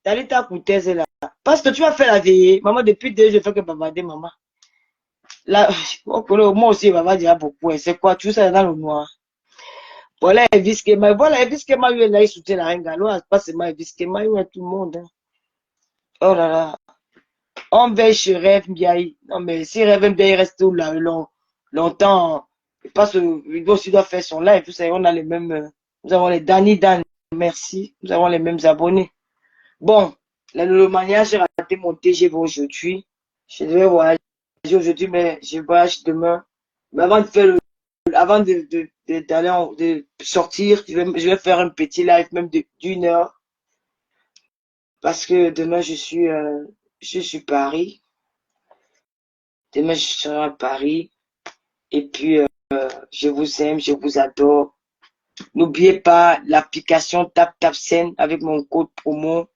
t'as ta coutesse là. Parce que tu as fait la veillée. Maman, depuis 2 jours, je fais que bavarder, maman. Là, moi aussi, maman dira beaucoup. C'est quoi? Tout ça dans le noir. Voilà, Eviskema. Voilà, Eviskema, il a soutenu la reine. Alors, pas seulement Eviskema, il y a tout le monde. Hein. Oh là là. On veille chez Rêve Mbiaï. Non, mais si Rêve Mbiaï reste là longtemps, parce qu'il aussi doit faire son live. Vous savez, on a les mêmes. Nous avons les Danny Dan. Merci. Nous avons les mêmes abonnés. Bon, le mariage, j'ai raté mon TGV aujourd'hui. Je devais voyager aujourd'hui, mais je voyage demain. Mais avant de faire avant de sortir, je vais faire un petit live même d'1 heure. Parce que demain, je suis Paris. Demain, je serai à Paris. Et puis, je vous aime, je vous adore. N'oubliez pas l'application TapTapSend avec mon code promo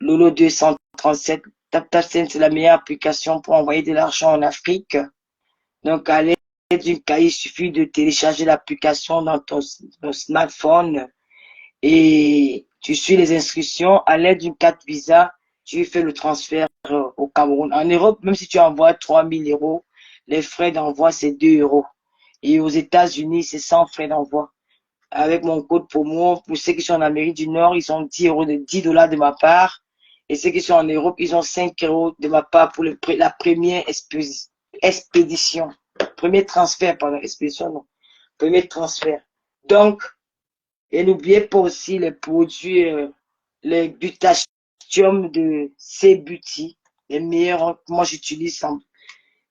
Lolo237. TapTapSend, c'est la meilleure application pour envoyer de l'argent en Afrique. Donc, à l'aide d'une cahier, il suffit de télécharger l'application dans ton smartphone et tu suis les instructions. À l'aide d'une carte Visa, tu fais le transfert au Cameroun. En Europe, même si tu envoies 3000 €, les frais d'envoi, c'est 2 €. Et aux États-Unis, c'est 100 frais d'envoi. Avec mon code promo, pour ceux qui sont en Amérique du Nord, ils ont 10 € de 10 $ de ma part. Et ceux qui sont en Europe, ils ont 5 € de ma part pour la première expédition. Premier transfert, pardon, expédition, non. Premier transfert. Donc, et n'oubliez pas aussi les produits, les Butastium de C-Beauty, les meilleurs que moi j'utilise.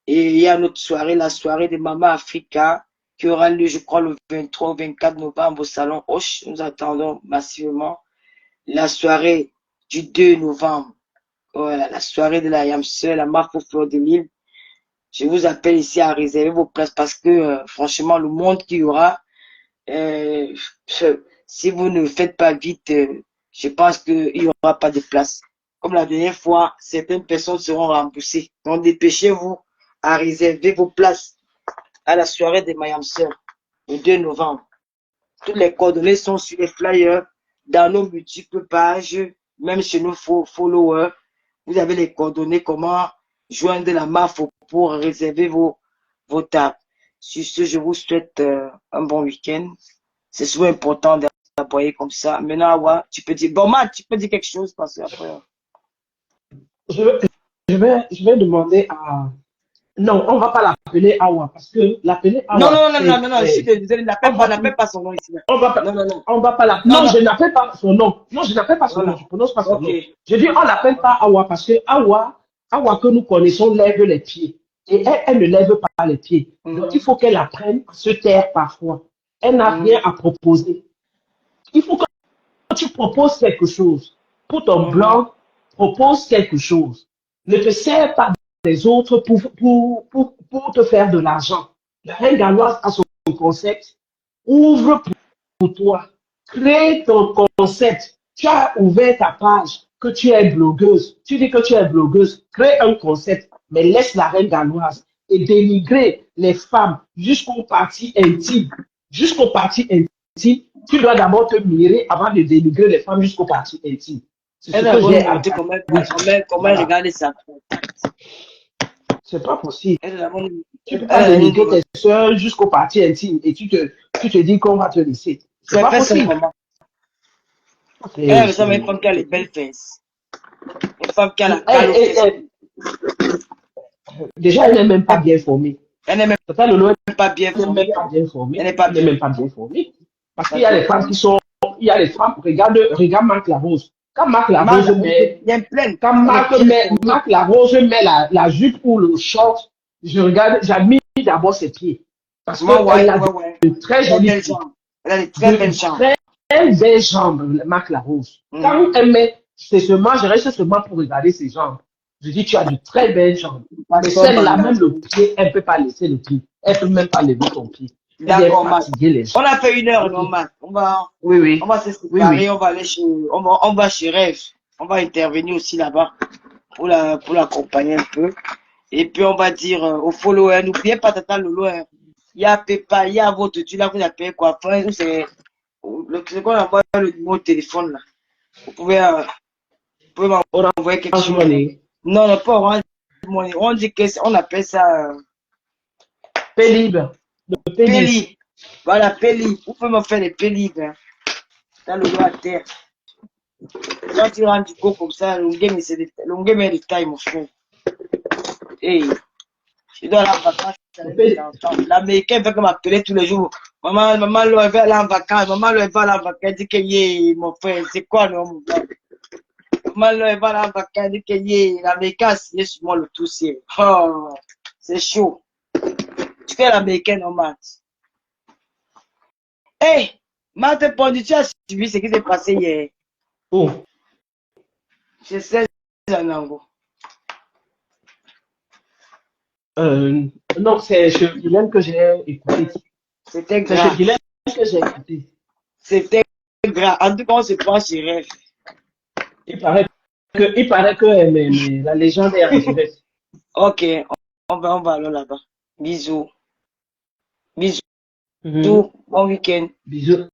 Et il y a notre soirée, la soirée de Mama Africa, qui aura lieu, je crois, le 23 ou 24 novembre au Salon Hoche. Nous attendons massivement. La soirée du 2 novembre, voilà, la soirée de la Yamseur, la marque au fleur de l'île. Je vous appelle ici à réserver vos places parce que, franchement, le monde qu'il y aura, si vous ne faites pas vite, je pense qu'il n'y aura pas de place. Comme la dernière fois, certaines personnes seront remboursées. Donc, dépêchez-vous à réserver vos places à la soirée de Mayam Sœur, le 2 novembre. Toutes les coordonnées sont sur les flyers, dans nos multiples pages, même chez nos followers. Vous avez les coordonnées, comment joindre la MAF pour réserver vos tables. Sur ce, je vous souhaite un bon week-end. C'est souvent important d'appuyer comme ça. Maintenant, ouais, tu peux dire, bon, Matt, tu peux dire quelque chose parce que après. Je vais demander à Non, on ne va pas l'appeler Awa parce que l'appeler Non, Awa, non, non, non, non, non, je suis désolé, n'appelle pas son nom ici. on va pas, Non, non, non. on va pas Non, non, non. je n'appelle pas son nom. Non, je n'appelle pas son nom. Voilà. Je ne prononce pas son Ok. nom. Je dis, on l'appelle pas Awa parce que Awa que nous connaissons lève les pieds. Et elle ne lève pas les pieds. Donc, il faut qu'elle apprenne à se taire parfois. Elle n'a rien à proposer. Il faut que tu proposes quelque chose. Pour ton blog, propose quelque chose. Ne te sers pas des autres pour te faire de l'argent. La reine galloise a son concept. Ouvre pour toi. Crée ton concept. Tu as ouvert ta page, que tu es blogueuse. Tu dis que tu es blogueuse. Crée un concept, mais laisse la reine galloise et dénigrer les femmes jusqu'aux parties intimes. Jusqu'aux parties intimes, tu dois d'abord te mirer avant de dénigrer les femmes jusqu'aux parties intimes. C'est ce Elle que va j'ai nous à montrer dire. comment elle regarde ça. C'est pas possible. Elle va nous Tu peux pas dénigrer tes soeurs jusqu'aux parties intimes et tu te dis qu'on va te laisser. C'est pas possible. Elle ressemble à une femme qui a les belles fesses. Une femme qui a la cale aux fesses. Déjà, elle n'est même pas bien formée. Elle n'est même pas bien formée. Elle n'est même pas bien formée. Parce qu'il y a les femmes qui sont. Il y a les femmes. Regarde Marc Larose. Quand Marc Larose met. Quand Marc Larose met la jupe ou le short, j'admire d'abord ses pieds. Parce qu'elle a de très jolies jambes. Elle a de très belles jambes. Très belles jambes, Marc Larose. Quand elle met c'est seulement, je reste seulement pour regarder ses jambes. Je dis, tu as de très belles jambes. Mais celle-là, même le pied, elle ne peut pas laisser le pied. Elle ne peut même pas lever ton pied. D'accord, on a fait 1 heure, normal. On va se séparer, on va aller on va chez Rêve. On va intervenir aussi là-bas pour l'accompagner un peu. Et puis, on va dire aux followers, n'oubliez pas Tata Lolo. Il y a Pepa, il y a votre tu là, vous appelez quoi? C'est qu'on envoie le numéro de téléphone là. Vous pouvez m'envoyer quelque chose. Non, non, pas Orange Money. On dit on appelle ça Pélib. Péli. Voilà, Péli. Vous pouvez me faire des Pélib. Hein. Dans le droit à terre. Quand tu rends du go comme ça, le game est de taille, mon frère. Hey, je dois aller en vacances. L'Américain veut m'appeler tous les jours. Maman, elle va aller en vacances. Maman, elle va aller en vacances. Elle dit que mon frère, c'est quoi, non, mon frère? Maman, elle va aller en vacances. Elle dit que l'Américain a signé sur moi le tout, oh, c'est chaud. Tu fais l'Américain, non, Matt? Hey, Matt, tu as suivi ce qui s'est passé hier. Oh. J'ai 16 ans, en gros. Non, c'est chez Guylaine que j'ai écouté. C'était grave. C'est chez Guylaine que j'ai écouté. C'était grave. En tout cas, on se prend sur Rêve. Il paraît que mais la légende est arrivée. Ok, on va aller là-bas. Bisous. Bisous. Bon week-end. Bisous.